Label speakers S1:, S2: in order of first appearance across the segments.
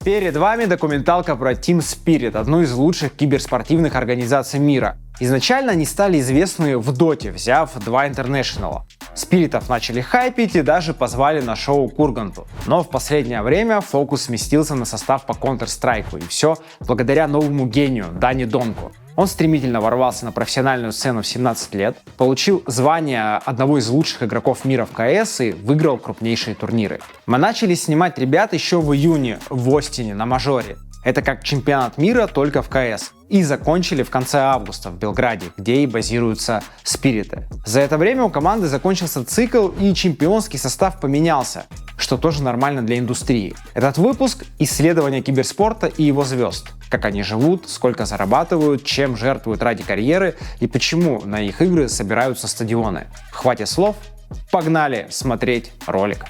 S1: Перед вами документалка про Team Spirit, одну из лучших киберспортивных организаций мира. Изначально они стали известны в Доте, взяв 2 International. Спиритов начали хайпить и даже позвали на шоу к Урганту. Но в последнее время фокус сместился на состав по Counter-Strike, и все благодаря новому гению Дани Донку. Он стремительно ворвался на профессиональную сцену в 17 лет, получил звание одного из лучших игроков мира в КС и выиграл крупнейшие турниры. Мы начали снимать ребят еще в июне в Остине на мажоре. Это как чемпионат мира, только в КС. И закончили в конце августа в Белграде, где и базируются Спириты. За это время у команды закончился цикл и чемпионский состав поменялся, что тоже нормально для индустрии. Этот выпуск — исследование киберспорта и его звезд. Как они живут, сколько зарабатывают, чем жертвуют ради карьеры и почему на их игры собираются стадионы. Хватит слов, погнали смотреть ролик.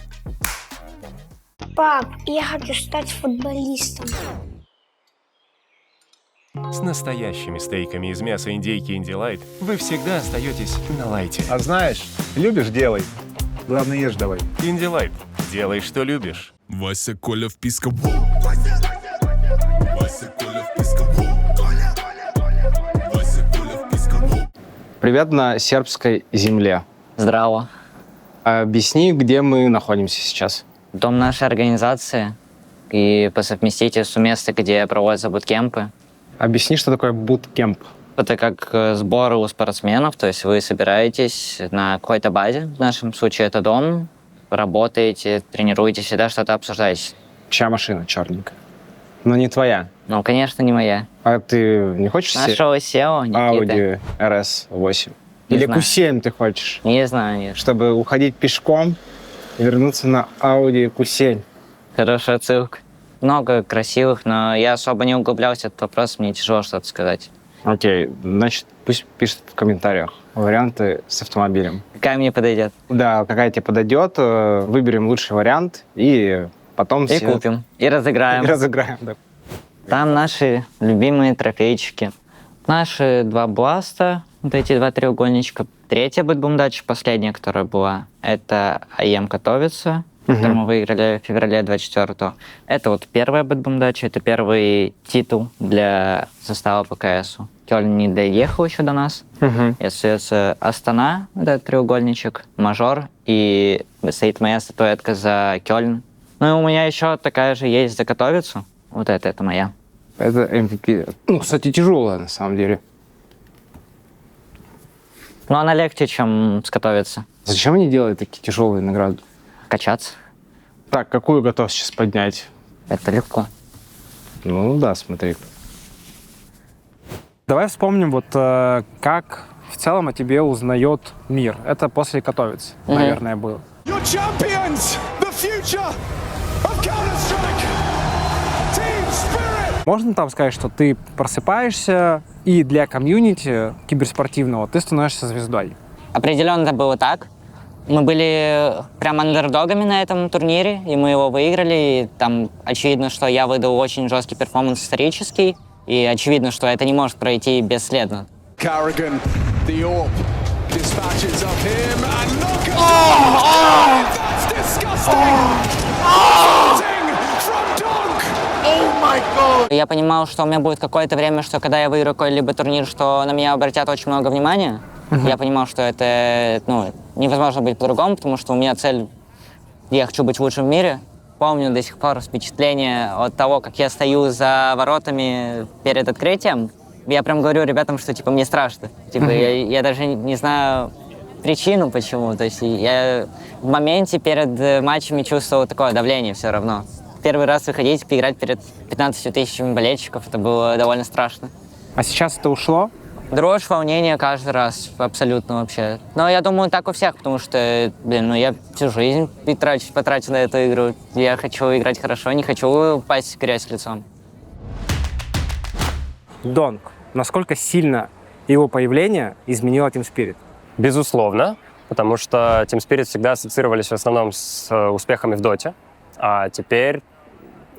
S2: Пап, я хочу стать футболистом.
S3: С настоящими стейками из мяса индейки Инди Лайт вы всегда остаетесь на лайте.
S4: А знаешь, любишь — делай. Главное, ешь давай.
S3: Инди Лайт. Делай, что любишь.
S5: Вася, Коля, вписка. Вася, Коля, вписка. Вася, Коля, вписка.
S1: Привет на сербской земле.
S6: Здраво.
S1: Объясни, где мы находимся сейчас.
S6: Дом нашей организации и по совместительству место, где проводятся буткемпы.
S1: Объясни, что такое буткемп.
S6: Это как сборы у спортсменов, то есть вы собираетесь на какой-то базе, в нашем случае это дом, работаете, тренируетесь, всегда что-то обсуждаете.
S1: Чья машина черненькая? Но не твоя.
S6: Ну, конечно, не моя.
S1: А ты не хочешь
S6: Нашего SEO, Никиты.
S1: Audi RS8?
S6: Не
S1: Или
S6: знаю.
S1: Q7 ты хочешь?
S6: Не знаю, нет.
S1: Чтобы уходить пешком и вернуться на Audi Q7.
S6: Хорошая отсылка. Много красивых, но я особо не углублялся в этот вопрос, мне тяжело что-то сказать.
S1: Окей, значит, пусть пишет в комментариях варианты с автомобилем.
S6: Какая мне подойдет?
S1: Да, какая тебе подойдет, выберем лучший вариант и потом
S6: И купим, и разыграем.
S1: И разыграем, да.
S6: Там наши любимые трофейчики. Наши 2 бласта, вот эти 2 треугольничка. Третья бэтбумдача, последняя, которая была, это АЕМ Катовица, который мы выиграли в феврале 24-го. Это вот первая бэтбумдача, это первый титул для состава по КСу. Кёльн не доехал еще до нас. И остается Астана, этот треугольничек, мажор, и стоит моя статуэтка за Кёльн. Ну и у меня еще такая же есть за Катовицу. Вот это моя.
S1: Это MVP. Ну, кстати, тяжелая на самом деле.
S6: Но она легче, чем скатовиться.
S1: Зачем они делают такие тяжелые награды?
S6: Качаться.
S1: Так, какую готов сейчас поднять?
S6: Это легко.
S1: Ну да, смотри. Давай вспомним, вот как в целом о тебе узнает мир. Это после Катовицы, наверное, было.
S5: You're champions! The future of Counter-Strike! Team Spirit!
S1: Можно там сказать, что ты просыпаешься, и для комьюнити киберспортивного ты становишься звездой?
S6: Определенно это было так. Мы были прям андердогами на этом турнире, и мы его выиграли. И там очевидно, что я выдал очень жесткий перформанс исторический, и очевидно, что это не может пройти бесследно.
S5: Carrigan, the orb, dispatches of him and knock it. That's disgusting! Disgusting from Dunk! Oh my god!
S6: Я понимал, что у меня будет какое-то время, что когда я выиграю какой-либо турнир, что на меня обратят очень много внимания. Я понимал, что это невозможно быть по-другому, потому что у меня цель, я хочу быть лучшим в мире. Помню до сих пор впечатление от того, как я стою за воротами перед открытием. Я прям говорю ребятам, что типа мне страшно. Типа я даже не знаю причину, почему. То есть я в моменте перед матчами чувствовал такое давление все равно. Первый раз выходить, поиграть перед 15 тысячами болельщиков, это было довольно страшно.
S1: А сейчас это ушло?
S6: Дрожь, волнение каждый раз, абсолютно вообще. Но я думаю, так у всех, потому что, я всю жизнь потратил на эту игру. Я хочу играть хорошо, не хочу упасть в грязь лицом.
S1: Донг. Насколько сильно его появление изменило Team Spirit?
S7: Безусловно, потому что Team Spirit всегда ассоциировались в основном с успехами в Доте, а теперь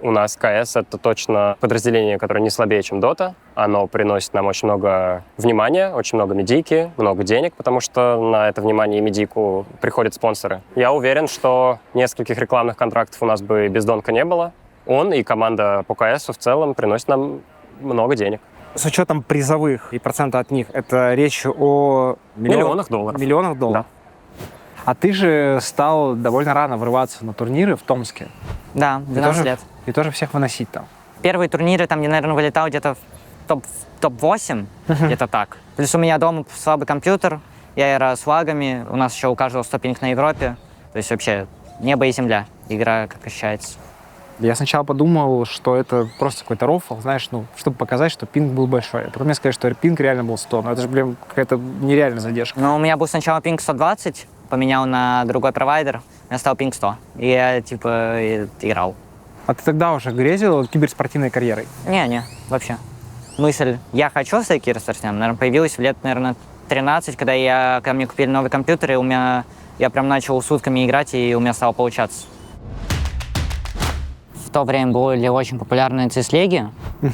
S7: у нас КС — это точно подразделение, которое не слабее, чем Дота. Оно приносит нам очень много внимания, очень много медийки, много денег, потому что на это внимание и медийку приходят спонсоры. Я уверен, что нескольких рекламных контрактов у нас бы без Донка не было. он и команда по КСу в целом приносят нам много денег.
S1: С учетом призовых и процента от них, это речь о
S7: Миллионах долларов.
S1: Миллионах долларов. А ты же стал довольно рано врываться на турниры в Томске.
S6: Да, 12 лет.
S1: И тоже всех выносить там.
S6: Первые турниры, там, я, наверное, вылетал где-то в топ-8, где-то так. Плюс у меня дома слабый компьютер, я играю с лагами, у нас еще у каждого стопинг на Европе. То есть вообще небо и земля, игра как ощущается.
S1: Я сначала подумал, что это просто какой-то рофл, знаешь, ну, чтобы показать, что пинг был большой. А потом мне сказали, что пинг реально был 100. Но это же, блин, какая-то нереальная задержка.
S6: Но у меня был сначала пинг 120, поменял на другой провайдер, у меня стал пинг 100. И я, типа, играл.
S1: А ты тогда уже грезил
S6: киберспортивной
S1: карьерой?
S6: Не, вообще. Мысль «я хочу стать киберспортсменом», наверное, появилась в лет, наверное, 13, когда мне купили новый компьютер, и я прям начал сутками играть, и у меня стало получаться. В то время были очень популярные CIS-лиги,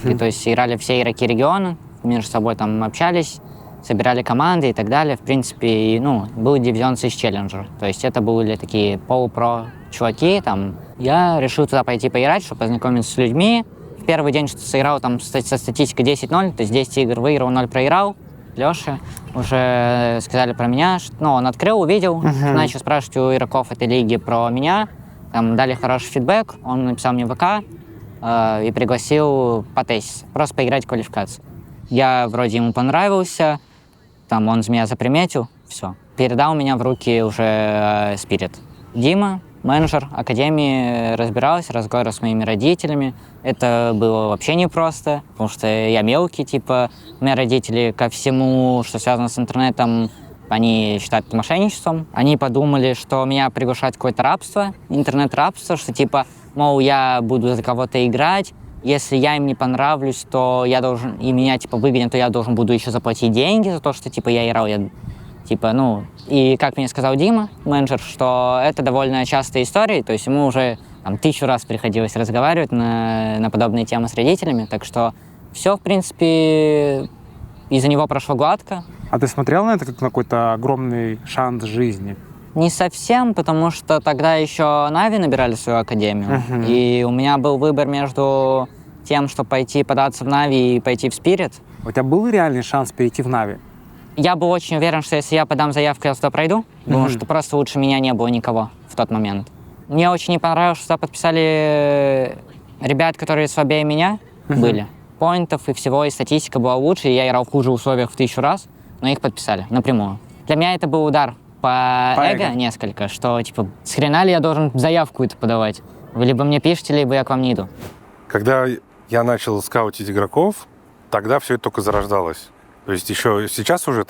S6: и, то есть играли все игроки региона, между собой там общались, собирали команды и так далее. В принципе, был дивизион CIS Challenger, то есть это были такие полупро чуваки. Там. Я решил туда пойти поиграть, чтобы познакомиться с людьми. В первый день, что сыграл там со статистикой 10-0, то есть 10 игр выиграл, 0 проиграл. Леша уже сказали про меня, он открыл, увидел, начал спрашивать у игроков этой лиги про меня. Там дали хороший фидбэк, он написал мне в ВК и пригласил потеститься, просто поиграть в квалификацию. Я вроде ему понравился, там он меня заприметил, все. Передал меня в руки уже Spirit. Дима, менеджер академии, разговаривал с моими родителями. Это было вообще непросто, потому что я мелкий, у меня родители ко всему, что связано с интернетом, они считают это мошенничеством. Они подумали, что меня приглашают в какое-то рабство, интернет-рабство, что мол, я буду за кого-то играть. Если я им не понравлюсь, то я должен, и меня выгонят, то я должен буду еще заплатить деньги за то, что я играл. И как мне сказал Дима, менеджер, что это довольно частая история, то есть ему уже 1000 раз приходилось разговаривать на подобные темы с родителями, так что все, в принципе, из-за него прошло гладко.
S1: А ты смотрел на это как на какой-то огромный шанс жизни?
S6: Не совсем, потому что тогда еще Нави набирали свою академию, и у меня был выбор между тем, чтобы пойти податься в Нави и пойти в Spirit.
S1: У тебя был реальный шанс перейти в Нави?
S6: Я был очень уверен, что если я подам заявку, я туда пройду, потому что просто лучше меня не было никого в тот момент. Мне очень не понравилось, что туда подписали ребят, которые слабее меня были. Поинтов и всего, и статистика была лучше, и я играл в хуже условиях в 1000 раз, но их подписали напрямую. Для меня это был удар по эго несколько, что с хрена ли я должен заявку это подавать? Вы либо мне пишете, либо я к вам не иду.
S8: Когда я начал скаутить игроков, тогда все это только зарождалось. То есть еще сейчас уже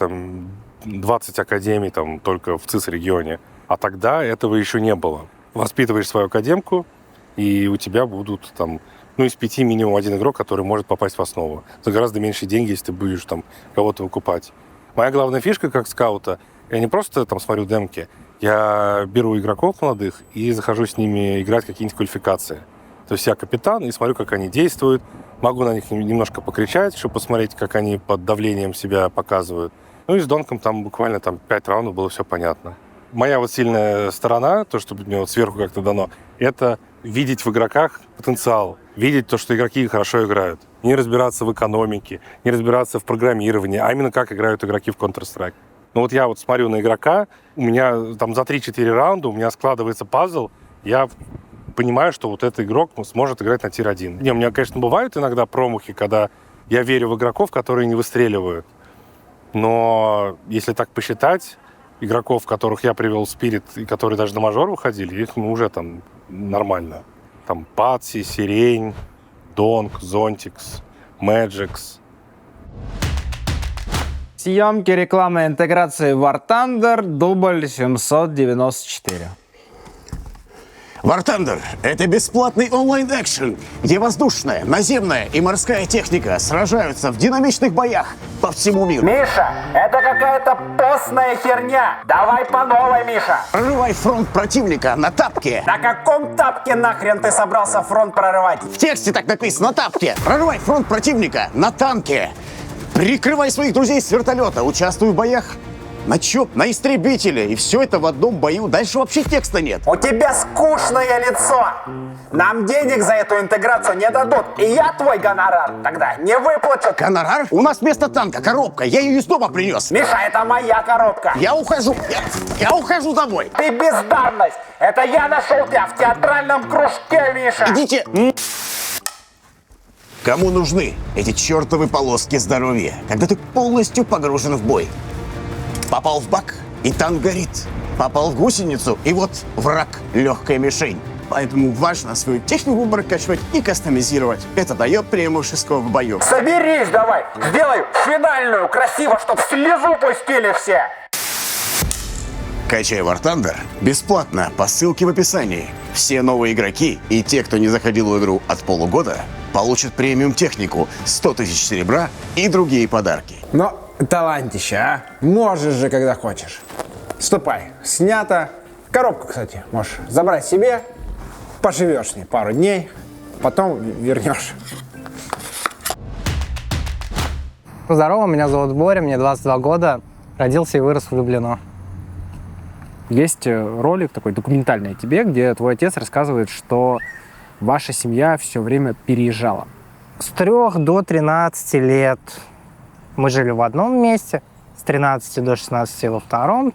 S8: 20 академий только в ЦИС-регионе, а тогда этого еще не было. Воспитываешь свою академку, и у тебя будут из 5 минимум 1 игрок, который может попасть в основу. За гораздо меньше деньги, если ты будешь кого-то выкупать. Моя главная фишка как скаута, я не просто смотрю демки, я беру игроков молодых и захожу с ними играть какие-нибудь квалификации. То есть я капитан и смотрю, как они действуют, могу на них немножко покричать, чтобы посмотреть, как они под давлением себя показывают. И с Донком буквально 5 раундов было все понятно. Моя сильная сторона, то, что мне сверху как-то дано, это видеть в игроках потенциал, видеть то, что игроки хорошо играют. Не разбираться в экономике, не разбираться в программировании, а именно как играют игроки в Counter-Strike. Я смотрю на игрока, у меня за 3-4 раунда у меня складывается пазл, я понимаю, что этот игрок сможет играть на тир-1. У меня, конечно, бывают иногда промахи, когда я верю в игроков, которые не выстреливают. Но если так посчитать, игроков, которых я привел в Spirit, и которые даже на мажор выходили, их уже нормально. Патси, Сирень, Донг, Зонтикс, Мэджикс.
S1: Съемки, реклама, интеграции War Thunder, дубль 794.
S9: War Thunder — это бесплатный онлайн-экшен, где воздушная, наземная и морская техника сражаются в динамичных боях по всему миру.
S10: Миша, это какая-то постная херня. Давай по новой, Миша.
S9: Прорывай фронт противника на тапке.
S10: На каком тапке нахрен ты собрался фронт прорывать?
S9: В тексте так написано, на тапке. Прорывай фронт противника на танке. Прикрывай своих друзей с вертолета. Участвуй в боях На чё? На истребителе. И все это в одном бою. Дальше вообще текста нет.
S10: У тебя скучное лицо. Нам денег за эту интеграцию не дадут. И я твой гонорар тогда не выплачу.
S9: Гонорар? У нас вместо танка коробка. Я ее из дома принес.
S10: Миша, это моя коробка.
S9: Я ухожу. Я ухожу домой.
S10: Ты бездарность. Это я нашел тебя в театральном кружке, Миша.
S9: Идите. Кому нужны эти чертовы полоски здоровья, когда ты полностью погружен в бой? Попал в бак, и танк горит. Попал в гусеницу, и вот враг — легкая мишень. Поэтому важно свою технику прокачивать и кастомизировать. Это дает преимущество в бою.
S10: Соберись давай. Сделай финальную, красиво, чтоб слезу пустили все.
S9: Качай War Thunder бесплатно по ссылке в описании. Все новые игроки и те, кто не заходил в игру от полугода, получат премиум технику, 100 тысяч серебра и другие подарки.
S1: Но талантище, а? Можешь же, когда хочешь. Ступай, снято. Коробку, кстати, можешь забрать себе. Поживешь с ней пару дней, потом вернешь.
S11: Здорово, меня зовут Боря, мне 22 года. Родился и вырос в Люблино.
S1: Есть ролик такой документальный о тебе, где твой отец рассказывает, что ваша семья все время переезжала.
S11: С 3 до 13 лет мы жили в одном месте, с 13 до 16 во втором,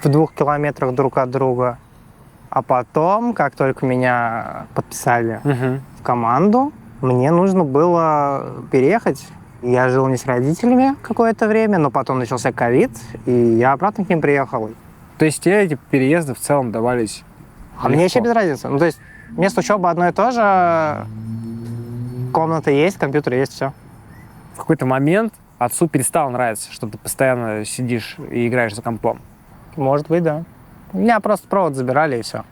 S11: в 2 километрах друг от друга. А потом, как только меня подписали в команду, мне нужно было переехать. Я жил не с родителями какое-то время, но потом начался ковид, и я обратно к ним приехал.
S1: То есть тебе эти переезды в целом давались
S11: А мне вообще без разницы. Ну, то есть место учебы одно и то же, комната есть, компьютер есть, все.
S1: В какой-то момент отцу перестало нравиться, что ты постоянно сидишь и играешь за компом?
S11: Может быть, да. Меня просто провод забирали, и все.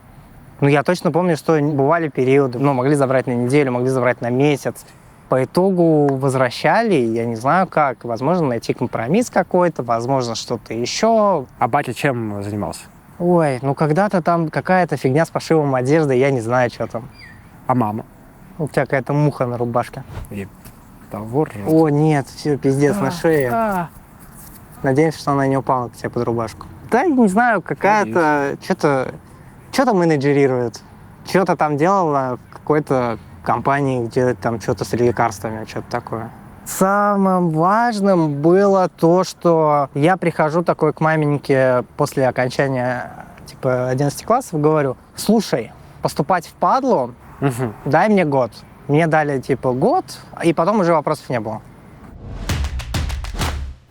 S11: Ну, я точно помню, что бывали периоды. Ну, могли забрать на неделю, могли забрать на месяц. По итогу возвращали, я не знаю как. Возможно, найти компромисс какой-то, возможно, что-то еще.
S1: А батя чем занимался?
S11: Ой, ну когда-то там какая-то фигня с пошивом одежды, я не знаю, что там.
S1: А мама?
S11: У тебя какая-то муха на рубашке.
S1: И того же.
S11: О, нет, все, пиздец, на шее. Надеемся, что она не упала к тебе под рубашку. Да, не знаю, какая-то... Что-то менеджерирует. Что-то там делала в какой-то компании, где там что-то с лекарствами, что-то такое. Самым важным было то, что я прихожу такой к маменьке после окончания типа 11 классов и говорю: слушай, поступать в падлу, дай мне год. Мне дали типа год, и потом уже вопросов не было.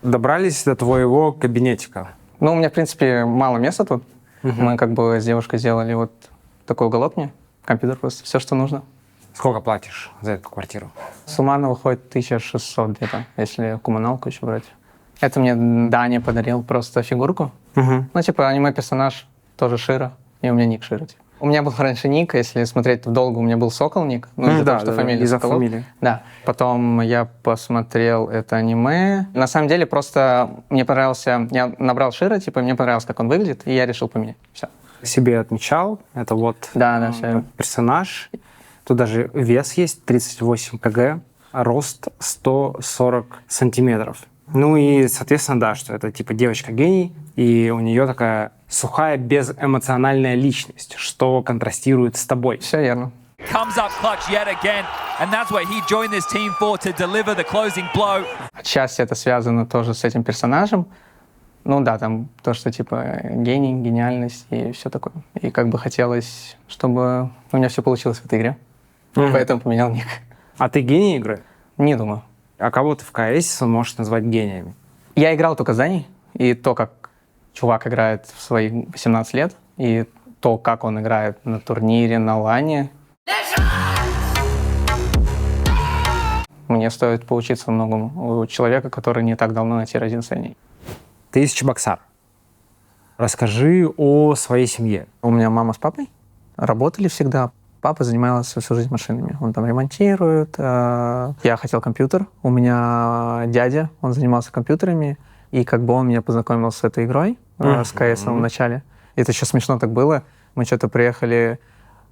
S1: Добрались до твоего кабинетика?
S11: Ну, у меня, в принципе, мало места тут. Мы как бы с девушкой сделали вот такой уголок мне, компьютер просто, все, что нужно.
S1: Сколько платишь за эту квартиру?
S11: Суммарно выходит 1600 где-то, если коммуналку еще брать. Это мне Даня подарил просто фигурку. Ну, типа аниме-персонаж, тоже Широ, и у меня ник Широ. Типа. У меня был раньше ник, если смотреть вдолго, у меня был Сокол ник. Ну, из-за того, что фамилия
S1: из-за
S11: Соколов.
S1: фамилии.
S11: Да. Потом я посмотрел это аниме. На самом деле просто мне понравился... Я набрал Широ, типа, мне понравилось, как он выглядит, и я решил поменять. Все.
S1: Себе отмечал. Это вот
S11: все.
S1: персонаж. Тут даже вес есть 38 кг, рост 140 сантиметров. Ну и, соответственно, да, что это типа девочка-гений, и у нее такая сухая, безэмоциональная личность, что контрастирует с тобой.
S11: Все верно.
S12: Comes up clutch yet again, and that's what he joined this team for, to deliver the closing blow.
S11: Отчасти это связано тоже с этим персонажем. Ну да, там то, что типа гений, гениальность и все такое. И как бы хотелось, чтобы у меня все получилось в этой игре. Поэтому поменял ник.
S1: А ты гений игры?
S11: Не думаю.
S1: А кого ты в КС можешь назвать гениями?
S11: Я играл только за ней, и то, как чувак играет в свои 18 лет, и то, как он играет на турнире, на лане. Мне стоит поучиться многому у человека, который не так давно на тир-1 сцене.
S1: Ты из Чебоксар. Расскажи о своей семье.
S11: У меня мама с папой работали всегда. Папа занимался всю жизнь машинами. Он там ремонтирует. Я хотел компьютер. У меня дядя, он занимался компьютерами. И как бы он меня познакомил с этой игрой, с КС в начале. Это еще смешно так было. Мы что-то приехали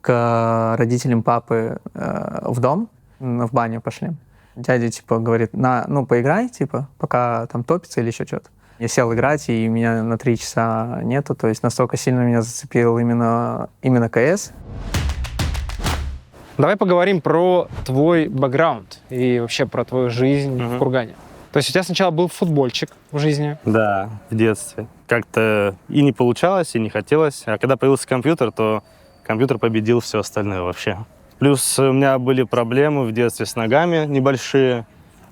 S11: к родителям папы в дом, в баню пошли. Дядя типа говорит: ну поиграй, типа, пока там топится или еще что-то. Я сел играть, и меня на 3 часа нету. То есть настолько сильно меня зацепил именно КС.
S1: Давай поговорим про твой бэкграунд и вообще про твою жизнь в Кургане. То есть у тебя сначала был футбольчик в жизни?
S13: Да, в детстве. Как-то и не получалось, и не хотелось. А когда появился компьютер, то компьютер победил все остальное вообще. Плюс у меня были проблемы в детстве с ногами небольшие,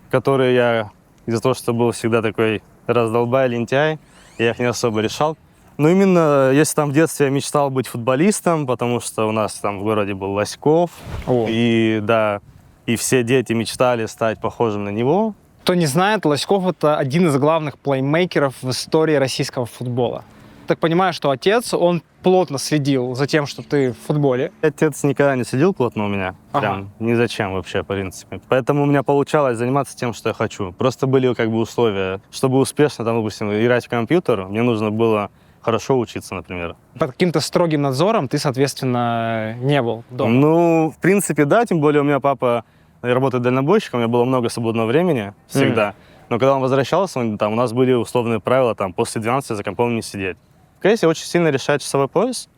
S13: которые я из-за того, что был всегда такой раздолбай, лентяй, я их не особо решал. Но именно если там в детстве я мечтал быть футболистом, потому что у нас там в городе был Лоськов, и да, и все дети мечтали стать похожим на него.
S1: Кто не знает, Лоськов — это один из главных плеймейкеров в истории российского футбола. Так понимаю, что отец, он плотно следил за тем, что ты в футболе.
S13: Отец никогда не следил плотно у меня, прям ни зачем вообще, в принципе. Поэтому у меня получалось заниматься тем, что я хочу. Просто были как бы условия. Чтобы успешно, там, допустим, играть в компьютер, мне нужно было хорошо учиться, например.
S1: Под каким-то строгим надзором ты, соответственно, не был дома?
S13: Ну, в принципе, да, тем более у меня папа работает дальнобойщиком, у меня было много свободного времени всегда. Но когда он возвращался, там, у нас были условные правила, там, после 12 за компом не сидеть. В КСе очень сильно решает часовой пояс.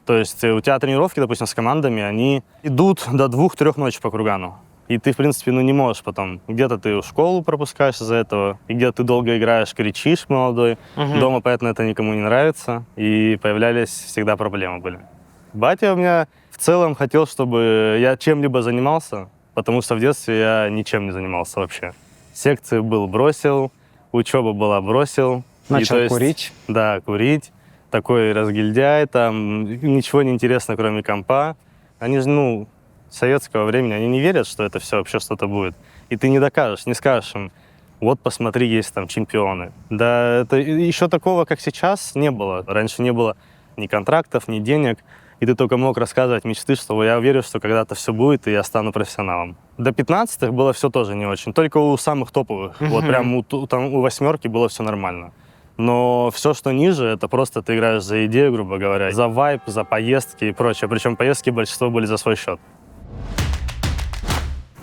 S13: То есть у тебя тренировки, допустим, с командами, они идут до 2-3 ночи по Кургану. И ты, в принципе, не можешь потом. Где-то ты школу пропускаешь из-за этого, и где-то ты долго играешь, кричишь молодой. Дома, поэтому это никому не нравится. И появлялись всегда проблемы были. Батя у меня в целом хотел, чтобы я чем-либо занимался, потому что в детстве я ничем не занимался вообще. Секции был, бросил, учеба была, бросил.
S1: Начал курить?
S13: Да, курить. Такой разгильдяй, там ничего не интересно, кроме компа. Они же, советского времени, они не верят, что это все вообще что-то будет. И ты не докажешь, не скажешь им, вот посмотри, есть там чемпионы. Да, это еще такого, как сейчас, не было. Раньше не было ни контрактов, ни денег. И ты только мог рассказывать мечты, что я верю, что когда-то все будет, и я стану профессионалом. До 15-х было все тоже не очень. Только у самых топовых. Вот прям у 8-ки было все нормально. Но все, что ниже, это просто ты играешь за идею, грубо говоря, за вайб, за поездки и прочее. Причем поездки большинство были за свой счет.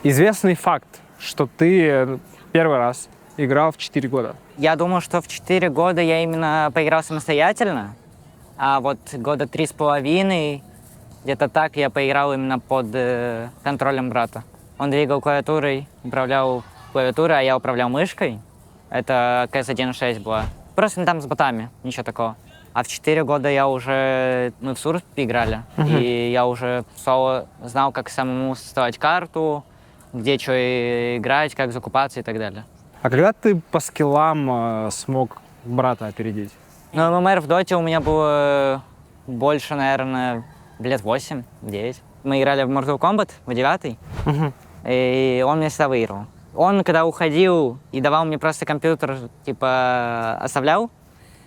S1: Известный факт, что ты первый раз играл в 4 года.
S6: Я думаю, что в 4 года я именно поиграл самостоятельно, а вот года 3,5, где-то так, я поиграл именно под контролем брата. Он двигал клавиатурой, управлял клавиатурой, а я управлял мышкой. Это CS 1.6 была. Просто там с ботами, ничего такого. А в 4 года я уже, мы в Сурс играли, и я уже знал, как самому составать карту, где что играть, как закупаться и так далее.
S1: А когда ты по скиллам смог брата опередить?
S6: Ну, ММР в доте у меня было больше, наверное, лет 8-9. Мы играли в Mortal Kombat, в 9-й, и он меня всегда выиграл. Он, когда уходил и давал мне просто компьютер, типа, оставлял,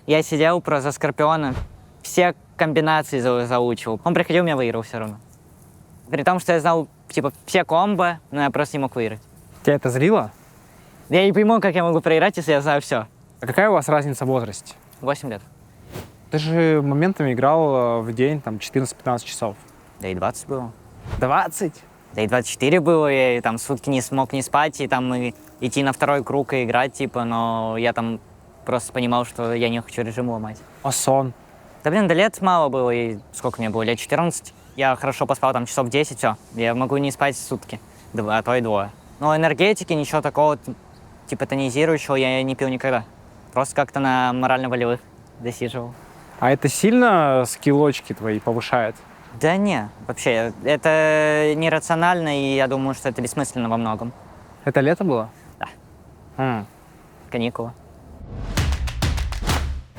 S6: я сидел просто за Скорпиона, все комбинации заучивал. Он приходил, меня выиграл все равно. При том, что я знал, типа, все комбо, но я просто не мог выиграть.
S1: Тебя это злило?
S6: Я не пойму, как я могу проиграть, если я знаю все.
S1: А какая у вас разница в возрасте?
S6: 8 лет.
S1: Ты же моментами играл в день там 14-15 часов.
S6: Да и 20 было.
S1: 20?
S6: Да и 24 было, я и, там сутки не смог не спать, и там идти на второй круг и играть, типа, но я там просто понимал, что я не хочу режим ломать.
S1: А сон?
S6: Да блин, да лет мало было, и сколько мне было, лет 14. Я хорошо поспал там часов 10, все, я могу не спать сутки, а то и 2. Но энергетики, ничего такого, типа тонизирующего я не пил никогда. Просто как-то на морально-волевых досиживал.
S1: А это сильно скиллочки твои повышает?
S6: Да не, вообще, это нерационально, и я думаю, что это бессмысленно во многом.
S1: Это лето было?
S6: Да. Каникулы.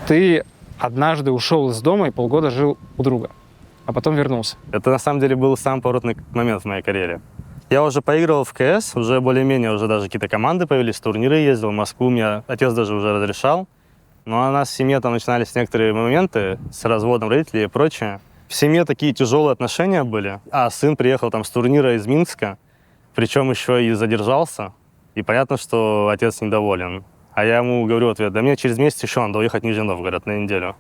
S1: Ты однажды ушел из дома и полгода жил у друга, а потом вернулся.
S13: Это на самом деле был самый поворотный момент в моей карьере. Я уже поигрывал в КС, уже более-менее, уже даже какие-то команды появились, турниры ездил в Москву, меня отец даже уже разрешал. Но у нас в семье там начинались некоторые моменты с разводом родителей и прочее. В семье такие тяжелые отношения были, а сын приехал там с турнира из Минска, причем еще и задержался, и понятно, что отец недоволен. А я ему говорю в ответ, да мне через месяц еще надо уехать в Нижний Новгород на неделю.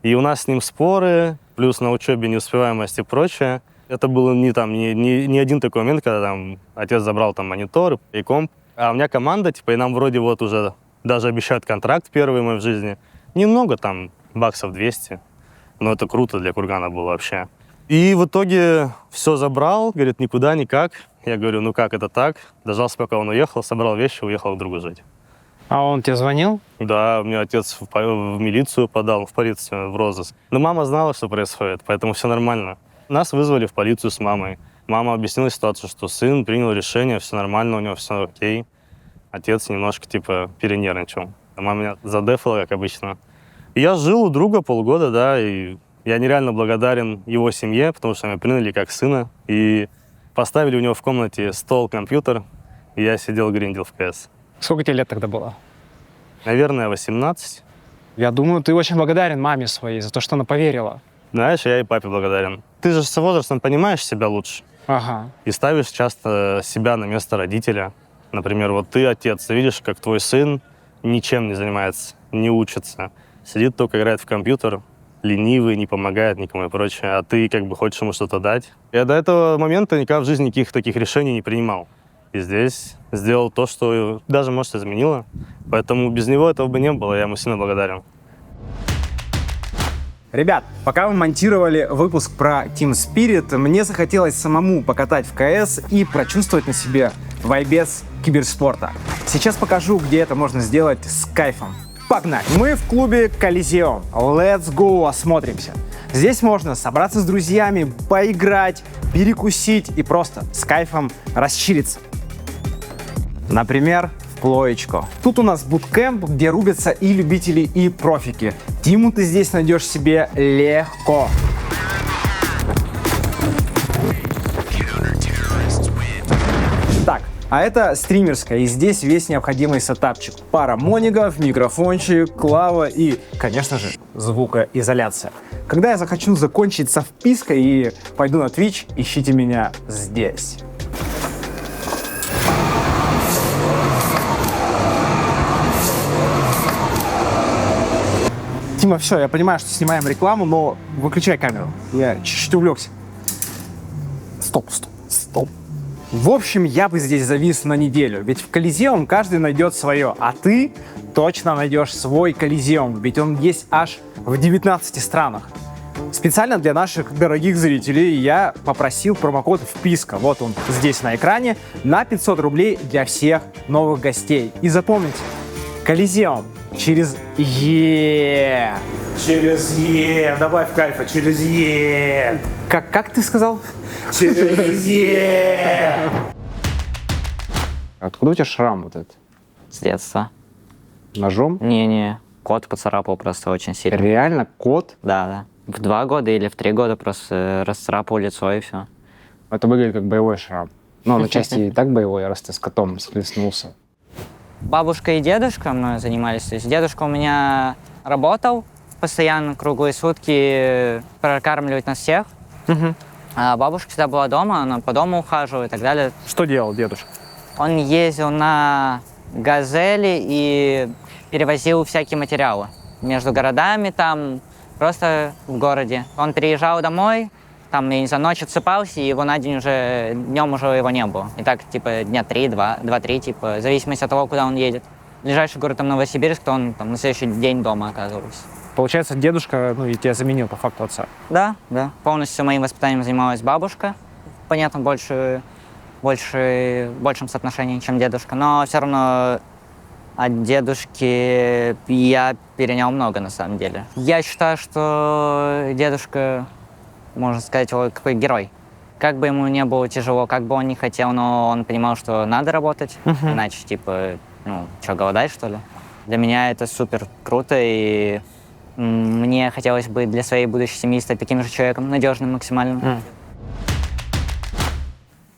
S13: И у нас с ним споры, плюс на учебе неуспеваемость и прочее. Это был не один такой момент, когда там отец забрал там монитор и комп, а у меня команда, типа, и нам вроде вот уже Даже обещают контракт первый мой в жизни. Немного, там, баксов 200. Но это круто для Кургана было вообще. И в итоге все забрал, говорит, никуда, никак. Я говорю, ну как это так? Дождался, пока он уехал, собрал вещи, уехал к другу жить.
S1: А он тебе звонил?
S13: Да, у меня отец в милицию подал, в полицию, в розыск. Но мама знала, что происходит, поэтому все нормально. Нас вызвали в полицию с мамой. Мама объяснила ситуацию, что сын принял решение, все нормально, у него все окей. Отец немножко, типа, перенервничал. Мама меня задефала, как обычно. И я жил у друга полгода, да, и я нереально благодарен его семье, потому что меня приняли как сына. И поставили у него в комнате стол, компьютер, и я сидел, гриндил в КС.
S1: Сколько тебе лет тогда было?
S13: Наверное, 18.
S1: Я думаю, ты очень благодарен маме своей за то, что она поверила.
S13: Знаешь, я и папе благодарен. Ты же с возрастом понимаешь себя лучше.
S1: Ага.
S13: И ставишь часто себя на место родителя. Например, вот ты отец, ты видишь, как твой сын ничем не занимается, не учится. Сидит, только играет в компьютер, ленивый, не помогает никому и прочее. А ты как бы хочешь ему что-то дать. Я до этого момента никогда в жизни никаких таких решений не принимал. И здесь сделал то, что даже, может, изменило. Поэтому без него этого бы не было, я ему сильно благодарен.
S1: Ребят, пока мы монтировали выпуск про Team Spirit, мне захотелось самому покатать в КС и прочувствовать на себе вайбец киберспорта. Сейчас покажу, где это можно сделать с кайфом. Погнали! Мы в клубе Колизеум. Let's go, осмотримся. Здесь можно собраться с друзьями, поиграть, перекусить и просто с кайфом расчилиться. Например, в плоечку. Тут у нас буткэмп, где рубятся и любители, и профики. Тиму ты здесь найдешь себе легко. Так, а это стримерская, и здесь весь необходимый сетапчик. Пара монигов, микрофончик, клава и, конечно же, звукоизоляция. Когда я захочу закончить со впиской и пойду на Twitch, ищите меня здесь. Тима, все, я понимаю, что снимаем рекламу, но выключай камеру. Я чуть-чуть увлекся. Стоп. В общем, я бы здесь завис на неделю, ведь в Колизеум каждый найдет свое, а ты точно найдешь свой Колизеум, ведь он есть аж в 19 странах. Специально для наших дорогих зрителей я попросил промокод вписка, вот он здесь на экране, на 500 рублей для всех новых гостей. И запомните, Колизеум через Е. Через Е. Добавь кайфа, через Е. Как ты сказал? Через Е. Откуда у тебя шрам вот этот?
S6: С детства.
S1: Ножом?
S6: Не-не, кот поцарапал просто очень сильно.
S1: Реально кот?
S6: Да. В 2 года или в 3 года просто расцарапал лицо и все.
S1: Это выглядит как боевой шрам. Но на части и так боевой, раз ты с котом схлестнулся.
S6: Бабушка и дедушка мной занимались. То есть дедушка у меня работал постоянно, круглые сутки, прокармливать нас всех. А бабушка всегда была дома, она по дому ухаживала и так далее.
S1: Что делал дедушка?
S6: Он ездил на «Газели» и перевозил всякие материалы между городами, там, просто в городе. Он приезжал домой, там, я не знаю, ночью отсыпался, и его на день уже, днем уже его не было. И так, типа, дня 2-3, типа, в зависимости от того, куда он едет. Ближайший город, там, Новосибирск, то он там на следующий день дома оказывался.
S1: Получается, дедушка, и тебя заменил по факту отца?
S6: Да. Полностью моим воспитанием занималась бабушка. Понятно, большим соотношением, чем дедушка. Но все равно от дедушки я перенял много, на самом деле. Я считаю, что дедушка, можно сказать, какой герой. Как бы ему не было тяжело, как бы он не хотел, но он понимал, что надо работать. Иначе, типа, что, голодать, что ли? Для меня это супер круто, и мне хотелось бы для своей будущей семьи стать таким же человеком, надежным максимально.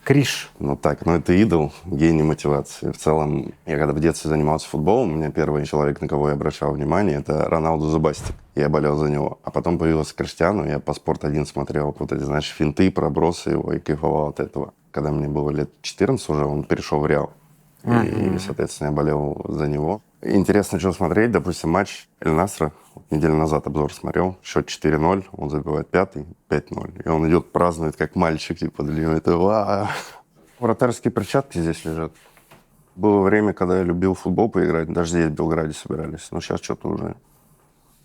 S1: Криш.
S14: Это идол, гений мотивации. В целом, я когда в детстве занимался футболом, у меня первый человек, на кого я обращал внимание, это Роналду Зубастик. Я болел за него. А потом появился Криштиану, я по Спорт-1 смотрел вот эти, знаешь, финты, пробросы его и кайфовал от этого. Когда мне было лет 14 уже, он перешел в Реал. И, соответственно, я болел за него. Интересно, что смотреть. Допустим, матч Эль-Насра. Неделю назад обзор смотрел. Счет 4-0. Он забивает 5-й, 5-0. И он идет, празднует, как мальчик. Типа, для него это вау. Вратарские перчатки здесь лежат. Было время, когда я любил в футбол поиграть. Даже здесь, в Белграде, собирались. Но сейчас что-то уже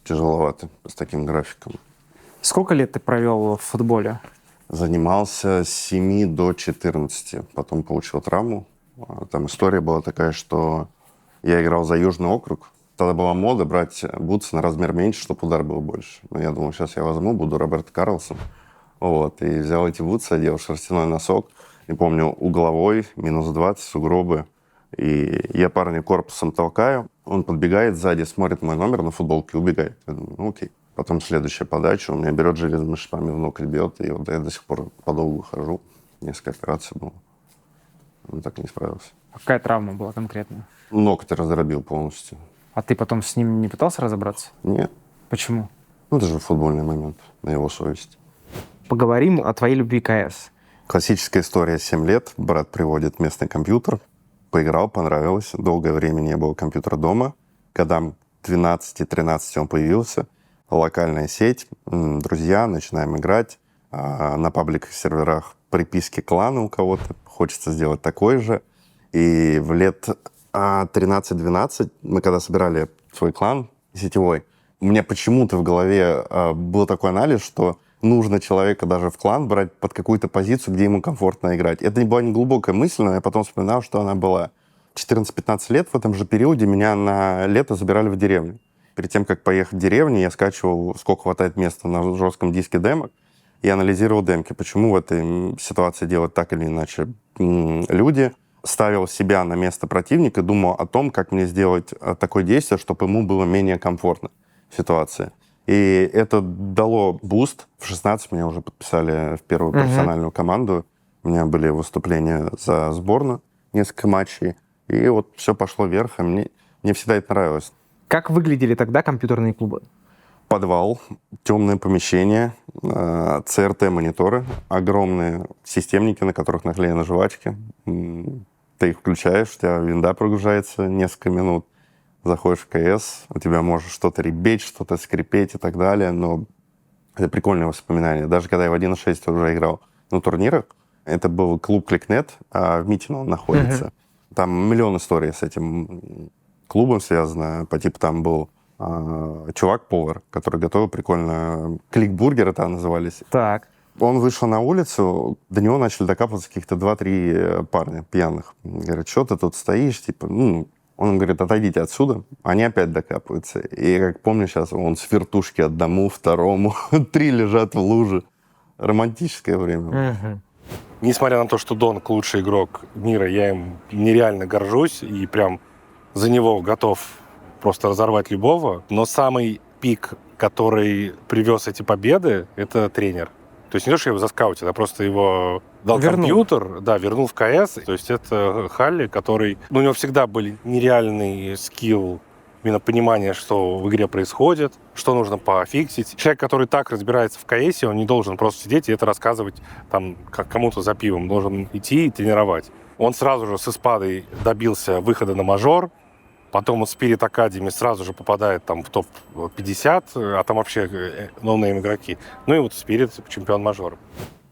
S14: тяжеловато с таким графиком.
S1: Сколько лет ты провел в футболе?
S14: Занимался с 7 до 14. Потом получил травму. Там история была такая, что я играл за Южный округ. Тогда была мода брать бутсы на размер меньше, чтобы удар был больше. Но я думал, сейчас я возьму, буду Роберт Карлсон. Вот. И взял эти бутсы, одел шерстяной носок. Не помню, угловой, минус 20, сугробы. И я парня корпусом толкаю, он подбегает сзади, смотрит мой номер на футболке и убегает. Я думаю, ну окей. Потом следующая подача, он меня берет железными шипами в ноготь бьет, и вот я до сих пор подолгу хожу. Несколько операций было. Он так и не справился.
S1: Какая травма была конкретно?
S14: Ноготь раздробил полностью.
S1: А ты потом с ним не пытался разобраться?
S14: Нет.
S1: Почему?
S14: Ну, это же футбольный момент, на его совесть.
S1: Поговорим о твоей любви к КС.
S14: Классическая история, 7 лет. Брат приводит местный компьютер. Поиграл, понравилось. Долгое время не было компьютера дома. Годам 12-13 он появился. Локальная сеть, друзья, начинаем играть. На паблик-серверах приписки клана у кого-то. Хочется сделать такой же. И в лет 13-12 мы когда собирали свой клан сетевой, у меня почему-то в голове был такой анализ, что нужно человека даже в клан брать под какую-то позицию, где ему комфортно играть. Это не была не глубокая мысль, но я потом вспоминал, что она была. 14-15 лет в этом же периоде меня на лето забирали в деревню. Перед тем, как поехать в деревню, я скачивал, сколько хватает места на жестком диске демок, и анализировал демки, почему в этой ситуации делать так или иначе люди. Ставил себя на место противника, думал о том, как мне сделать такое действие, чтобы ему было менее комфортно в ситуации. И это дало буст. В 16 меня уже подписали в первую профессиональную команду. У меня были выступления за сборную, несколько матчей. И вот все пошло вверх, и мне всегда это нравилось.
S1: Как выглядели тогда компьютерные клубы?
S14: Подвал, темное помещение, CRT-мониторы, огромные системники, на которых наклеены жвачки. Ты их включаешь, у тебя винда прогружается несколько минут. Заходишь в КС, у тебя может что-то ребеть, что-то скрипеть и так далее, но это прикольные воспоминания. Даже когда я в 1.6 уже играл на турнирах, это был клуб Кликнет, а в Митино он находится. Там миллион историй с этим клубом связано. По типу там был чувак-повар, который готовил прикольно кликбургеры там назывались.
S1: Так.
S14: Он вышел на улицу, до него начали докапываться каких-то 2-3 парня пьяных. Говорят, что ты тут стоишь? Типа, он говорит, отойдите отсюда. Они опять докапываются. И, как помню сейчас, он с вертушки одному, второму, 3 лежат в луже. Романтическое время.
S8: Несмотря на то, что Донк лучший игрок мира, я им нереально горжусь и прям за него готов просто разорвать любого. Но самый пик, который привез эти победы, это тренер. То есть не то, что я его заскаутил, а просто его дал компьютер, да, вернул в КС. То есть это Халли, который... у него всегда был нереальный скилл, именно понимание, что в игре происходит, что нужно пофиксить. Человек, который так разбирается в КС, он не должен просто сидеть и это рассказывать там как кому-то за пивом. Должен идти и тренировать. Он сразу же с Испадой добился выхода на мажор. Потом от Spirit Academy сразу же попадает там в топ-50, а там вообще ноунейм игроки. Ну и вот Spirit чемпион мажора.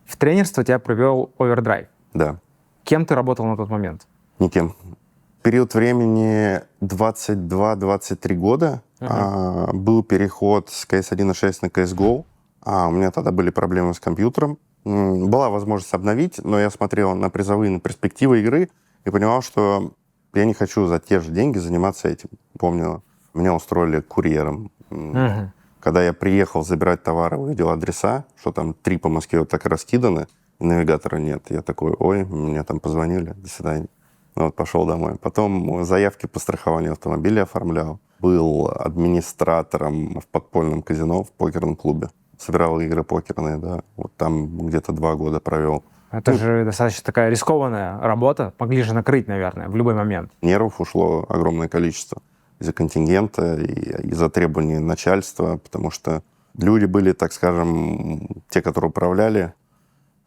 S1: В тренерство тебя привел Overdrive.
S14: Да.
S1: Кем ты работал на тот момент?
S14: Никем. Период времени 22-23 года был переход с CS 1.6 на CSGO. У меня тогда были проблемы с компьютером. Была возможность обновить, но я смотрел на призовые, на перспективы игры и понимал, что я не хочу за те же деньги заниматься этим. Помню, меня устроили курьером. Когда я приехал забирать товары, увидел адреса, что там 3 по Москве вот так раскиданы, и навигатора нет. Я такой, ой, мне там позвонили, до свидания. Вот, пошел домой. Потом заявки по страхованию автомобиля оформлял. Был администратором в подпольном казино, в покерном клубе. Собирал игры покерные, да. Вот там где-то 2 года провел.
S1: Это же достаточно такая рискованная работа. Могли же накрыть, наверное, в любой момент.
S14: Нервов ушло огромное количество. Из-за контингента, и из-за требований начальства, потому что люди были, так скажем, те, которые управляли,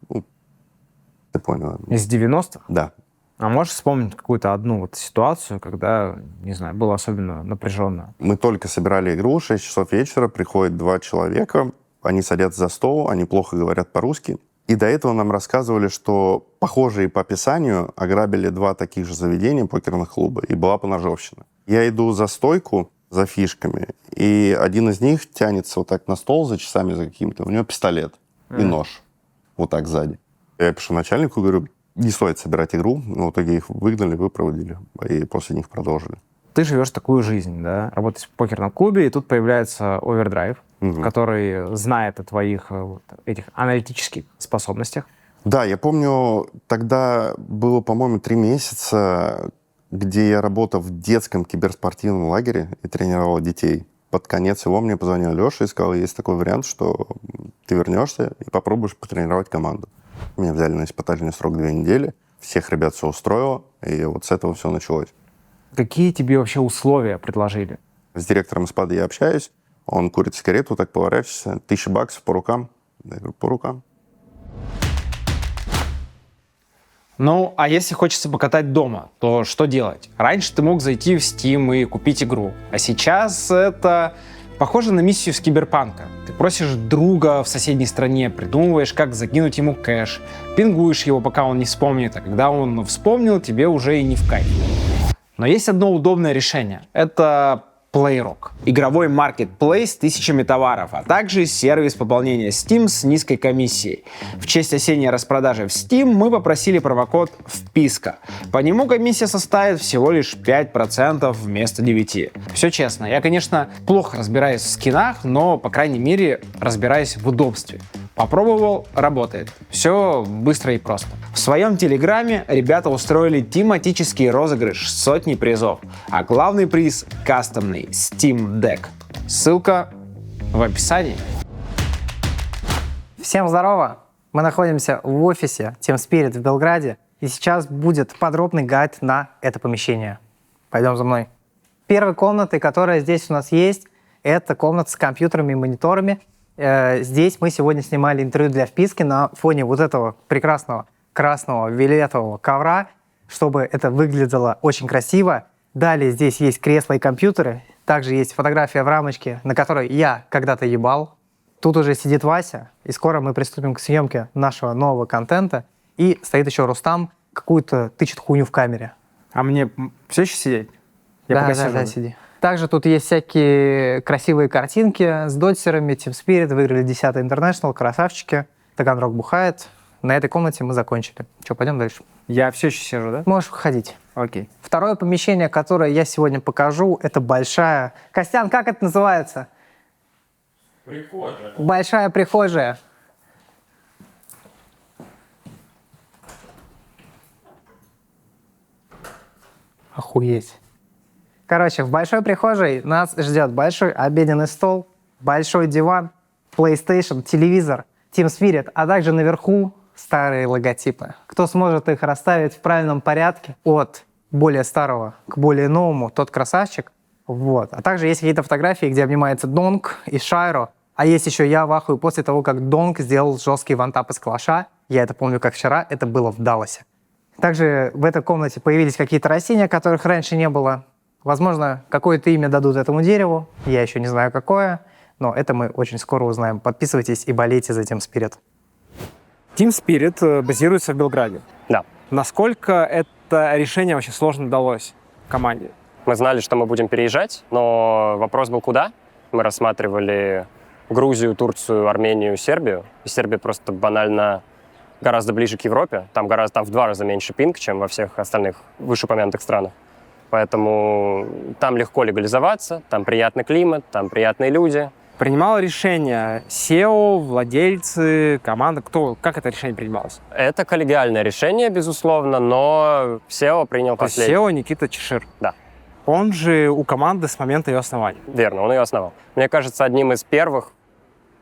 S14: ты понял.
S1: Из 90-х?
S14: Да.
S1: А можешь вспомнить какую-то одну вот ситуацию, когда, не знаю, было особенно напряженно?
S14: Мы только собирали игру, 6 часов вечера, приходят 2 человека, они садятся за стол, они плохо говорят по-русски, И до этого нам рассказывали, что похожие по описанию ограбили 2 таких же заведения, покерных клуба, и была поножовщина. Я иду за стойку, за фишками, и один из них тянется вот так на стол за часами за каким-то, у него пистолет и нож вот так сзади. Я пишу начальнику, говорю, не стоит собирать игру. В итоге их выгнали, выпроводили, и после них продолжили.
S1: Ты живешь такую жизнь, да? Работаешь в покерном клубе, и тут появляется Overdrive, который знает о твоих этих аналитических способностях.
S14: Да, я помню, тогда было, по-моему, 3 месяца, где я работал в детском киберспортивном лагере и тренировал детей. Под конец его мне позвонил Леша и сказал, есть такой вариант, что ты вернешься и попробуешь потренировать команду. Меня взяли на испытательный срок 2 недели, всех ребят все устроило, и вот с этого все началось.
S1: Какие тебе вообще условия предложили?
S14: С директором СПАДа я общаюсь, он курит сигарету, так поворачивается, $1000 по рукам. Я говорю, по рукам.
S1: Ну, а если хочется покатать дома, то что делать? Раньше ты мог зайти в Steam и купить игру, а сейчас это похоже на миссию с Киберпанка. Ты просишь друга в соседней стране, придумываешь, как закинуть ему кэш, пингуешь его, пока он не вспомнит, а когда он вспомнил, тебе уже и не в кайф. Но есть одно удобное решение. Это PlayRock. Игровой маркетплейс с тысячами товаров, а также сервис пополнения Steam с низкой комиссией. В честь осенней распродажи в Steam мы попросили промокод «Вписка». По нему комиссия составит всего лишь 5% вместо 9%. Все честно, я, конечно, плохо разбираюсь в скинах, но, по крайней мере, разбираюсь в удобстве. Попробовал, работает. Все быстро и просто. В своем телеграме ребята устроили тематический розыгрыш с 100 призов, а главный приз — кастомный Steam Deck. Ссылка в описании.
S11: Всем здорово! Мы находимся в офисе Team Spirit в Белграде, и сейчас будет подробный гайд на это помещение. Пойдем за мной. Первой комнатой, которая здесь у нас есть, это комната с компьютерами и мониторами. Здесь мы сегодня снимали интервью для вписки на фоне вот этого прекрасного красного виолетового ковра, чтобы это выглядело очень красиво. Далее здесь есть кресла и компьютеры. Также есть фотография в рамочке, на которой я когда-то ебал. Тут уже сидит Вася, и скоро мы приступим к съемке нашего нового контента. И стоит еще Рустам, какую-то тычет хуйню в камере.
S1: А мне все еще сидеть? Я пока сижу.
S11: Да, сиди. Также тут есть всякие красивые картинки с дотсерами. Team Spirit выиграли 10-й International, красавчики. Таганрог бухает. На этой комнате мы закончили. Что, пойдем дальше?
S1: Я все еще сижу, да?
S11: Можешь выходить.
S1: Окей.
S11: Второе помещение, которое я сегодня покажу, это большая... Костян, как это называется?
S3: Прихожая.
S11: Большая прихожая. Охуеть. Короче, в большой прихожей нас ждет большой обеденный стол, большой диван, PlayStation, телевизор, Team Spirit, а также наверху старые логотипы. Кто сможет их расставить в правильном порядке от более старого к более новому, тот красавчик. Вот. А также есть какие-то фотографии, где обнимается Донг и Шайро. А есть еще я в ахуе после того, как Донг сделал жесткий вантап из калаша. Я это помню как вчера, это было в Далласе. Также в этой комнате появились какие-то растения, которых раньше не было. Возможно, какое-то имя дадут этому дереву. Я еще не знаю, какое. Но это мы очень скоро узнаем. Подписывайтесь и болейте за Team Spirit.
S1: Team Spirit базируется в Белграде.
S7: Да.
S1: Насколько это решение вообще сложно далось команде?
S7: Мы знали, что мы будем переезжать, но вопрос был куда. Мы рассматривали Грузию, Турцию, Армению, Сербию. И Сербия просто банально гораздо ближе к Европе. Там в 2 раза меньше пинг, чем во всех остальных вышеупомянутых странах. Поэтому там легко легализоваться, там приятный климат, там приятные люди.
S1: Принимало решение SEO, владельцы, команда? Как это решение принималось?
S7: Это коллегиальное решение, безусловно, но SEO принял последний.
S1: SEO Никита Чешир.
S7: Да.
S1: Он же у команды с момента ее основания.
S7: Верно, он ее основал. Мне кажется, одним из первых,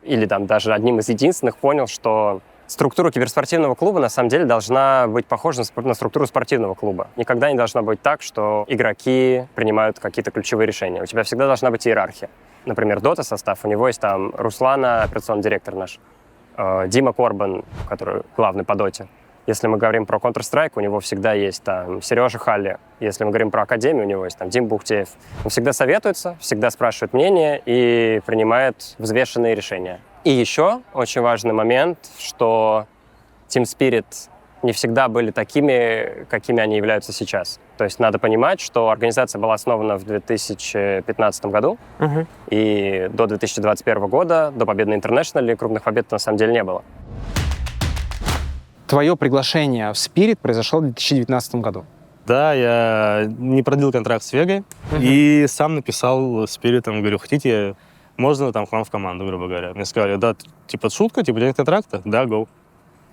S7: или там даже одним из единственных, понял, что структура киберспортивного клуба на самом деле должна быть похожа на структуру спортивного клуба. Никогда не должно быть так, что игроки принимают какие-то ключевые решения. У тебя всегда должна быть иерархия. Например, Dota состав, у него есть там Руслана, операционный директор наш, Дима Корбан, который главный по Доте. Если мы говорим про Counter-Strike, у него всегда есть там Сережа Халли. Если мы говорим про Академию, у него есть там Дим Бухтеев. Он всегда советуется, всегда спрашивает мнение и принимает взвешенные решения. И еще очень важный момент, что Team Spirit не всегда были такими, какими они являются сейчас. То есть надо понимать, что организация была основана в 2015 году, и до 2021 года, до победы на Интернешнале, крупных побед на самом деле не было.
S1: Твое приглашение в Spirit произошло в 2019 году.
S13: Да, я не продлил контракт с Вегой и сам написал Спиритом, говорю, хотите, можно там к вам в команду, грубо говоря. Мне сказали, да, типа шутка, типа нет контракта, да, go.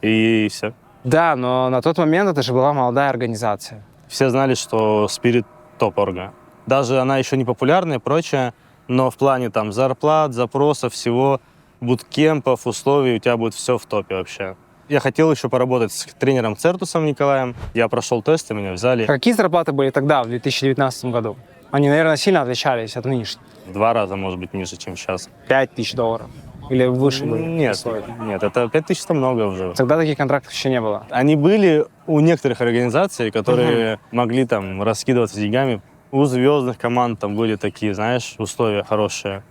S13: И все.
S1: Да, но на тот момент это же была молодая организация.
S13: Все знали, что Spirit топ-орга. Даже она еще не популярная и прочее, но в плане там зарплат, запросов, всего, буткемпов, условий, у тебя будет все в топе вообще. Я хотел еще поработать с тренером Цертусом Николаем. Я прошел тесты, меня взяли.
S1: Какие зарплаты были тогда, в 2019 году? Они, наверное, сильно отличались от нынешних.
S13: В 2 раза, может быть, ниже, чем сейчас.
S1: $5000. Или выше были?
S13: Нет, это 5000 это много уже.
S1: Тогда таких контрактов еще не было.
S13: Они были у некоторых организаций, которые могли там раскидываться деньгами. У звездных команд там были такие, знаешь, условия хорошие.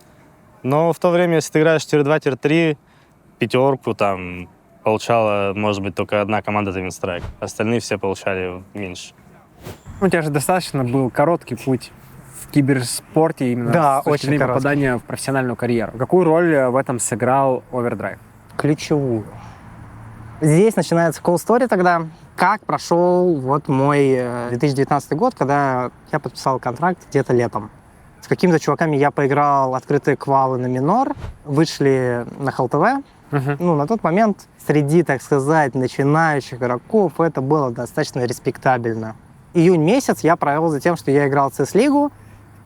S13: Но в то время, если ты играешь тир-2, тир-3, пятерку там получала, может быть, только одна команда за Винстрайк. Остальные все получали меньше.
S15: У тебя же достаточно был короткий путь в киберспорте именно
S11: Да,
S15: с точки
S11: очень
S15: зрения
S11: короткий.
S15: попадания в профессиональную карьеру. Какую роль в этом сыграл Овердрайв?
S11: Ключевую. Здесь начинается cool story тогда. Как прошел вот мой 2019 год, когда я подписал контракт где-то летом. С какими-то чуваками я поиграл открытые квалы на минор, вышли на ХЛТВ. Ну, на тот момент среди, так сказать, начинающих игроков это было достаточно респектабельно. Июнь месяц я провел за тем, что я играл в CS-лигу.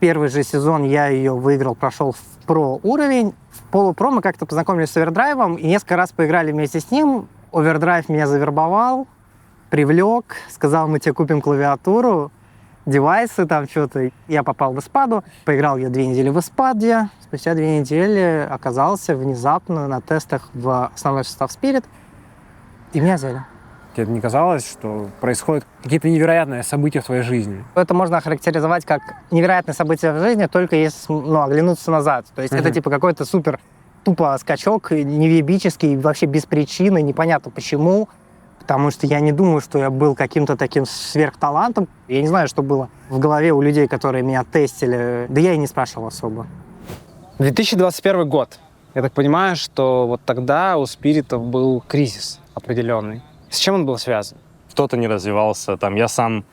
S11: Первый же сезон я ее выиграл, прошел в про уровень. В полупро мы как-то познакомились с Овердрайвом и несколько раз поиграли вместе с ним. Овердрайв меня завербовал, привлек, сказал, мы тебе купим клавиатуру, девайсы, там что-то. Я попал в Эспаду, поиграл я 2 недели в Эспаде. Спустя 2 недели оказался внезапно на тестах в основной состав Spirit, и меня взяли.
S15: Тебе не казалось, что происходят какие-то невероятные события в твоей жизни?
S11: Это можно охарактеризовать как невероятное событие в жизни, только если оглянуться назад. То есть это типа какой-то супер тупо скачок, невъебический, вообще без причины, непонятно почему. Потому что я не думаю, что я был каким-то таким сверхталантом. Я не знаю, что было в голове у людей, которые меня тестили. Да я и не спрашивал особо.
S1: 2021 год. Я так понимаю, что вот тогда у Спиритов был кризис определенный. С чем он был связан?
S13: Кто-то не развивался, там я сам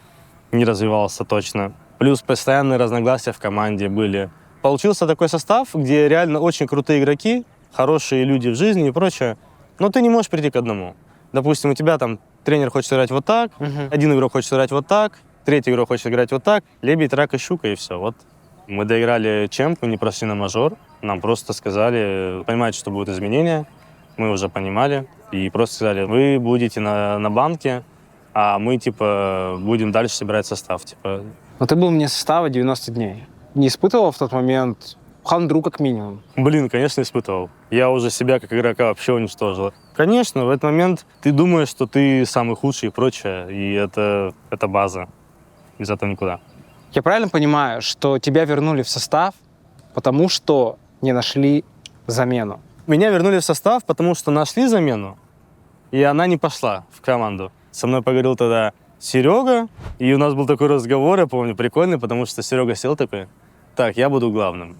S13: не развивался точно. Плюс постоянные разногласия в команде были. Получился такой состав, где реально очень крутые игроки, хорошие люди в жизни и прочее, но ты не можешь прийти к одному. Допустим, у тебя там тренер хочет играть вот так, один игрок хочет играть вот так, третий игрок хочет играть вот так, лебедь, рак и щука, и все. Вот. Мы доиграли чемп, мы не прошли на мажор, нам просто сказали, понимаете, что будут изменения, мы уже понимали, и просто сказали, вы будете на банке, а мы, типа, будем дальше собирать состав, типа.
S1: Но ты был вне состава 90 дней. Не испытывал в тот момент хандру как минимум?
S13: Блин, конечно, испытывал. Я уже себя как игрока вообще уничтожил. Конечно, в этот момент ты думаешь, что ты самый худший и прочее, и это база. Без этого никуда.
S1: Я правильно понимаю, что тебя вернули в состав, потому что не нашли замену?
S13: Меня вернули в состав, потому что нашли замену, и она не пошла в команду. Со мной поговорил тогда Серега, и у нас был такой разговор, я помню, прикольный, потому что Серега сел такой, так, я буду главным,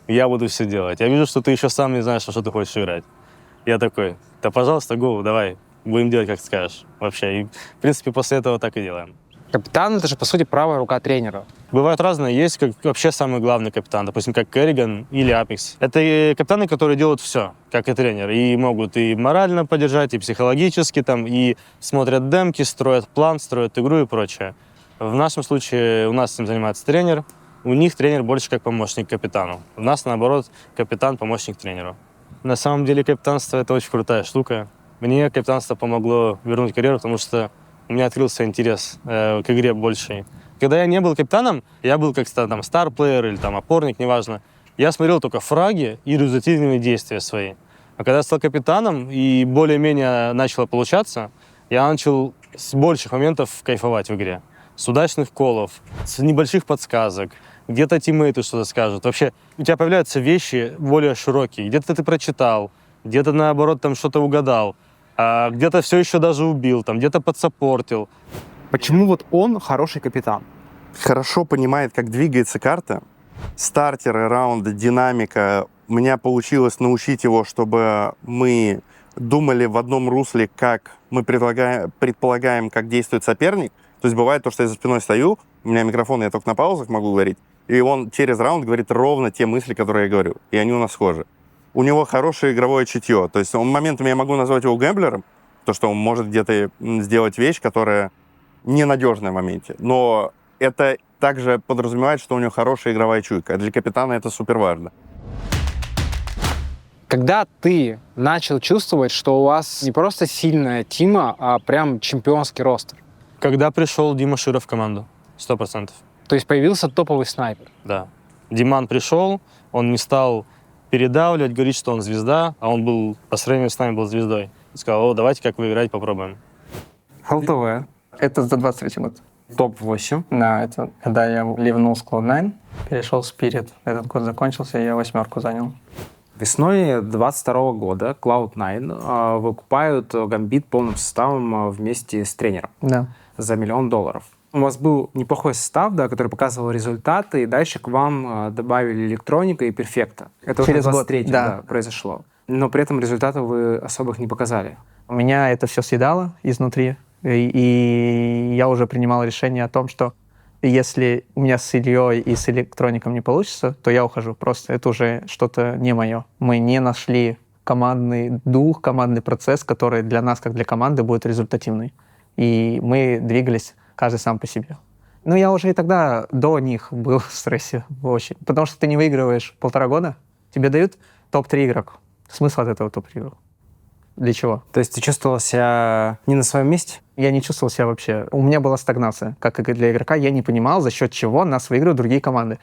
S13: я буду все делать. Я вижу, что ты еще сам не знаешь, во что ты хочешь играть. Я такой, да, пожалуйста, гоу, давай, будем делать, как скажешь. Вообще, и, в принципе, после этого так и делаем.
S1: Капитан — это же, по сути, правая рука тренера.
S13: Бывают разные. Есть как вообще самый главный капитан, допустим, как Керриган или Апекс. Это капитаны, которые делают все, как и тренер. И могут и морально поддержать, и психологически, там, и смотрят демки, строят план, строят игру и прочее. В нашем случае у нас этим занимается тренер, у них тренер больше как помощник капитану. У нас, наоборот, капитан — помощник тренеру. На самом деле капитанство — это очень крутая штука. Мне капитанство помогло вернуть карьеру, потому что у меня открылся интерес к игре больший. Когда я не был капитаном, я был как там старплеер или там опорник, неважно. Я смотрел только фраги и результативные действия свои. А когда я стал капитаном и более-менее начало получаться, я начал с больших моментов кайфовать в игре. С удачных колов, с небольших подсказок, где-то тиммейты что-то скажут. Вообще у тебя появляются вещи более широкие. Где-то ты прочитал, где-то наоборот там что-то угадал. А где-то все еще даже убил, там где-то подсаппортил.
S1: Почему вот он хороший капитан?
S14: Хорошо понимает, как двигается карта. Стартеры, раунды, динамика. У меня получилось научить его, чтобы мы думали в одном русле, как мы предполагаем, как действует соперник. То есть бывает то, что я за спиной стою, у меня микрофон, я только на паузах могу говорить, и он через раунд говорит ровно те мысли, которые я говорю, и они у нас схожи. У него хорошее игровое чутье, то есть он моментами я могу назвать его гэмблером, то, что он может где-то сделать вещь, которая ненадежная в моменте, но это также подразумевает, что у него хорошая игровая чуйка. Для капитана это супер важно.
S1: Когда ты начал чувствовать, что у вас не просто сильная тима, а прям чемпионский ростер?
S13: Когда пришел Дима Шира в команду, 100%.
S1: То есть появился топовый снайпер?
S13: Да. Диман пришел, он не стал передавливать, говорить, что он звезда, а он был, по сравнению с нами, был звездой. И сказал: о, давайте как выиграть, попробуем.
S1: ХЛТВ.
S11: Это за 23 год.
S1: Топ-8.
S11: Да, это когда я ливнул с Cloud9, перешел в Spirit. Этот год закончился, и я 8 занял.
S1: Весной 22 года Cloud9 выкупают Гамбит полным составом вместе с тренером.
S11: Да.
S1: За $1 миллион. У вас был неплохой состав, да, который показывал результаты, и дальше к вам добавили электроника и перфекта. Это
S11: Через
S1: уже в
S11: год,
S1: 23-м
S11: да.
S1: произошло. Но при этом результатов вы особых не показали.
S11: У меня это все съедало изнутри, и я уже принимал решение о том, что если у меня с Ильей и с электроником не получится, то я ухожу. Просто это уже что-то не мое. Мы не нашли командный дух, командный процесс, который для нас, как для команды, будет результативный. И мы двигались каждый сам по себе. Ну, я уже и тогда до них был в стрессе очень. Потому что ты не выигрываешь 1,5 года, тебе дают топ-3 игрок. Смысл от этого топ-3 игрок? Для чего?
S1: То есть ты чувствовал себя не на своем месте?
S11: Я не чувствовал себя вообще. У меня была стагнация. Как и для игрока, я не понимал, за счет чего нас выигрывают другие команды.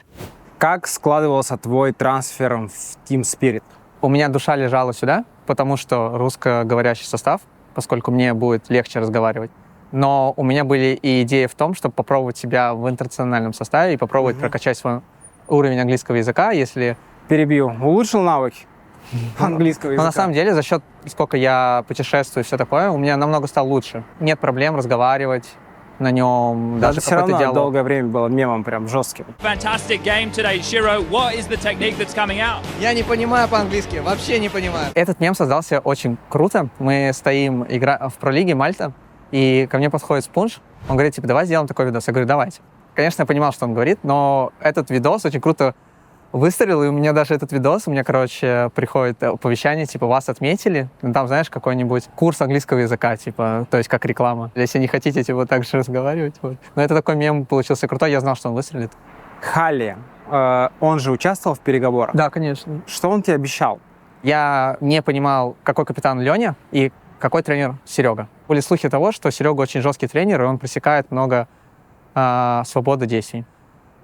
S1: Как складывался твой трансфер в Team Spirit?
S11: У меня душа лежала сюда, потому что русскоговорящий состав, поскольку мне будет легче разговаривать. Но у меня были и идеи в том, чтобы попробовать себя в интернациональном составе и попробовать прокачать свой уровень английского языка, если...
S1: Перебью. Улучшил навыки английского языка?
S11: Но на самом деле, за счет, сколько я путешествую и все такое, у меня намного стало лучше. Нет проблем разговаривать на нем,
S1: Да,
S11: даже
S1: все равно
S11: диалог.
S1: долгое время было мемом прям жестким.
S12: Fantastic game today, Shiro. What is the technique that's coming out?
S11: Я не понимаю по-английски, вообще не понимаю. Этот мем создался очень круто. Мы стоим в пролиге Мальта, и ко мне подходит Спунж. Он говорит, типа, давай сделаем такой видос. Я говорю, давайте. Конечно, я понимал, что он говорит, но этот видос очень круто выстрелил, и у меня даже этот видос, у меня, короче, приходит оповещание, типа, вас отметили, ну, там, знаешь, какой-нибудь курс английского языка, типа, то есть как реклама. Если не хотите, типа, так же разговаривать. Вот. Но это такой мем получился крутой, я знал, что он выстрелит.
S1: Халли, он же участвовал в переговорах?
S11: Да, конечно.
S1: Что он тебе обещал?
S11: Я не понимал, какой капитан Леня и какой тренер Серега. Были слухи того, что Серега очень жесткий тренер, и он пресекает много свободы действий.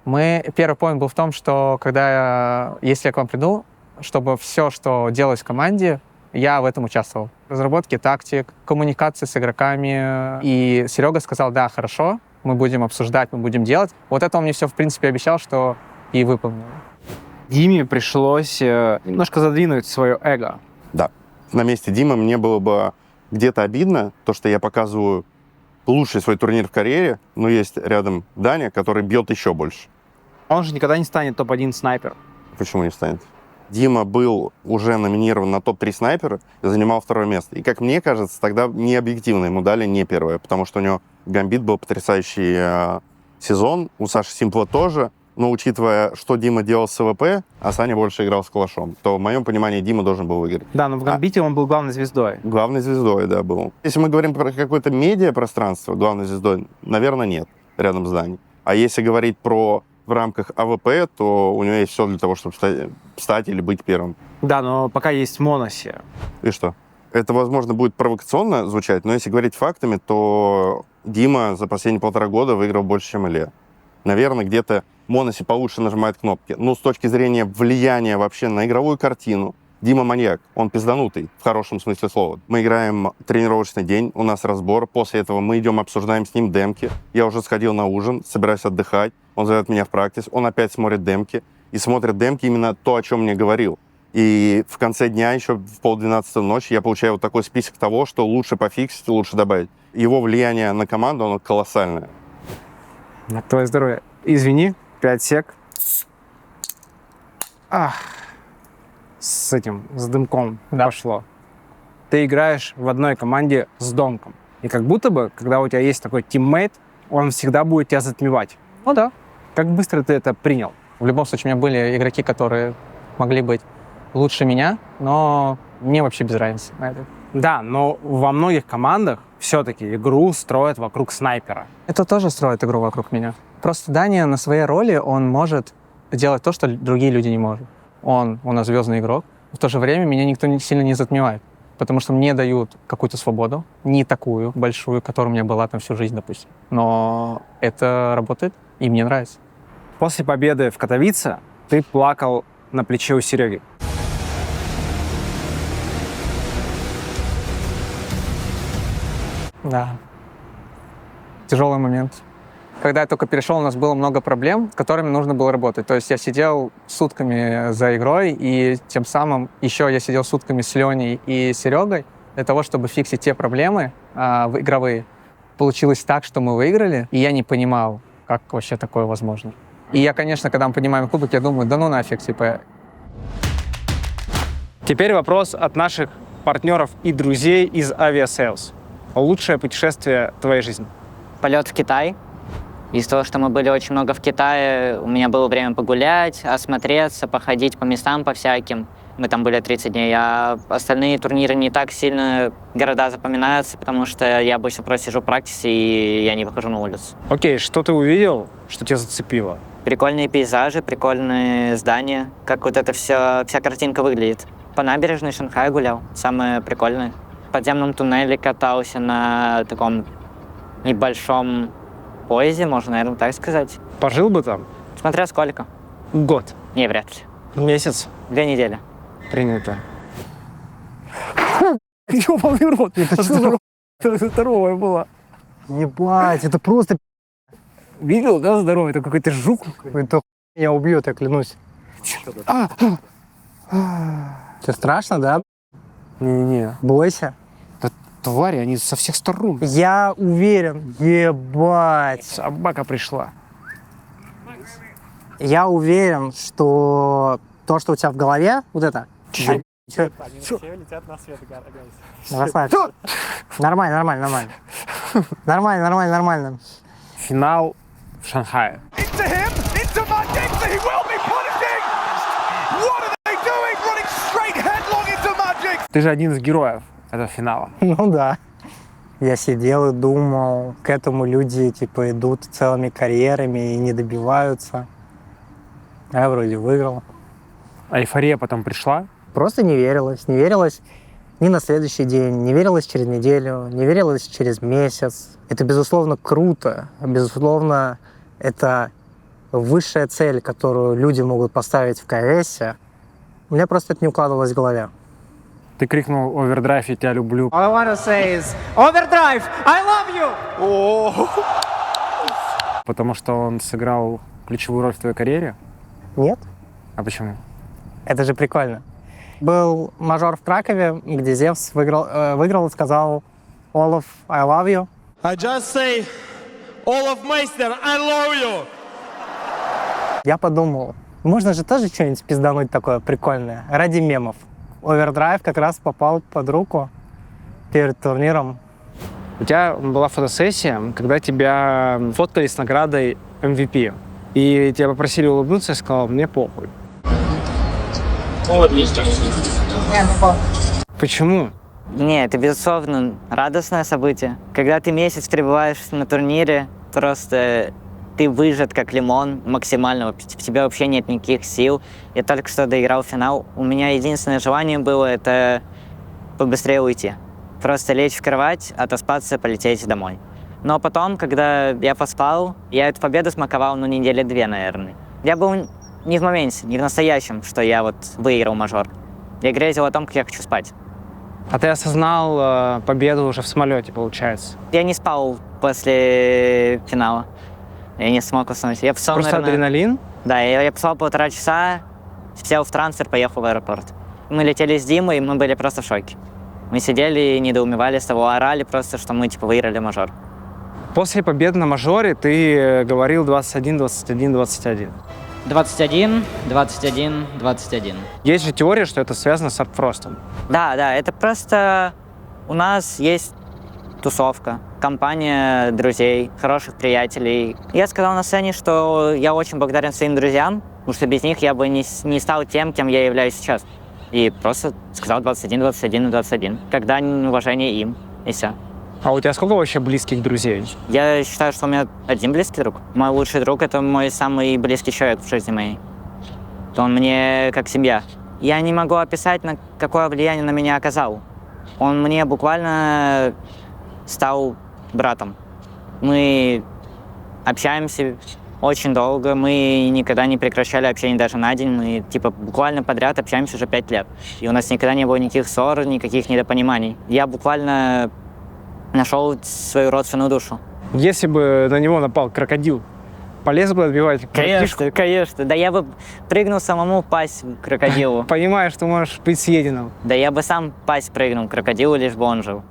S11: Первый поинт был в том, что если я к вам приду, чтобы все, что делалось в команде, я в этом участвовал. Разработки тактик, коммуникации с игроками. И Серега сказал, да, хорошо, мы будем обсуждать, мы будем делать. Вот это он мне все, в принципе, обещал, что и выполнил.
S1: Диме пришлось немножко задвинуть свое эго.
S14: Да. На месте Димы мне было бы где-то обидно, то, что я показываю лучший свой турнир в карьере, но есть рядом Даня, который бьет еще больше.
S1: Он же никогда не станет топ-1 снайпер.
S14: Почему не станет? Дима был уже номинирован на топ-3 снайпера и занимал 2 место. И, как мне кажется, тогда не объективно ему дали не 1, потому что у него Гамбит был потрясающий сезон, у Саши Симпла тоже, но учитывая, что Дима делал с АВП, а Саня больше играл с калашом, то в моем понимании Дима должен был выиграть.
S1: Да, но в Гамбите он был главной звездой.
S14: Главной звездой, да, был. Если мы говорим про какое-то медиапространство, главной звездой, наверное, нет, рядом с Даней. А если говорить про в рамках АВП, то у него есть все для того, чтобы стать или быть первым.
S1: Да, но пока есть Моноси.
S14: И что? Это, возможно, будет провокационно звучать, но если говорить фактами, то Дима за последние 1,5 года выиграл больше, чем Илья. Наверное, где-то Моноси получше нажимает кнопки. Но с точки зрения влияния вообще на игровую картину, Дима маньяк, он пизданутый, в хорошем смысле слова. Мы играем тренировочный день, у нас разбор, после этого мы идем, обсуждаем с ним демки. Я уже сходил на ужин, собираюсь отдыхать, он зовет меня в практис, он опять смотрит демки, и смотрит демки именно то, о чем мне говорил. И в конце дня, еще в 11:30 ночи, я получаю вот такой список того, что лучше пофиксить, лучше добавить. Его влияние на команду, оно колоссальное.
S1: На твое здоровье. Извини, 5 сек. С дымком пошло. Ты играешь в одной команде с Донком. И как будто бы, когда у тебя есть такой тиммейт, он всегда будет тебя затмевать.
S11: Ну да.
S1: Как быстро ты это принял?
S11: В любом случае, у меня были игроки, которые могли быть лучше меня, но мне вообще без разницы на это.
S1: Да, но во многих командах все-таки игру строят вокруг снайпера.
S11: Это тоже строит игру вокруг меня. Просто Даня на своей роли, он может делать то, что другие люди не могут. Он у нас звездный игрок. В то же время меня никто сильно не затмевает, потому что мне дают какую-то свободу, не такую большую, которая у меня была там всю жизнь, допустим. Но это работает, и мне нравится.
S1: После победы в Катовице ты плакал на плече у Сереги.
S11: Да. Тяжелый момент. Когда я только перешел, у нас было много проблем, с которыми нужно было работать. То есть я сидел сутками за игрой, и тем самым еще я сидел сутками с Леней и Серегой для того, чтобы фиксить те проблемы игровые. Получилось так, что мы выиграли, и я не понимал, как вообще такое возможно. И я, конечно, когда мы поднимаем кубок, я думаю, да ну нафиг, типа.
S1: Теперь вопрос от наших партнеров и друзей из Aviasales. Лучшее путешествие твоей жизни?
S6: Полет в Китай. Из-за того, что мы были очень много в Китае, у меня было время погулять, осмотреться, походить по местам, по всяким. Мы там были 30 дней, а остальные турниры не так сильно города запоминаются, потому что я обычно просто сижу в практике, и я не выхожу на улицу.
S1: Окей, что ты увидел, что тебя зацепило?
S6: Прикольные пейзажи, прикольные здания, как вот это вся картинка выглядит. По набережной Шанхая гулял, самое прикольное. В подземном туннеле катался на таком небольшом поезде, можно, наверное, так сказать.
S1: Пожил бы там?
S6: Смотря сколько.
S1: Год?
S6: Не, вряд ли.
S1: Месяц?
S6: 2 недели.
S1: Принято.
S11: Ёбаный рот, это здоровая была. Ебать, это просто... Видел, да, здоровый? Это какой-то жук. Это меня убьет, я клянусь. Тебе страшно, да?
S1: Не-не.
S11: Бойся.
S1: Да твари, они со всех сторон.
S11: Я уверен. Ебать.
S1: Собака пришла.
S11: Я уверен, что то, что у тебя в голове, вот это...
S13: Все летят на свет,
S11: Расслабься. Нормально. Нормально.
S1: Финал в Шанхае. Ты же один из героев этого финала.
S11: Ну да. Я сидел и думал, к этому люди типа идут целыми карьерами и не добиваются. А я вроде выиграл.
S1: А эйфория потом пришла?
S11: Просто не верилось. Не верилось ни на следующий день, не верилось через неделю, не верилось через месяц. Это, безусловно, круто. Безусловно, это высшая цель, которую люди могут поставить в КС. У меня просто это не укладывалось в голове.
S1: Ты крикнул «Овердрайв, я тебя люблю».
S11: All I wanna say is Overdrive, I love you!
S1: Потому что он сыграл ключевую роль в твоей карьере?
S11: Нет.
S1: А почему?
S11: Это же прикольно. Был мажор в Кракове, где Зевс выиграл и сказал Олаф, I love you.
S16: I just say, Olaf Meister, I love you!
S11: Я подумал, можно же тоже что-нибудь пиздануть такое прикольное, ради мемов. Овердрайв как раз попал под руку перед турниром.
S1: У тебя была фотосессия, когда тебя фоткали с наградой MVP. И тебя попросили улыбнуться, я сказал, мне похуй. Почему?
S6: Не, это, безусловно, радостное событие. Когда ты месяц пребываешь на турнире, просто ты выжат как лимон максимально, в тебе вообще нет никаких сил. Я только что доиграл финал. У меня единственное желание было это побыстрее уйти. Просто лечь в кровать, отоспаться, полететь домой. Но потом, когда я поспал, я эту победу смаковал, недели 2, наверное. Я был не в моменте, не в настоящем, что я вот выиграл мажор. Я грезил о том, как я хочу спать.
S1: А ты осознал победу уже в самолете, получается?
S6: Я не спал после финала. Я не смог уснуть. Я писал,
S1: просто
S6: наверное,
S1: адреналин?
S6: Да, я писал 1,5 часа, сел в трансфер, поехал в аэропорт. Мы летели с Димой, и мы были просто в шоке. Мы сидели и недоумевали с того, орали просто, что мы, типа, выиграли мажор.
S1: После победы на мажоре ты говорил 21, 21, 21.
S6: 21, 21, 21.
S1: Есть же теория, что это связано с Артфростом.
S6: Да, это просто у нас есть тусовка, компания друзей, хороших приятелей. Я сказал на сцене, что я очень благодарен своим друзьям, потому что без них я бы не стал тем, кем я являюсь сейчас. И просто сказал 21, 21 и 21. Когда уважение им, и все.
S1: А у тебя сколько вообще близких друзей?
S6: Я считаю, что у меня один близкий друг. Мой лучший друг — это мой самый близкий человек в жизни моей. Он мне как семья. Я не могу описать, какое влияние на меня оказал. Он мне буквально стал братом. Мы общаемся очень долго, мы никогда не прекращали общение даже на день. Мы типа буквально подряд общаемся уже 5 лет. И у нас никогда не было никаких ссор, никаких недопониманий. Я буквально нашел свою родственную душу.
S1: Если бы на него напал крокодил, полез бы отбивать
S6: Конечно, конечно. Да я бы прыгнул самому пасть крокодилу.
S1: Понимаешь, что можешь быть съеденным.
S6: Да я бы сам пасть прыгнул крокодилу, лишь бы он жил.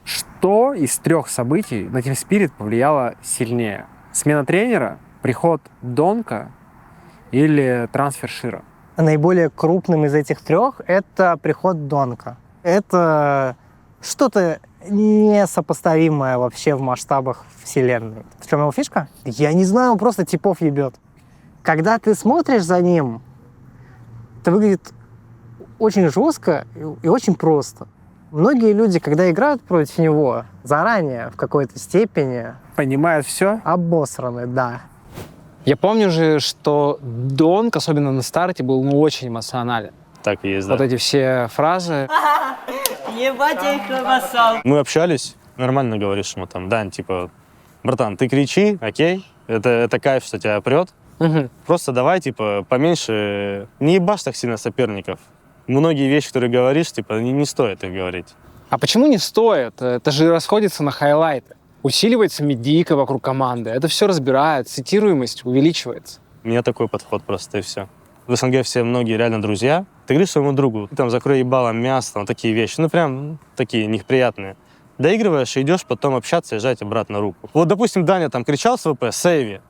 S15: Что из 3 событий на Team Spirit повлияло сильнее? Смена тренера, приход Донка или трансфер Шира?
S11: Наиболее крупным из этих 3 это приход Донка. Это что-то несопоставимое вообще в масштабах вселенной. В чем его фишка? Я не знаю, он просто типов ебет. Когда ты смотришь за ним, это выглядит очень жестко и очень просто. Многие люди, когда играют против него, заранее в какой-то степени
S15: понимают все?
S11: Обосраны, да.
S1: Я помню же, что Донк, особенно на старте, был очень эмоционален.
S13: Так и есть,
S1: вот эти все фразы.
S6: Ебать, я их обоссал.
S13: Мы общались, нормально говоришь ему там, Дань, типа, братан, ты кричи, окей, это кайф, что тебя прет. Просто давай, типа, поменьше, не ебашь так сильно соперников. Многие вещи, которые говоришь, типа, не стоит их говорить.
S1: А почему не стоит? Это же расходится на хайлайты. Усиливается медийка вокруг команды. Это все разбирает, цитируемость увеличивается.
S13: У меня такой подход просто, и все. В СНГ все многие реально друзья. Ты говоришь своему другу, ты там закрой ебало, мясо, там такие вещи, ну прям такие неприятные. Доигрываешь и идешь потом общаться и жать обратно руку. Вот, допустим, Даня там кричал с ВП «Сейви».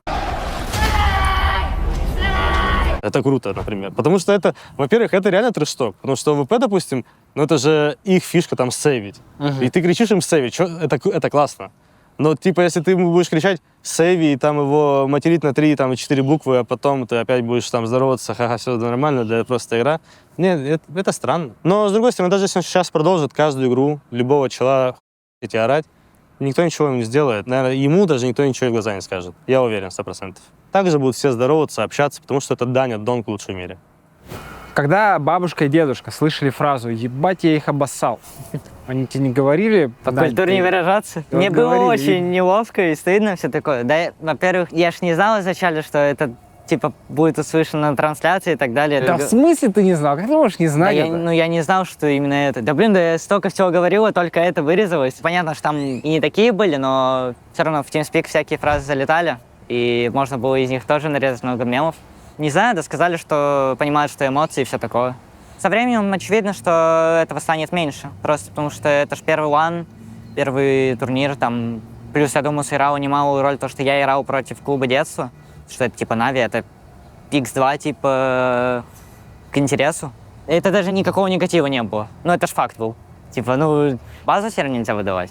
S13: Это круто, например. Потому что это, во-первых, это реально трэш-ток. Потому что ВП, допустим, ну это же их фишка там сейвить. И ты кричишь им сейвить, это классно. Но типа если ты будешь кричать сейви и там его материть на 3 там, и 4 буквы, а потом ты опять будешь там здороваться, ха-ха, все нормально, да, просто игра. Нет, это странно. Но с другой стороны, даже если он сейчас продолжит каждую игру, любого чела эти орать, никто ничего ему не сделает. Наверное, ему даже никто ничего в глаза не скажет. Я уверен, 100%. Также будут все здороваться, общаться, потому что это Даня Донк лучший в мире.
S1: Когда бабушка и дедушка слышали фразу «ебать, я их обоссал», они тебе не говорили?
S6: Культурнее выражаться? Мне было очень неловко и стыдно, все такое. Да, во-первых, я ж не знал изначально, что это типа будет услышано на трансляции и так далее.
S1: Да в смысле ты не знал? Как ты можешь не знать это?
S6: Я не знал, что именно это. Да блин, да я столько всего говорила, только это вырезалось. Понятно, что там и не такие были, но все равно в TeamSpeak всякие фразы залетали, и можно было из них тоже нарезать много мемов. Не знаю, да сказали, что понимают, что эмоции и все такое. Со временем очевидно, что этого станет меньше. Просто потому что это же первый лан, первый турнир, там. Плюс, я думаю, сыграло немалую роль то, что я играл против клуба детства. Что это типа Нави, это X2 типа к интересу. Это даже никакого негатива не было. Ну, это ж факт был. Типа, ну, базу все равно нельзя выдавать.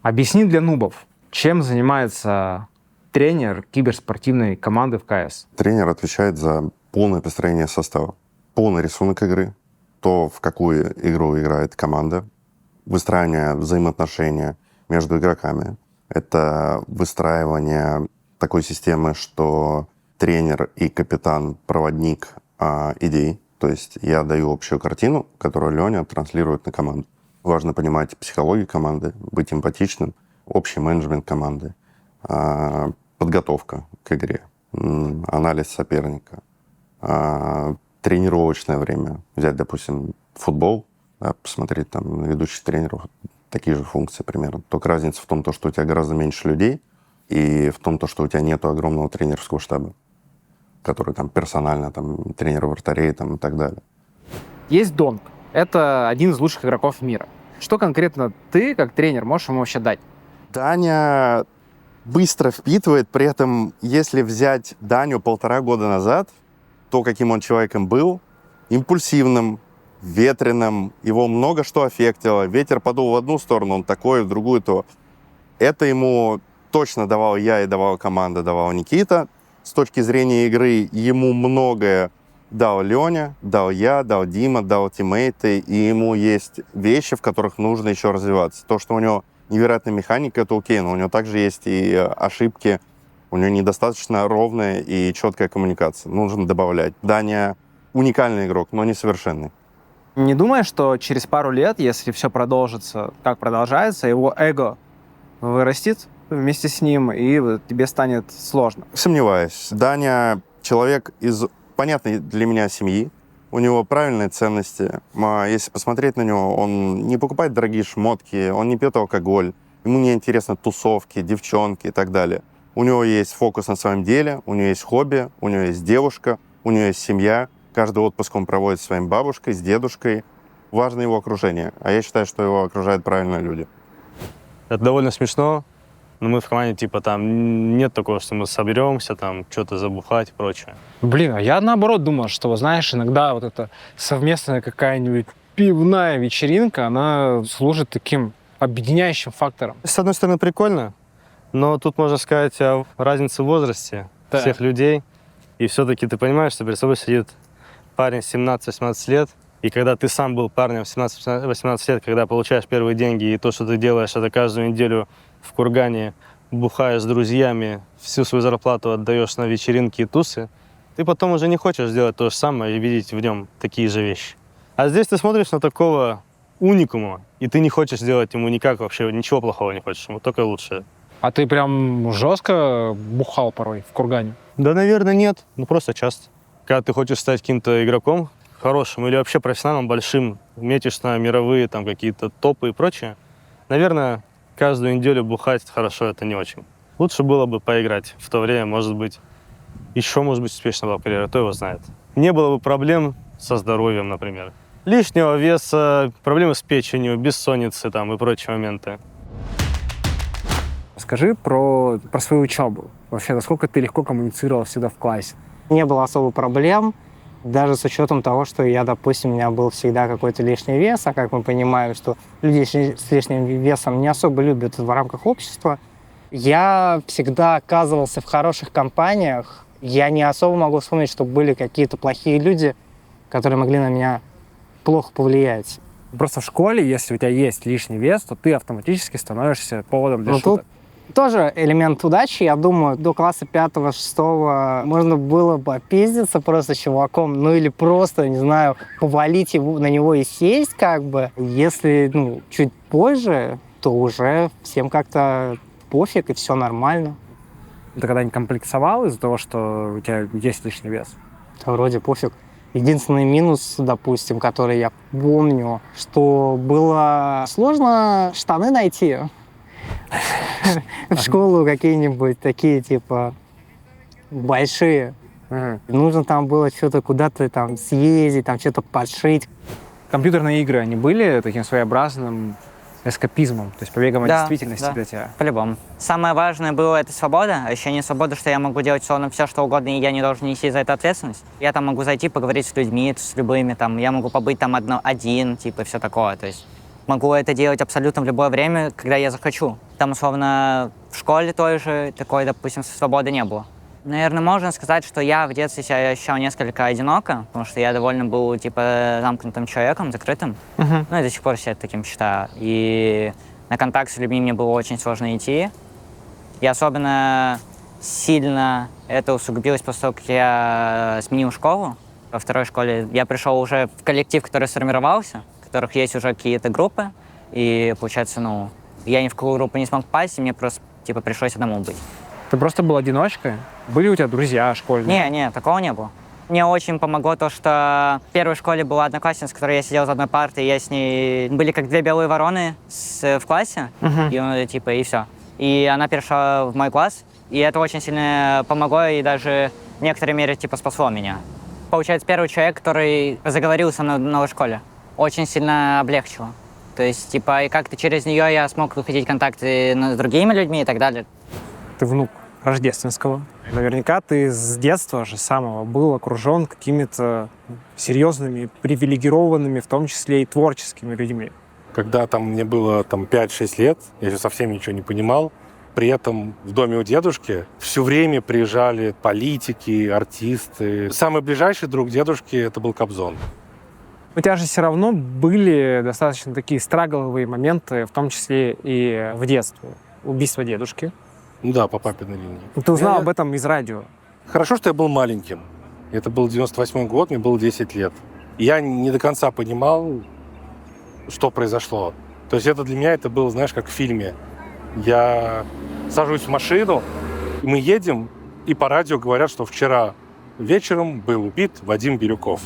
S1: Объясни для нубов, чем занимается тренер киберспортивной команды в КС?
S14: Тренер отвечает за полное построение состава, полный рисунок игры, то, в какую игру играет команда, выстраивание взаимоотношения между игроками. Это выстраивание такой системы, что тренер и капитан — проводник идей. То есть я даю общую картину, которую Леня транслирует на команду. Важно понимать психологию команды, быть эмпатичным, общий менеджмент команды, подготовка к игре, анализ соперника, тренировочное время. Взять, допустим, футбол, да, посмотреть там на ведущих тренеров, такие же функции примерно. Только разница в том, что у тебя гораздо меньше людей, и в том, что у тебя нет огромного тренерского штаба, который там персонально там тренер вратарей там, и так далее.
S1: Есть Донк. Это один из лучших игроков мира. Что конкретно ты, как тренер, можешь ему вообще дать?
S14: Даня быстро впитывает, при этом, если взять Даню 1,5 года назад, то, каким он человеком был, импульсивным, ветреным, его много что аффектило. Ветер подул в одну сторону, он такой, в другую, то это ему точно давал я и давала команда, давал Никита. С точки зрения игры ему многое дал Леня, дал я, дал Дима, дал тиммейты, и ему есть вещи, в которых нужно еще развиваться. То, что у него невероятная механика, это окей, но у него также есть и ошибки, у него недостаточно ровная и четкая коммуникация. Нужно добавлять. Даня уникальный игрок, но несовершенный.
S1: Не думаешь, что через пару лет, если все продолжится, как продолжается, его эго вырастет вместе с ним, и тебе станет сложно?
S14: Сомневаюсь. Даня человек из понятной для меня семьи, у него правильные ценности. Если посмотреть на него, он не покупает дорогие шмотки, он не пьет алкоголь, ему не интересны тусовки, девчонки и так далее. У него есть фокус на своем деле, у него есть хобби, у него есть девушка, у него есть семья. Каждый отпуск он проводит с своей бабушкой, с дедушкой. Важно его окружение. А я считаю, что его окружают правильные люди.
S13: Это довольно смешно, но мы в команде, типа, там нет такого, что мы соберемся, там, что-то забухать и прочее.
S15: Блин, а я наоборот думал, что, знаешь, иногда вот эта совместная какая-нибудь пивная вечеринка, она служит таким объединяющим фактором.
S13: С одной стороны, прикольно, но тут можно сказать о разнице в возрасте всех людей. И все-таки ты понимаешь, что перед собой сидит парень 17-18 лет, и когда ты сам был парнем 17-18 лет, когда получаешь первые деньги, и то, что ты делаешь, это каждую неделю в кургане бухаешь с друзьями, всю свою зарплату отдаешь на вечеринки и тусы, ты потом уже не хочешь делать то же самое и видеть в нем такие же вещи. А здесь ты смотришь на такого уникума, и ты не хочешь делать ему никак вообще, ничего плохого не хочешь, ему только лучшее.
S15: А ты прям жестко бухал порой в кургане?
S13: Да, наверное, нет. Ну, просто часто. Когда ты хочешь стать каким-то игроком хорошим или вообще профессионалом большим, метишь на мировые там какие-то топы и прочее, наверное, каждую неделю бухать хорошо это не очень. Лучше было бы поиграть. В то время, может быть, успешная была карьера, кто его знает. Не было бы проблем со здоровьем, например. Лишнего веса, проблемы с печенью, бессонницы там и прочие моменты.
S15: Скажи про свою учебу. Вообще, насколько ты легко коммуницировал всегда в классе?
S11: Не было особо проблем, даже с учетом того, что я, допустим, у меня был всегда какой-то лишний вес, а как мы понимаем, что люди с лишним весом не особо любят в рамках общества. Я всегда оказывался в хороших компаниях. Я не особо могу вспомнить, что были какие-то плохие люди, которые могли на меня плохо повлиять.
S15: Просто в школе, если у тебя есть лишний вес, то ты автоматически становишься поводом для шуток.
S11: Тоже элемент удачи. Я думаю, до класса 5-6 можно было бы опиздиться просто чуваком, ну или просто, не знаю, повалить его, на него и сесть как бы. Если, чуть позже, то уже всем как-то пофиг и все нормально.
S15: Ты когда-нибудь комплексовал из-за того, что у тебя есть лишний вес?
S11: Да вроде пофиг. Единственный минус, допустим, который я помню, что было сложно штаны найти. В школу какие-нибудь такие, типа, большие. Нужно там было что-то куда-то там съездить, там что-то подшить.
S1: Компьютерные игры, они были таким своеобразным эскапизмом, то есть побегом от действительности
S6: да,
S1: для тебя?
S6: По-любому. Самое важное было это свобода, ощущение свободы, что я могу делать все, что угодно, и я не должен нести за это ответственность. Я там могу зайти, поговорить с людьми, с любыми, там, я могу побыть там один, типа, все такое, то есть могу это делать абсолютно в любое время, когда я захочу. Там, условно, в школе той же такой, допустим, свободы не было. Наверное, можно сказать, что я в детстве себя ощущал несколько одиноко, потому что я довольно был, типа, замкнутым человеком, закрытым. Ну, и до сих пор себя таким считаю. И на контакт с людьми мне было очень сложно идти. И особенно сильно это усугубилось после того, как я сменил школу. Во второй школе я пришел уже в коллектив, который сформировался, в которых есть уже какие-то группы. И, получается, я ни в какую группу не смог попасть, и мне просто, типа, пришлось одному быть.
S1: Ты просто был одиночкой? Были у тебя друзья школьные?
S6: Не, такого не было. Мне очень помогло то, что в первой школе была одноклассница, с которой я сидел за одной партой, и я с ней... Были как две белые вороны в классе, и все. И она перешла в мой класс, и это очень сильно помогло, и даже в некоторой мере типа спасло меня. Получается, первый человек, который заговорил со мной в новой школе, очень сильно облегчило. То есть, типа, и как-то через нее я смог выходить в контакты с другими людьми и так далее.
S15: Ты внук Рождественского. Наверняка ты с детства же самого был окружен какими-то серьезными, привилегированными, в том числе и творческими людьми.
S8: Когда там мне было там 5-6 лет, я еще совсем ничего не понимал. При этом в доме у дедушки все время приезжали политики, артисты. Самый ближайший друг дедушки — это был Кобзон.
S15: У тебя же все равно были достаточно такие страгловые моменты, в том числе и в детстве. Убийство дедушки.
S8: Ну да, по папиной линии.
S15: Ты узнал об этом из радио.
S8: Хорошо, что я был маленьким. Это был 98-й год, мне было 10 лет. Я не до конца понимал, что произошло. То есть это для меня это было, знаешь, как в фильме. Я сажусь в машину, и мы едем, и по радио говорят, что вчера вечером был убит Вадим Бирюков.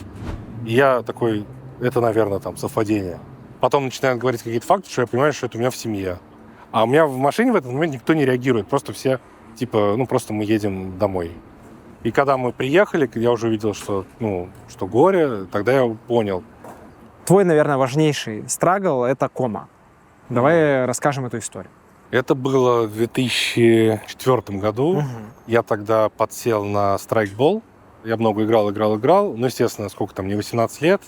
S8: И я такой, это, наверное, там совпадение. Потом начинают говорить какие-то факты, что я понимаю, что это у меня в семье. А у меня в машине в этот момент никто не реагирует. Просто все, типа, просто мы едем домой. И когда мы приехали, я уже увидел, что горе, тогда я понял.
S15: Твой, наверное, важнейший страгл — это кома. Давай расскажем эту историю.
S8: Это было в 2004 году. Я тогда подсел на страйкбол. Я много играл. Ну, естественно, сколько там, мне 18 лет.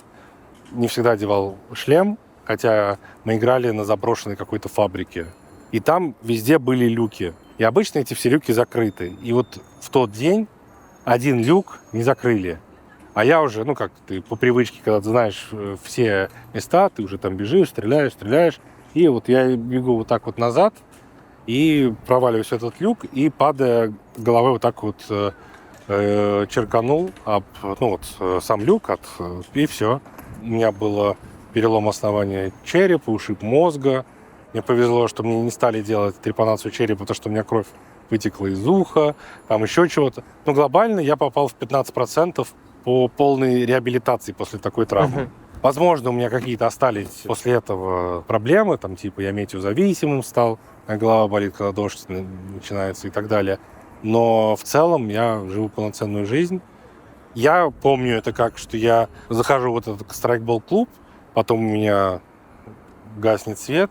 S8: Не всегда одевал шлем, хотя мы играли на заброшенной какой-то фабрике. И там везде были люки. И обычно эти все люки закрыты. И вот в тот день один люк не закрыли. А я уже, как ты по привычке, когда ты знаешь все места, ты уже там бежишь, стреляешь. И вот я бегу вот так вот назад и проваливаюсь в этот люк, и, падая головой, вот так вот черканул сам люк, и все. У меня было перелом основания черепа, ушиб мозга. Мне повезло, что мне не стали делать трепанацию черепа, потому что у меня кровь вытекла из уха, там еще чего-то. Но глобально я попал в 15% по полной реабилитации после такой травмы. Возможно, у меня какие-то остались после этого проблемы, там типа я метеозависимым стал, голова болит, когда дождь начинается и так далее. Но в целом я живу полноценную жизнь. Я помню это как, что я захожу в этот страйкбол-клуб, потом у меня гаснет свет,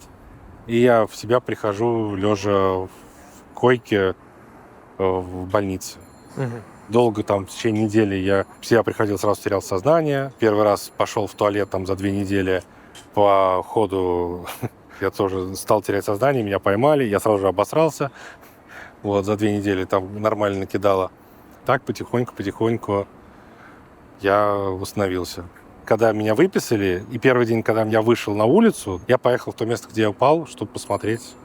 S8: и я в себя прихожу, лежа в койке в больнице. Долго там, в течение недели я в себя приходил, сразу терял сознание. Первый раз пошел в туалет там за 2 недели. По ходу я тоже стал терять сознание, меня поймали, я сразу же обосрался. Вот, за 2 недели там нормально накидало. Так потихоньку я восстановился. Когда меня выписали, и первый день, когда я вышел на улицу, я поехал в то место, где я упал, чтобы посмотреть.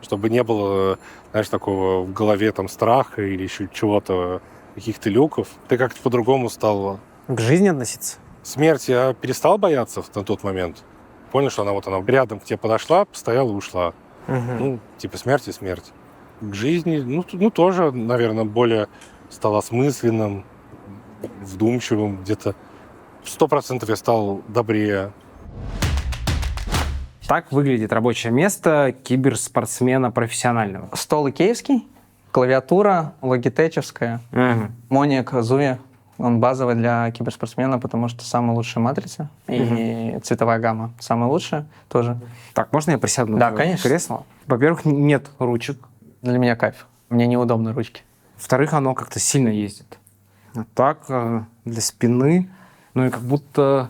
S8: Чтобы не было, знаешь, такого в голове там страха или еще чего-то, каких-то люков. Ты как-то по-другому стал...
S15: К жизни относиться?
S8: Смерть я перестал бояться на тот момент. Понял, что она рядом к тебе подошла, постояла и ушла. Смерть и смерть. К жизни, тоже, наверное, более стал осмысленным, вдумчивым. Где-то 100% я стал добрее.
S15: Так выглядит рабочее место киберспортсмена профессионального.
S11: Стол икеевский, клавиатура логитечевская, моник Зуи. Он базовый для киберспортсмена, потому что самая лучшая матрица и цветовая гамма самая лучшая тоже.
S15: Так, можно я присяду
S11: да,
S15: на
S11: конечно.
S15: кресло? Во-первых, нет ручек.
S11: Для меня кайф. Мне неудобны ручки.
S15: Во-вторых, оно как-то сильно ездит. Вот так, для спины. И как будто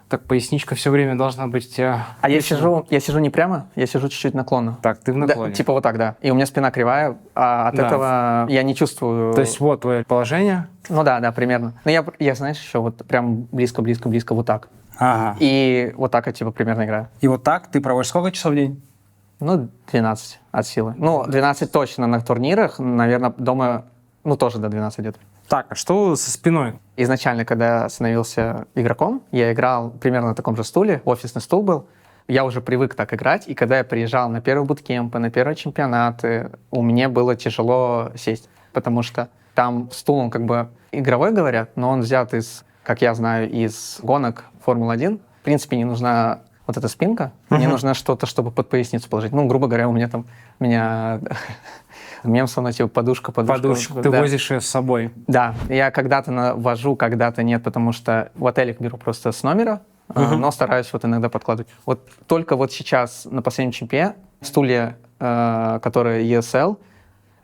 S15: так поясничка все время должна быть...
S11: А я сижу не прямо, я сижу чуть-чуть наклонно.
S15: Так, ты в наклоне.
S11: Да, типа вот так, да. И у меня спина кривая, а от этого я не чувствую...
S15: То есть вот твое положение?
S11: Ну да, примерно. Но я знаешь, еще вот прям близко вот так.
S15: Ага.
S11: И вот так я типа примерно играю.
S15: И вот так ты проводишь сколько часов в день?
S11: 12 от силы. 12 точно на турнирах, наверное, дома, тоже до 12 где-то.
S15: Так, а что со спиной?
S11: Изначально, когда я становился игроком, я играл примерно на таком же стуле, офисный стул был. Я уже привык так играть, и когда я приезжал на первые буткемпы, на первые чемпионаты, у меня было тяжело сесть, потому что там стул, он как бы игровой, говорят, но он взят из, как я знаю, из гонок Формулы-1. В принципе, не нужна вот эта спинка, мне нужно что-то, чтобы под поясницу положить. Грубо говоря, у меня Мем со мной типа подушка.
S15: Подушку. Ты
S11: Да.
S15: возишь ее с собой.
S11: Да, я когда-то вожу, когда-то нет, потому что в отелях беру просто с номера, но стараюсь вот иногда подкладывать. Вот только вот сейчас на последнем чемпе стулья, которые ESL,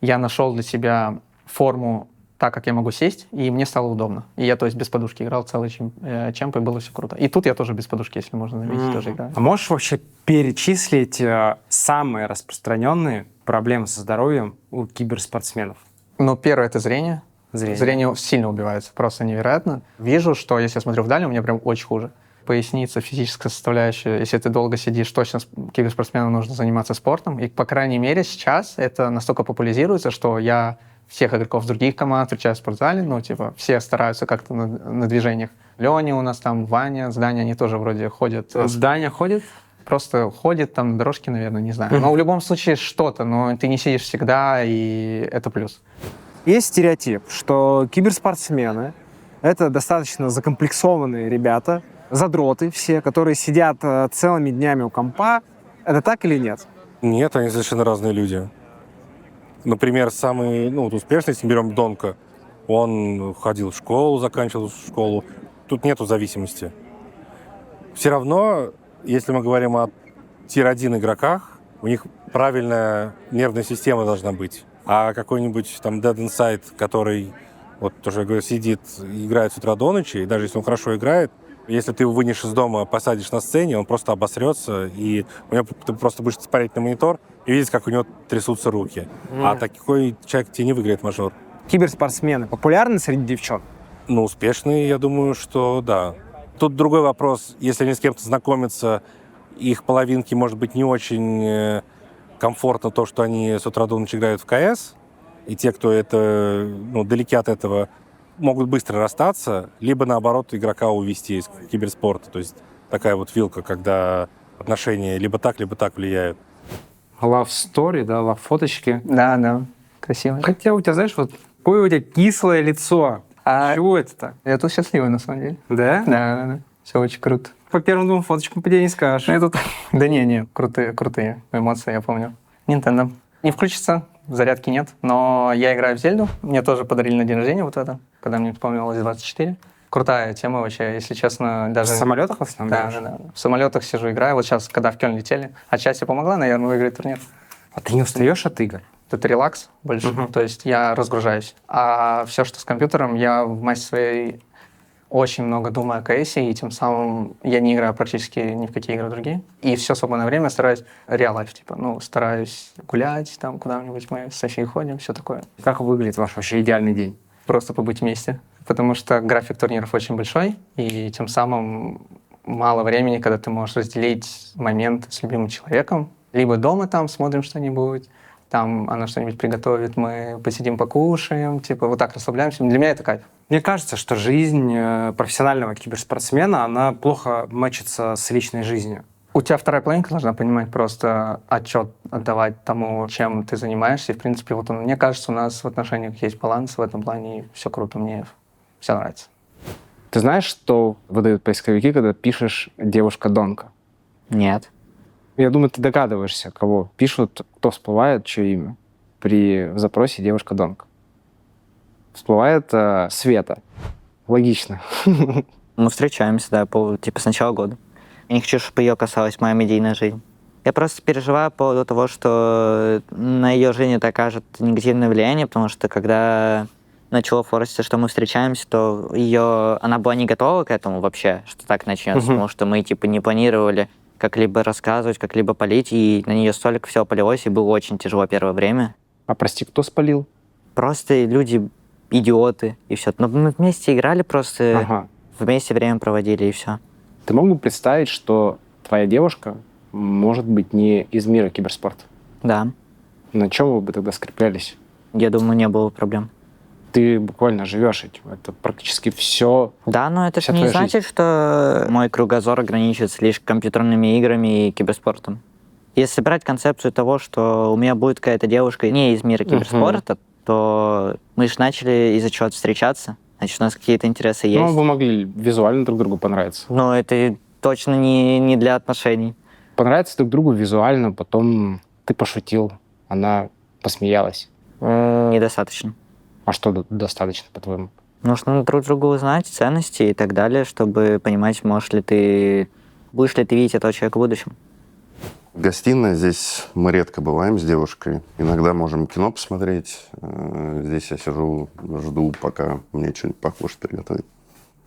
S11: я нашел для себя форму так, как я могу сесть, и мне стало удобно. И я, то есть, без подушки играл целый чемп, и было все круто. И тут я тоже без подушки, если можно заметить, тоже играю.
S15: А можешь вообще перечислить самые распространенные проблемы со здоровьем у киберспортсменов?
S11: Ну, первое — это зрение.
S15: Зрение.
S11: Зрение сильно убивается, просто невероятно. Вижу, что если я смотрю вдаль, у меня прям очень хуже. Поясница, физическая составляющая. Если ты долго сидишь, точно киберспортсмену нужно заниматься спортом. И, по крайней мере, сейчас это настолько популяризируется, что я всех игроков других команд встречаю в спортзале, ну, типа, все стараются как-то на движениях. Леня у нас там, Ваня, Здания, они тоже вроде ходят.
S15: Здания ходят?
S11: Просто ходит там на дорожке, наверное, не знаю. Но в любом случае что-то, но ты не сидишь всегда, и это плюс.
S15: Есть стереотип, что киберспортсмены — это достаточно закомплексованные ребята, задроты все, которые сидят целыми днями у компа. Это так или нет?
S8: Нет, они совершенно разные люди. Например, самый успешный, если мы берем Донка, он ходил в школу, заканчивал школу. Тут нету зависимости. Все равно, если мы говорим о тир-1 игроках, у них правильная нервная система должна быть. А какой-нибудь там Dead Inside, который, вот тоже я говорю, сидит и играет с утра до ночи, и даже если он хорошо играет, если ты его вынешь из дома, посадишь на сцене, он просто обосрется, и у него, ты просто будешь смотреть на монитор и видеть, как у него трясутся руки. А такой человек тебе не выиграет мажор.
S15: Киберспортсмены популярны среди девчонок?
S8: Ну, успешные, я думаю, что да. Тут другой вопрос. Если они с кем-то знакомятся, их половинки, может быть, не очень комфортно то, что они с утра до ночи играют в КС, и те, кто это, далеки от этого, могут быстро расстаться, либо, наоборот, игрока увести из киберспорта. То есть такая вот вилка, когда отношения либо так влияют.
S15: Love story, да, love фоточки.
S11: Да, красиво.
S15: Хотя у тебя, знаешь, вот какое у тебя кислое лицо. Чего это так?
S11: Я тут счастливый, на самом деле.
S15: Да?
S11: Да. Все очень круто.
S15: По первым двум фоточкам по тебе не скажешь.
S11: Да не, крутые эмоции, я помню. Nintendo. Не включится, зарядки нет, но я играю в Зельду. Мне тоже подарили на день рождения вот это, когда мне исполнилось 24. Крутая тема вообще, если честно. Даже...
S15: В самолетах в основном?
S11: Да. В самолетах сижу, играю. Вот сейчас, когда в Кёльн летели, отчасти помогла, наверное, выиграть турнир.
S15: А ты не устаешь от игр?
S11: Это релакс больше, то есть я разгружаюсь. А все, что с компьютером, я в массе своей очень много думаю о КС, и тем самым я не играю практически ни в какие игры другие. И все свободное время стараюсь реал-лайф, стараюсь гулять, там куда-нибудь мы с Софией ходим, все такое.
S15: Как выглядит ваш вообще идеальный день?
S11: Просто побыть вместе, потому что график турниров очень большой, и тем самым мало времени, когда ты можешь разделить момент с любимым человеком. Либо дома там смотрим что-нибудь, там она что-нибудь приготовит, мы посидим, покушаем, вот так расслабляемся. Для меня это кайф.
S15: Мне кажется, что жизнь профессионального киберспортсмена, она плохо мэчится с личной жизнью.
S11: У тебя вторая половинка должна понимать просто отчет отдавать тому, чем ты занимаешься. И, в принципе, мне кажется, у нас в отношениях есть баланс в этом плане, и все круто, мне все нравится.
S1: Ты знаешь, что выдают поисковики, когда пишешь «девушка Донка»?
S6: Нет.
S1: Я думаю, ты догадываешься, кого пишут, кто всплывает, чье имя при запросе «девушка Донка». Всплывает Света. Логично.
S6: Мы встречаемся, да, с начала года. Я не хочу, чтобы ее касалась моя медийная жизнь. Я просто переживаю по поводу того, что на ее жизнь это окажет негативное влияние, потому что когда начало форситься, что мы встречаемся, то она была не готова к этому вообще, что так начнется, потому что мы не планировали как-либо рассказывать, как-либо палить, и на нее столько всего полилось, и было очень тяжело первое время.
S1: А прости, кто спалил?
S6: Просто люди, идиоты, и все. Но мы вместе играли просто, вместе время проводили, и все.
S1: Ты мог бы представить, что твоя девушка может быть не из мира киберспорта?
S6: Да.
S1: На чем вы бы тогда скреплялись?
S6: Я думаю, не было проблем.
S1: Ты буквально живешь этим. Это практически все.
S6: Да, но это не значит, что мой кругозор ограничивается лишь компьютерными играми и киберспортом. Если брать концепцию того, что у меня будет какая-то девушка не из мира киберспорта, то мы же начали из-за чего-то встречаться. Значит, у нас какие-то интересы есть.
S1: Ну, вы могли визуально друг другу понравиться.
S6: Но это точно не для отношений.
S1: Понравиться друг другу визуально, потом ты пошутил, она посмеялась.
S6: недостаточно.
S1: А что достаточно, по-твоему?
S6: Нужно друг друга узнать, ценности и так далее, чтобы понимать, будешь ли ты видеть этого человека в будущем.
S14: В гостиной здесь мы редко бываем с девушкой. Иногда можем кино посмотреть. Здесь я сижу, жду, пока мне что-нибудь покушать приготовить.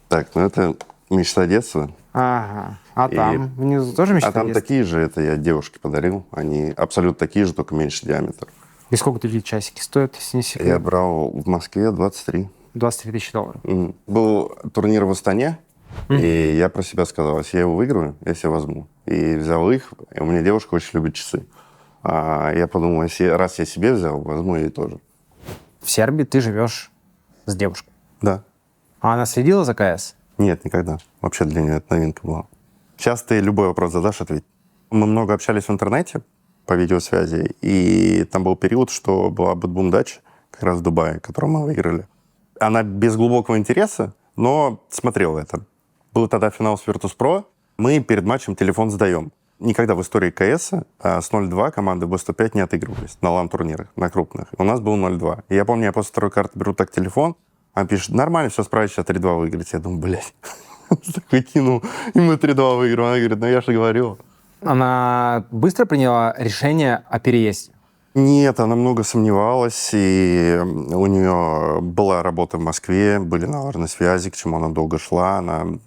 S14: Так, ну это мечта детства.
S1: Ага. А там внизу тоже мечта
S14: детства? А там
S1: детства?
S14: такие же, это я девушке подарил. Они абсолютно такие же, только меньше диаметр.
S1: И сколько такие часики стоят, если не секрет?
S14: Я брал в Москве 23.
S1: 23 тысячи долларов.
S14: Был турнир в Астане, и я про себя сказал, если я его выиграю, я себе возьму. И взял их, и у меня девушка очень любит часы. Я подумал, раз я себе взял, возьму ей тоже.
S1: В Сербии ты живешь с девушкой?
S14: Да.
S1: А она следила за КС?
S14: Нет, никогда. Вообще для нее это новинка была. Сейчас ты любой вопрос задашь, ответь. Мы много общались в интернете по видеосвязи, и там был период, что была Бэтбум-дача, как раз в Дубае, которую мы выиграли. Она без глубокого интереса, но смотрела это. Был тогда финал с Virtus.pro. Мы перед матчем телефон сдаем. Никогда в истории КС с 0-2 команды B105 не отыгрывались на лан-турнирах, на крупных. У нас был 0-2. И я помню, я после второй карты беру так телефон, она пишет, нормально, все справишься, 3-2 выиграть. Я думаю, блядь, так выкинул, и мы 3-2 выиграем. Она говорит, ну я же говорил.
S1: Она быстро приняла решение о переезде?
S14: Нет, она много сомневалась, и у нее была работа в Москве, были налажены связи, к чему она долго шла. Она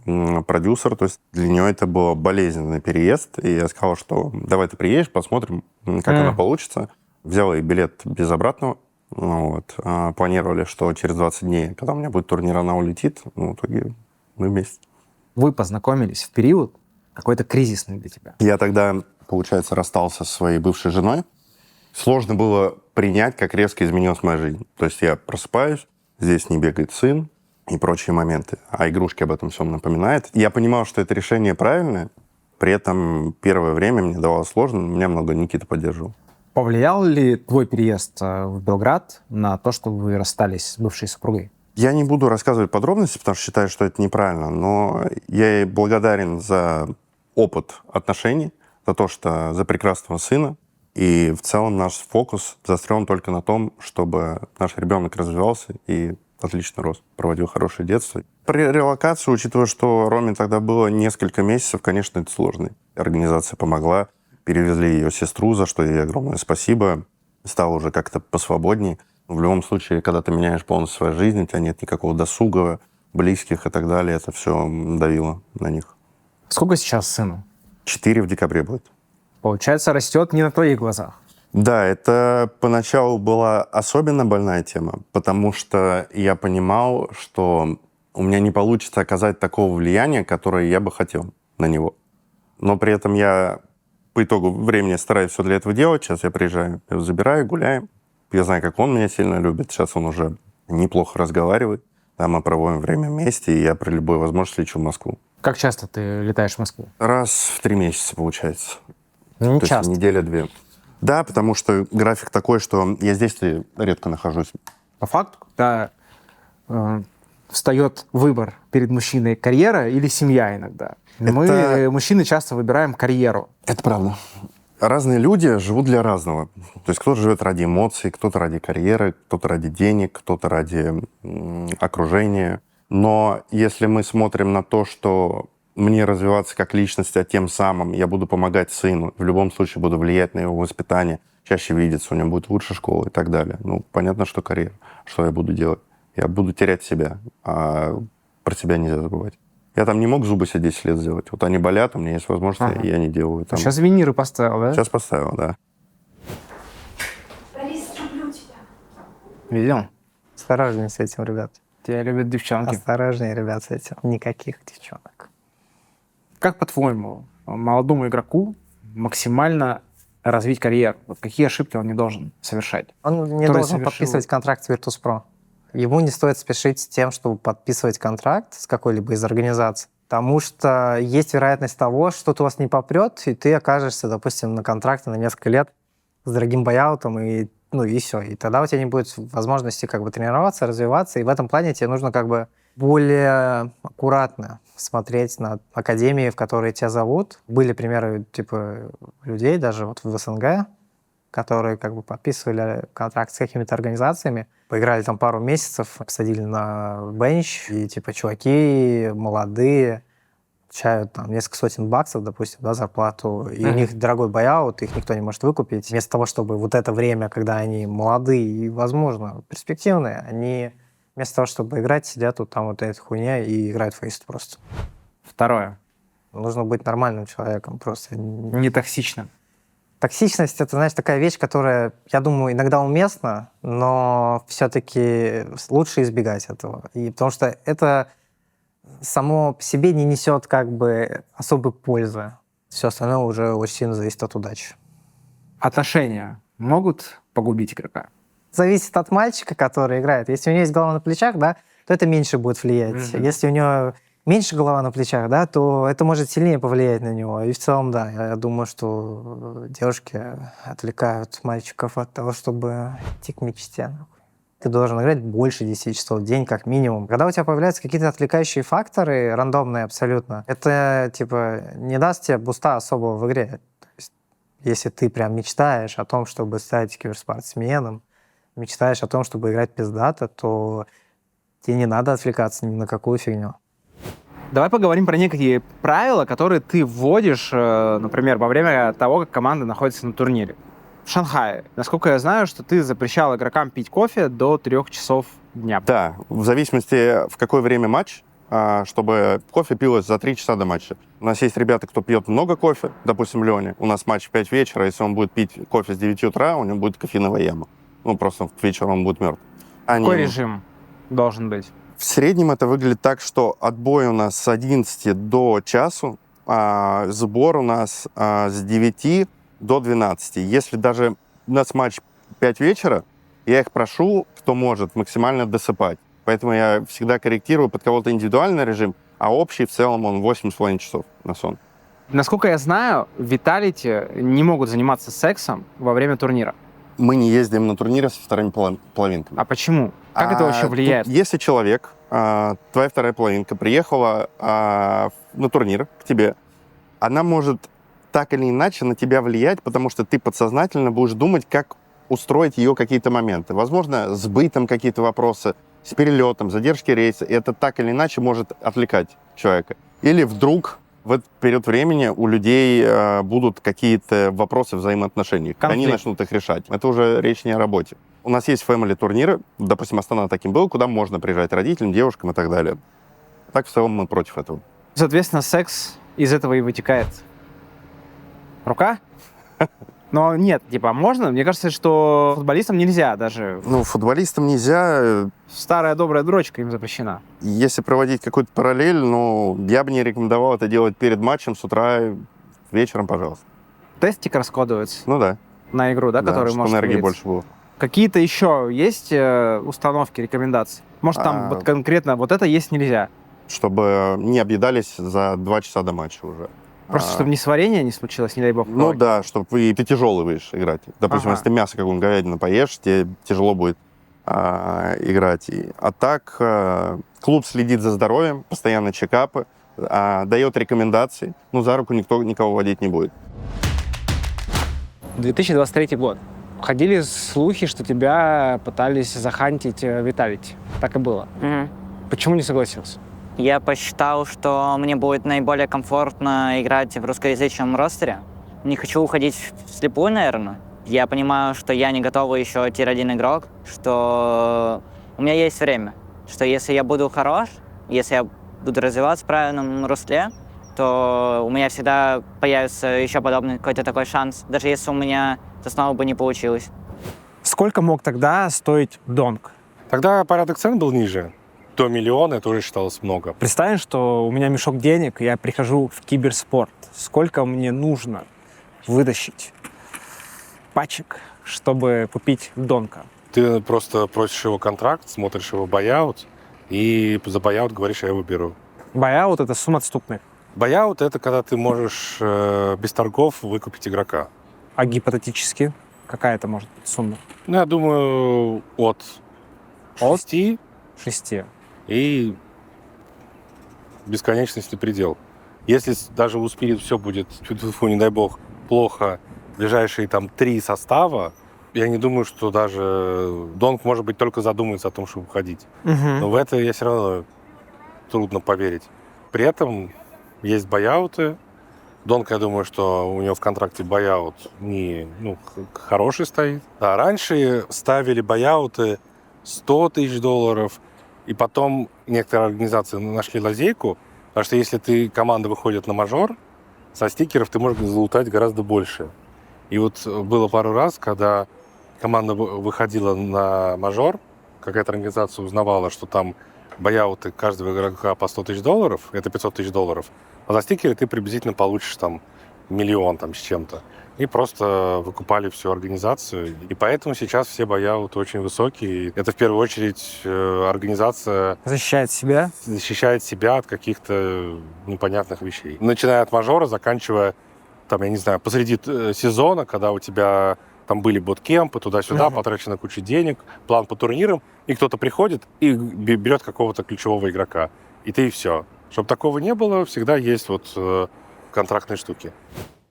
S14: продюсер, то есть для нее это был болезненный переезд. И я сказал, что давай ты приедешь, посмотрим, как оно получится. Взял ей билет без обратного. Вот. Планировали, что через 20 дней, когда у меня будет турнир, она улетит. В итоге мы вместе.
S1: Вы познакомились в период какой-то кризисный для тебя?
S14: Я тогда, получается, расстался со своей бывшей женой. Сложно было принять, как резко изменилась моя жизнь. То есть я просыпаюсь, здесь не бегает сын и прочие моменты, а игрушки об этом всем напоминают. Я понимал, что это решение правильное, при этом первое время мне давалось сложно, но меня много Никита поддерживал.
S1: Повлиял ли твой переезд в Белград на то, что вы расстались с бывшей супругой?
S14: Я не буду рассказывать подробности, потому что считаю, что это неправильно, но я ей благодарен за опыт отношений, за то, что за прекрасного сына. И в целом наш фокус заострен только на том, чтобы наш ребенок развивался и отлично рос, проводил хорошее детство. При релокации, учитывая, что Роме тогда было несколько месяцев, конечно, это сложно. Организация помогла, перевезли ее сестру, за что ей огромное спасибо. Стало уже как-то посвободней. В любом случае, когда ты меняешь полностью свою жизнь, у тебя нет никакого досуга, близких и так далее, это все давило на них.
S1: Сколько сейчас сыну?
S14: 4 в декабре будет.
S1: Получается, растет не на твоих глазах.
S14: Да, это поначалу была особенно больная тема, потому что я понимал, что у меня не получится оказать такого влияния, которое я бы хотел на него. Но при этом я по итогу времени стараюсь все для этого делать. Сейчас я приезжаю, я его забираю, гуляем. Я знаю, как он меня сильно любит. Сейчас он уже неплохо разговаривает. Да, мы проводим время вместе, и я при любой возможности лечу в Москву.
S1: Как часто ты летаешь в Москву?
S14: Раз в 3 месяца, получается.
S1: Ну, не
S14: То
S1: часто.
S14: есть неделя-две. Да, потому что график такой, что я здесь редко нахожусь.
S1: По факту, когда встает выбор перед мужчиной карьера или семья иногда. Мы, мужчины, часто выбираем карьеру.
S14: Это правда. Разные люди живут для разного. То есть кто-то живет ради эмоций, кто-то ради карьеры, кто-то ради денег, кто-то ради окружения. Но если мы смотрим на то, что мне развиваться как личность, а тем самым я буду помогать сыну, в любом случае буду влиять на его воспитание, чаще видеться, у него будет лучше школа и так далее. Ну, понятно, что карьера. Что я буду делать? Я буду терять себя, а про себя нельзя забывать. Я там не мог зубы себе 10 лет сделать. Вот они болят, у меня есть возможность, я не делаю. Там.
S1: Сейчас виниры поставил, да?
S14: Сейчас поставил, да.
S2: Борис, люблю тебя.
S1: Видел?
S11: Осторожнее с этим, ребят.
S1: Тебя любят девчонки.
S11: Осторожнее, ребят, с этим. Никаких девчонок.
S1: Как, по-твоему, молодому игроку максимально развить карьеру? Вот какие ошибки он не должен совершать?
S11: Он не должен подписывать контракт с Virtus.pro. Ему не стоит спешить с тем, чтобы подписывать контракт с какой-либо из организаций, потому что есть вероятность того, что что-то у вас не попрет, и ты окажешься, допустим, на контракте на несколько лет с дорогим бояутом, и все. И тогда у тебя не будет возможности как бы тренироваться, развиваться, и в этом плане тебе нужно как бы более аккуратно смотреть на академии, в которые тебя зовут. Были примеры типа людей даже вот в СНГ, которые как бы подписывали контракт с какими-то организациями, поиграли там пару месяцев, посадили на бенч, и типа чуваки молодые, получают там несколько сотен баксов, допустим, да, зарплату, и у них дорогой байаут, их никто не может выкупить. Вместо того, чтобы вот это время, когда они молодые и, возможно, перспективные, они вместо того, чтобы играть, сидят вот там вот эта хуйня и играют в фейст просто.
S1: Второе.
S11: Нужно быть нормальным человеком просто.
S1: Не токсичным.
S11: Токсичность — это, знаешь, такая вещь, которая, я думаю, иногда уместна, но все-таки лучше избегать этого. И потому что это само по себе не несет как бы особой пользы. Все остальное уже очень сильно зависит от удачи.
S1: Отношения могут погубить игрока?
S11: Зависит от мальчика, который играет. Если у него есть голова на плечах, да, то это меньше будет влиять. Если у него меньше голова на плечах, да, то это может сильнее повлиять на него. И в целом, да, я думаю, что девушки отвлекают мальчиков от того, чтобы идти к мечте. Ты должен играть больше 10 часов в день, как минимум. Когда у тебя появляются какие-то отвлекающие факторы, рандомные абсолютно, это, типа, не даст тебе буста особого в игре. То есть, если ты прям мечтаешь о том, чтобы стать киберспортсменом, мечтаешь о том, чтобы играть пиздато, то тебе не надо отвлекаться ни на какую фигню.
S1: Давай поговорим про некие правила, которые ты вводишь, например, во время того, как команда находится на турнире. В Шанхае, насколько я знаю, что ты запрещал игрокам пить кофе до 3 часов дня.
S14: Да, в зависимости, в какое время матч, чтобы кофе пилось за 3 часа до матча. У нас есть ребята, кто пьет много кофе, допустим, Леня. У нас матч в 5 вечера, если он будет пить кофе с 9 утра, у него будет кофеиновая яма. Ну, просто к вечеру он будет мертв.
S1: Какой режим должен быть?
S14: В среднем это выглядит так, что отбой у нас с 11 до часу, а сбор у нас с 9 до 12. Если даже у нас матч 5 вечера, я их прошу, кто может, максимально досыпать. Поэтому я всегда корректирую под кого-то индивидуальный режим, а общий в целом он 8,5 часов на сон.
S1: Насколько я знаю, Виталити не могут заниматься сексом во время турнира.
S14: Мы не ездим на турниры со вторыми половинками.
S1: А почему? Как это вообще влияет?
S14: Если человек, твоя вторая половинка, приехала на турнир к тебе, она может так или иначе на тебя влиять, потому что ты подсознательно будешь думать, как устроить ее какие-то моменты. Возможно, с бытом какие-то вопросы, с перелетом, задержки рейса. И это так или иначе может отвлекать человека. Или вдруг в этот период времени у людей будут какие-то вопросы взаимоотношений. Они начнут их решать. Это уже речь не о работе. У нас есть фэмили-турниры, допустим, Астана таким был, куда можно приезжать родителям, девушкам и так далее. Так в целом мы против этого.
S1: Соответственно, секс из этого и вытекает. Рука? Но нет, типа, можно? Мне кажется, что футболистам нельзя даже.
S14: Ну, футболистам нельзя.
S1: Старая добрая дрочка им запрещена.
S14: Если проводить какую-то параллель, ну, я бы не рекомендовал это делать перед матчем, с утра, вечером, пожалуйста.
S1: Тестик раскладывается?
S14: Ну да.
S1: На игру, да, который может
S14: энергии
S1: вылиться.
S14: больше было.
S1: Какие-то еще есть установки, рекомендации? Может, там вот конкретно вот это есть нельзя?
S14: Чтобы не объедались за 2 часа до матча уже.
S1: Просто чтобы несварение не случилось, не дай бог.
S14: Ну да, чтобы ты тяжелый будешь играть. Допустим, если ты мясо какое-нибудь говядину поешь, тебе тяжело будет играть. А так клуб следит за здоровьем, постоянно чекапы, дает рекомендации, но за руку никто никого водить не будет.
S15: 2023 год. Ходили слухи, что тебя пытались захантить Виталити. Так и было. Почему не согласился?
S6: Я посчитал, что мне будет наиболее комфортно играть в русскоязычном ростере. Не хочу уходить вслепую, наверное. Я понимаю, что я не готовый еще тир-1 игрок, что у меня есть время. Что если я буду хорош, если я буду развиваться в правильном русле, то у меня всегда появится еще подобный какой-то такой шанс, даже если у меня это снова бы не получилось.
S15: Сколько мог тогда стоить донк?
S8: Тогда порядок цен был ниже. До миллиона это уже считалось много.
S15: Представим, что у меня мешок денег, и я прихожу в киберспорт. Сколько мне нужно вытащить пачек, чтобы купить донка?
S8: Ты просто просишь его контракт, смотришь его байаут, и за байаут говоришь, я его беру.
S15: Байаут — это сумма отступных.
S8: Байаут — это когда ты можешь без торгов выкупить игрока.
S15: А гипотетически какая это может быть сумма?
S8: Ну, я думаю, от 6.
S15: 6.
S8: И бесконечности предел. Если даже у Spirit все будет, не дай бог, плохо, ближайшие там 3 состава, я не думаю, что даже Донк, может быть, только задумается о том, чтобы уходить. Но в это я все равно трудно поверить. При этом есть байауты. Донк, я думаю, что у него в контракте байаут не хороший стоит. А раньше ставили байауты $100 000, и потом некоторые организации нашли лазейку, потому что если команда выходит на мажор, со стикеров ты можешь залутать гораздо больше. И вот было пару раз, когда команда выходила на мажор, какая-то организация узнавала, что там байауты каждого игрока по $100 000, это $500 000, а за стикеры ты приблизительно получишь там 1 миллион там, с чем-то. И просто выкупали всю организацию. И поэтому сейчас все байауты очень высокие. Это в первую очередь организация...
S15: Защищает себя
S8: от каких-то непонятных вещей. Начиная от мажора, заканчивая, там, я не знаю, посреди сезона, когда у тебя там были боткемпы, туда-сюда, потрачено куча денег, план по турнирам, и кто-то приходит и берет какого-то ключевого игрока. И ты и все. Чтобы такого не было, всегда есть контрактные штуки.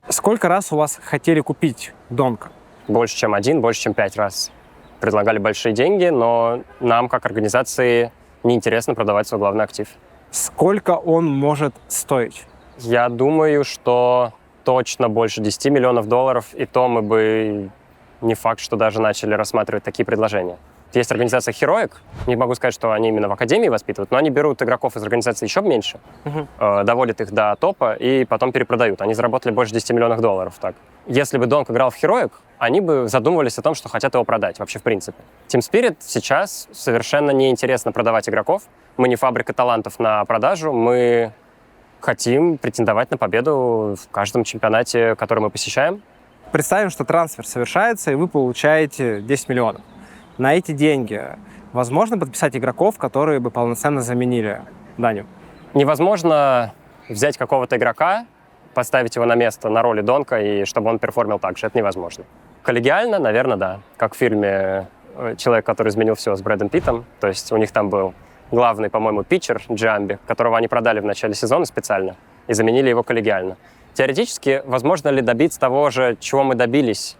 S15: Сколько раз у вас хотели купить Донка?
S7: Больше, чем 1, больше, чем 5 раз. Предлагали большие деньги, но нам, как организации, неинтересно продавать свой главный актив.
S15: Сколько он может стоить?
S7: Я думаю, что точно больше $10 миллионов, и то мы бы не факт, что даже начали рассматривать такие предложения. Есть организация Heroic, не могу сказать, что они именно в академии воспитывают, но они берут игроков из организации еще меньше, доводят их до топа и потом перепродают. Они заработали больше $10 миллионов. Так. Если бы Донк играл в Heroic, они бы задумывались о том, что хотят его продать вообще в принципе. Team Spirit сейчас совершенно неинтересно продавать игроков. Мы не фабрика талантов на продажу, мы хотим претендовать на победу в каждом чемпионате, который мы посещаем.
S15: Представим, что трансфер совершается, и вы получаете 10 миллионов. На эти деньги возможно подписать игроков, которые бы полноценно заменили Даню?
S7: Невозможно взять какого-то игрока, поставить его на место на роли Донка, и чтобы он перформил так же. Это невозможно. Коллегиально, наверное, да. Как в фильме «Человек, который изменил все» с Брэдом Питтом. То есть у них там был главный, по-моему, питчер Джамби, которого они продали в начале сезона специально и заменили его коллегиально. Теоретически, возможно ли добиться того же, чего мы добились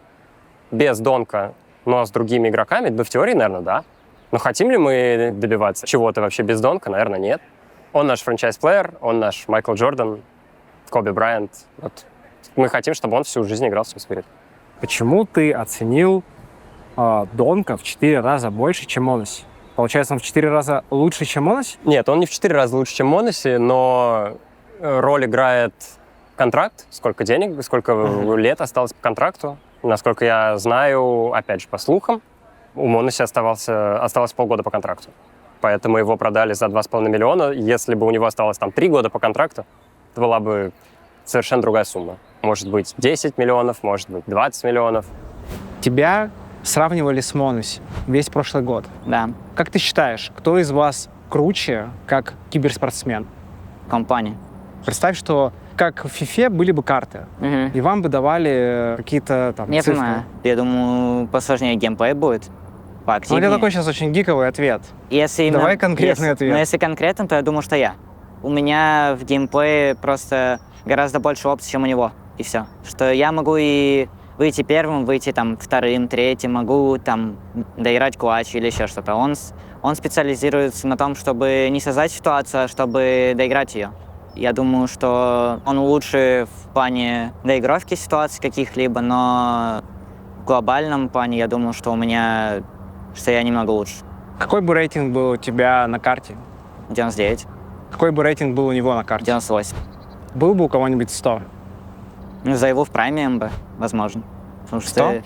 S7: без Донка, но с другими игроками? В теории, наверное, да. Но хотим ли мы добиваться чего-то вообще без Донка? Наверное, нет. Он наш франчайз-плеер, он наш Майкл Джордан, Коби Брайант. Вот. Мы хотим, чтобы он всю жизнь играл в Team Spirit.
S15: Почему ты оценил Донка в 4 раза больше, чем Моноси? Получается, он в 4 раза лучше, чем Моноси?
S7: Нет, он не в 4 раза лучше, чем Моноси, но роль играет контракт, сколько денег, сколько лет осталось по контракту. Насколько я знаю, опять же, по слухам, у Моноси осталось полгода по контракту. Поэтому его продали за 2,5 миллиона. Если бы у него осталось там 3 года по контракту, это была бы совершенно другая сумма. Может быть, 10 миллионов, может быть, 20 миллионов.
S15: Тебя сравнивали с Моноси весь прошлый год.
S6: Да.
S15: Как ты считаешь, кто из вас круче, как киберспортсмен?
S6: Компания.
S15: Представь, что как в FIFA были бы карты, и вам бы давали какие-то там
S6: Я
S15: цифры.
S6: понимаю. Я думаю, посложнее геймплей будет,
S15: Ну,
S6: поактивнее.
S15: это такой сейчас очень гиковый ответ.
S6: Если
S15: Давай конкретный ответ.
S6: Но если конкретно, то я думаю, что я. У меня в геймплее просто гораздо больше опций, чем у него, и все. Что я могу и выйти первым, выйти там вторым, третьим, могу там доиграть клатч или еще что-то. Он специализируется на том, чтобы не создать ситуацию, а чтобы доиграть ее. Я думаю, что он лучше в плане доигровки ситуаций каких-либо, но в глобальном плане я думаю, что я немного лучше.
S15: Какой бы рейтинг был у тебя на карте?
S6: 99.
S15: Какой бы рейтинг был у него на карте?
S6: 98.
S15: Был бы у кого-нибудь 100?
S6: Ну, за его в прайме МБ, возможно. Потому
S15: 100?
S6: что,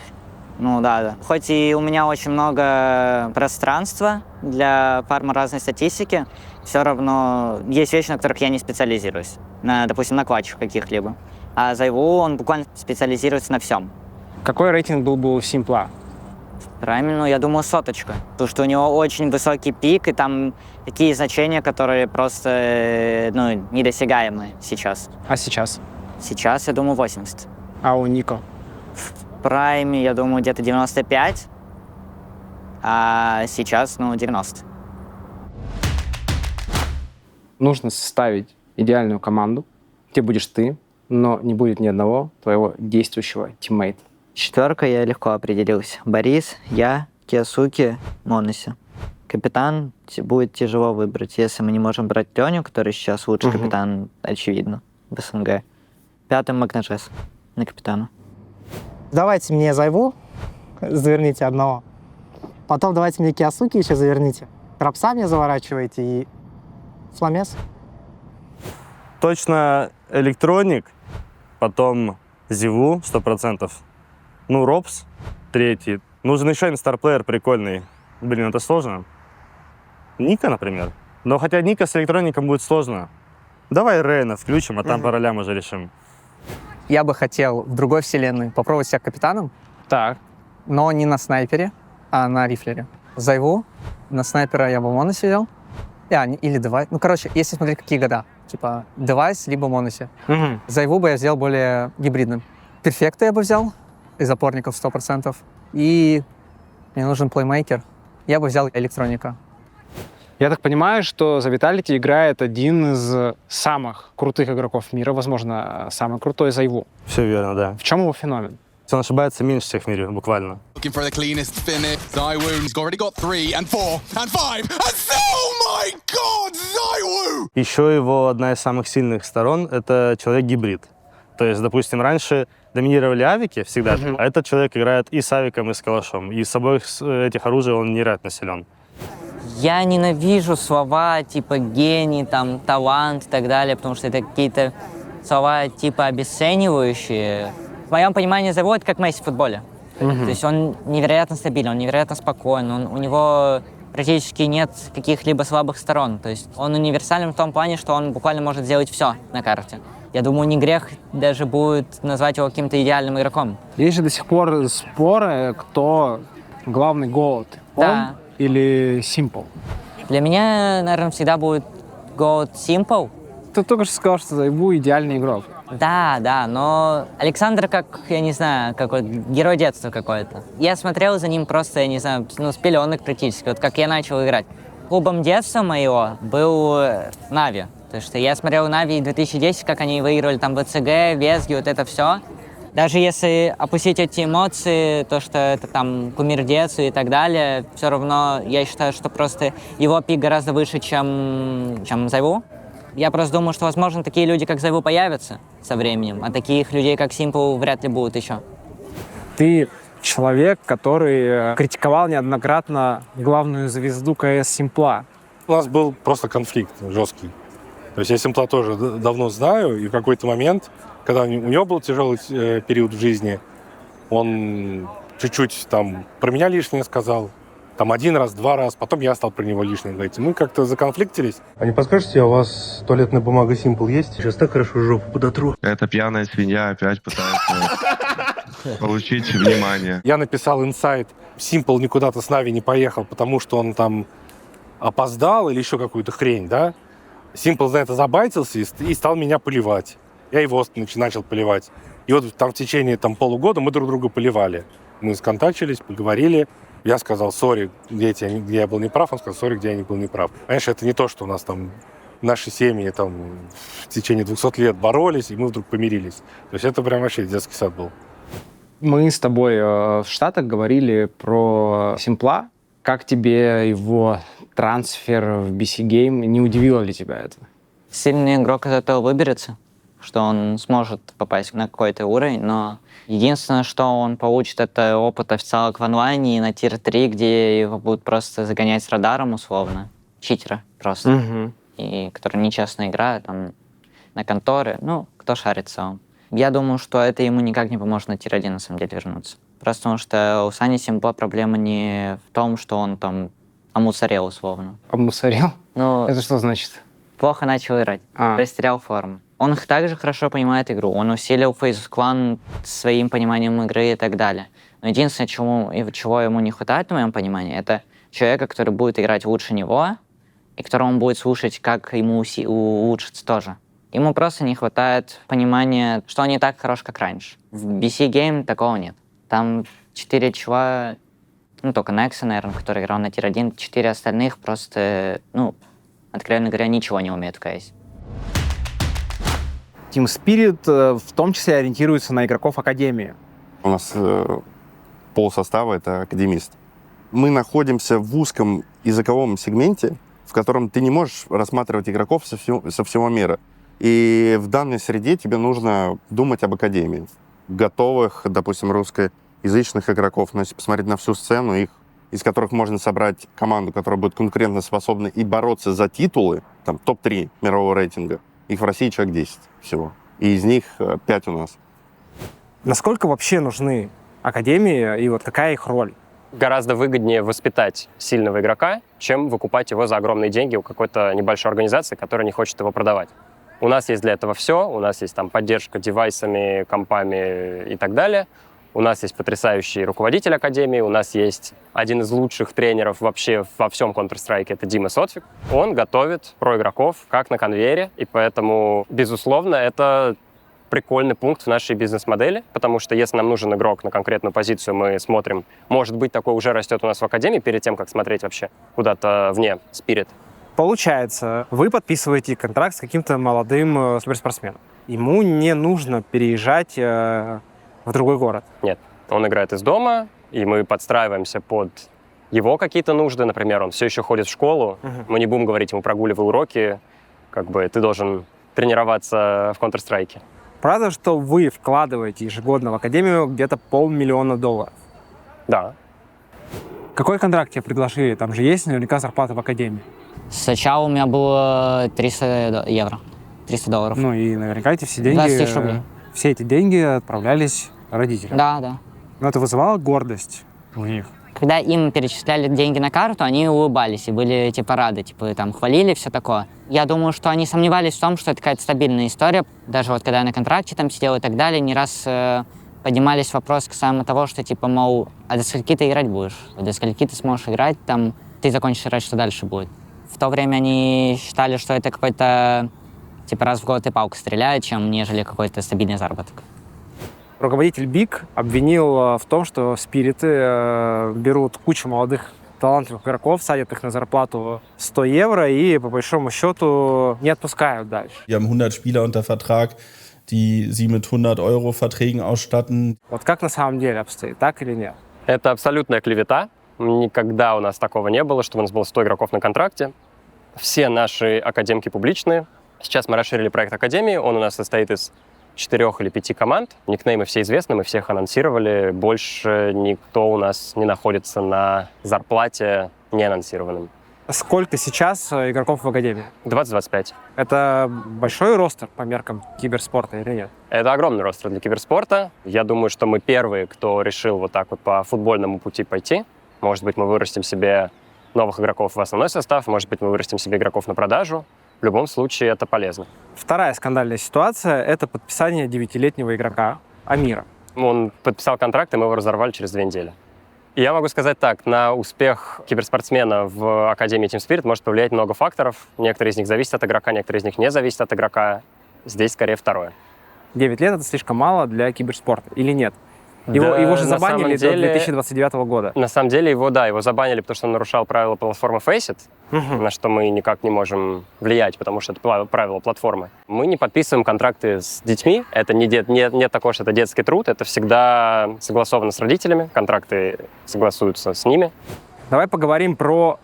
S6: ну да. Хоть и у меня очень много пространства для фарма разной статистики, все равно есть вещи, на которых я не специализируюсь. Допустим, на клатчах каких-либо. А за его он буквально специализируется на всем.
S15: Какой рейтинг был бы у Симпла?
S6: Правильно, я думаю, 100. Потому что у него очень высокий пик, и там такие значения, которые просто недосягаемые сейчас.
S15: А сейчас?
S6: Сейчас, я думаю, 80.
S15: А у Нико?
S6: В прайме, я думаю, где-то 95, а сейчас, 90.
S15: Нужно составить идеальную команду, где будешь ты, но не будет ни одного твоего действующего тиммейта.
S17: Четверка я легко определился. Борис, я, Киосуки, Моноси. Капитан будет тяжело выбрать, если мы не можем брать Леню, который сейчас лучший капитан, очевидно, в СНГ. Пятым Магнажес на капитана.
S11: Давайте мне Зайву, заверните одного. Потом давайте мне Киосуки еще заверните. Рапса мне заворачиваете и Фламес.
S13: Точно электроник, потом Зиву 100%. Ну, Робс третий. Нужен еще один старплеер прикольный. Блин, это сложно. Ника, например. Но хотя Ника с электроником будет сложно. Давай Рейна включим, а там по ролям уже решим.
S11: Я бы хотел в другой вселенной попробовать себя капитаном.
S15: Так.
S11: Но не на снайпере, а на рифлере. Зайву. На снайпера я бы Моноси взял. Или Девайс. Ну, короче, если смотреть, какие года. Типа Девайс, либо Моноси. Зайву бы я взял более гибридным. Перфекта я бы взял. Из опорников 100%. И мне нужен плеймейкер. Я бы взял электроника.
S15: Я так понимаю, что за Vitality играет один из самых крутых игроков мира, возможно, самый крутой Зайву.
S13: Все верно, да.
S15: В чем его феномен?
S13: Он ошибается меньше всех в мире, буквально.
S5: Looking for the cleanest finish. Zywoo's already got 3 and 4 and 5 and oh my god, Zywoo!
S13: Еще его одна из самых сильных сторон — это человек-гибрид. То есть, допустим, раньше доминировали авики всегда, а этот человек играет и с авиком, и с калашом. И с обоих этих оружий он невероятно силен.
S6: Я ненавижу слова типа гений, там, талант и так далее, потому что это какие-то слова типа обесценивающие. В моем понимании Зайву — это как Месси в футболе. То есть он невероятно стабилен, он невероятно спокоен, у него практически нет каких-либо слабых сторон. То есть он универсален в том плане, что он буквально может сделать все на карте. Я думаю, не грех даже будет назвать его каким-то идеальным игроком.
S15: Есть же до сих пор споры, кто главный GOAT. Он или Simple?
S6: Для меня, наверное, всегда будет GOAT Simple.
S15: Ты только что сказал, что Зайву идеальный игрок.
S6: Да, но Александр как, я не знаю, какой герой детства какой-то. Я смотрел за ним просто, я не знаю, с пеленок практически, вот как я начал играть. Клубом детства моего был Нави. То есть я смотрел Нави 2010, как они выигрывали там ВЦГ, Везги, вот это все. Даже если опустить эти эмоции, то, что это там кумир детства и так далее, все равно я считаю, что просто его пик гораздо выше, чем Зайву. Я просто думаю, что, возможно, такие люди, как Зайву, появятся со временем, а таких людей, как Simple, вряд ли будут еще.
S15: Ты человек, который критиковал неоднократно главную звезду КС Симпла.
S8: У нас был просто конфликт жесткий. То есть я Симпла тоже давно знаю, и в какой-то момент, когда у него был тяжелый период в жизни, он чуть-чуть там про меня лишнее сказал. Там 1 раз, 2 раза, потом я стал про него лишним говорить. Мы как-то законфликтились.
S18: А не подскажете, у вас туалетная бумага Simple есть? Сейчас так хорошо жопу подотру.
S19: Эта пьяная свинья опять пытается получить внимание.
S8: Я написал инсайт. Simple никуда-то с Нави не поехал, потому что он там опоздал или еще какую-то хрень, да? Simple за это забайтился и стал меня поливать. Я его начал поливать. И вот там в течение полугода мы друг друга поливали. Мы сконтачились, поговорили. Я сказал, сори, где я был неправ, он сказал, сори, где я не был неправ. Понимаешь, это не то, что у нас там наши семьи там в течение 200 лет боролись, и мы вдруг помирились. То есть это прям вообще детский сад был.
S15: Мы с тобой в Штатах говорили про Симпла. Как тебе его трансфер в BC Game? Не удивило ли тебя это?
S6: Сильный игрок из этого выберется, что он сможет попасть на какой-то уровень, но единственное, что он получит, это опыт официалок в онлайне и на тир-3, где его будут просто загонять с радаром условно. Читера просто. И которые нечестно играют там на конторы. Ну, кто шарит в целом. Я думаю, что это ему никак не поможет на тир-1 на самом деле вернуться. Просто потому что у Сани Симпла проблема не в том, что он там омусорел условно.
S15: Омусорел?
S6: Ну,
S15: это что значит?
S6: Плохо начал играть. Растерял форму. Он также хорошо понимает игру. Он усилил Фейс Клан своим пониманием игры и так далее. Но единственное, чего ему не хватает, в моем понимании, это человека, который будет играть лучше него, и которого он будет слушать, как ему улучшиться тоже. Ему просто не хватает понимания, что он не так хорош, как раньше. В BC Game такого нет. Там 4 чела, только Nexa, наверное, который играл на тир-1, 4 остальных просто, откровенно говоря, ничего не умеют в CS.
S15: Team Spirit в том числе ориентируется на игроков Академии.
S14: У нас полсостава — это академисты. Мы находимся в узком языковом сегменте, в котором ты не можешь рассматривать игроков со всего мира. И в данной среде тебе нужно думать об академии. Готовых, допустим, русскоязычных игроков, но если посмотреть на всю сцену, из которых можно собрать команду, которая будет конкурентоспособна и бороться за титулы, там топ-3 мирового рейтинга, их в России человек 10 всего. И из них 5 у нас.
S15: Насколько вообще нужны академии и вот какая их роль?
S7: Гораздо выгоднее воспитать сильного игрока, чем выкупать его за огромные деньги у какой-то небольшой организации, которая не хочет его продавать. У нас есть для этого все. У нас есть там поддержка девайсами, компами и так далее. У нас есть потрясающий руководитель академии. У нас есть один из лучших тренеров вообще во всем Counter-Strike. Это Дима Сотвик. Он готовит про-игроков как на конвейере. И поэтому, безусловно, это прикольный пункт в нашей бизнес-модели, потому что если нам нужен игрок на конкретную позицию, мы смотрим, может быть, такой уже растет у нас в академии перед тем, как смотреть вообще куда-то вне Spirit.
S15: Получается, вы подписываете контракт с каким-то молодым суперспортсменом. Ему не нужно переезжать в другой город.
S7: Нет, он играет из дома, и мы подстраиваемся под его какие-то нужды. Например, он все еще ходит в школу, мы не будем говорить ему прогуливай уроки, как бы ты должен тренироваться в Counter-Strike.
S15: Правда, что вы вкладываете ежегодно в академию где-то $500 000?
S7: Да.
S15: Какой контракт тебе предложили? Там же есть наверняка зарплата в академии.
S6: Сначала у меня было 300 евро, $300.
S15: Ну и наверняка эти все деньги...
S6: 20 000 рублей.
S15: Все эти деньги отправлялись родителям.
S6: Да, да.
S15: Но это вызывало гордость у них.
S6: Когда им перечисляли деньги на карту, они улыбались и были типа рады, типа там хвалили, все такое. Я думаю, что они сомневались в том, что это какая-то стабильная история. Даже вот когда я на контракте там сидел и так далее, не раз поднимались вопросы касаемо того, что типа, мол, а до скольки ты играть будешь? До скольки ты сможешь играть, там, ты закончишь играть, что дальше будет? В то время они считали, что это какой-то, типа, раз в год и палка стреляет, чем нежели какой-то стабильный заработок.
S15: Руководитель БИК обвинил в том, что спириты берут кучу молодых талантливых игроков, садят их на зарплату 100 евро и, по большому счету, не отпускают дальше.
S20: Wir haben 100 Spieler unter Vertrag, die sie mit 100 € Verträgen ausstatten.
S15: Вот как на самом деле обстоит, так или нет?
S7: Это абсолютная клевета. Никогда у нас такого не было, чтобы у нас было 100 игроков на контракте. Все наши академки публичные. Сейчас мы расширили проект Академии. Он у нас состоит из 4 или 5 команд. Никнеймы все известны, мы всех анонсировали. Больше никто у нас не находится на зарплате не анонсированным.
S15: Сколько сейчас игроков в Академии?
S7: 20-25.
S15: Это большой ростер по меркам киберспорта или нет?
S7: Это огромный ростер для киберспорта. Я думаю, что мы первые, кто решил вот так вот по футбольному пути пойти. Может быть, мы вырастим себе новых игроков в основной состав, может быть, мы вырастим себе игроков на продажу. В любом случае, это полезно.
S15: Вторая скандальная ситуация — это подписание 9-летнего игрока Амира.
S7: Он подписал контракт, и мы его разорвали через 2 недели. И я могу сказать так, на успех киберспортсмена в Академии Team Spirit может повлиять много факторов. Некоторые из них зависят от игрока, некоторые из них не зависят от игрока. Здесь скорее второе.
S15: 9 лет — это слишком мало для киберспорта, или нет? Его же забанили до 2029 года.
S7: На самом деле его забанили, потому что он нарушал правила платформы Faceit, на что мы никак не можем влиять, потому что это правила платформы. Мы не подписываем контракты с детьми. Это нет такого, что это детский труд. Это всегда согласовано с родителями. Контракты согласуются с ними.
S15: Давай поговорим про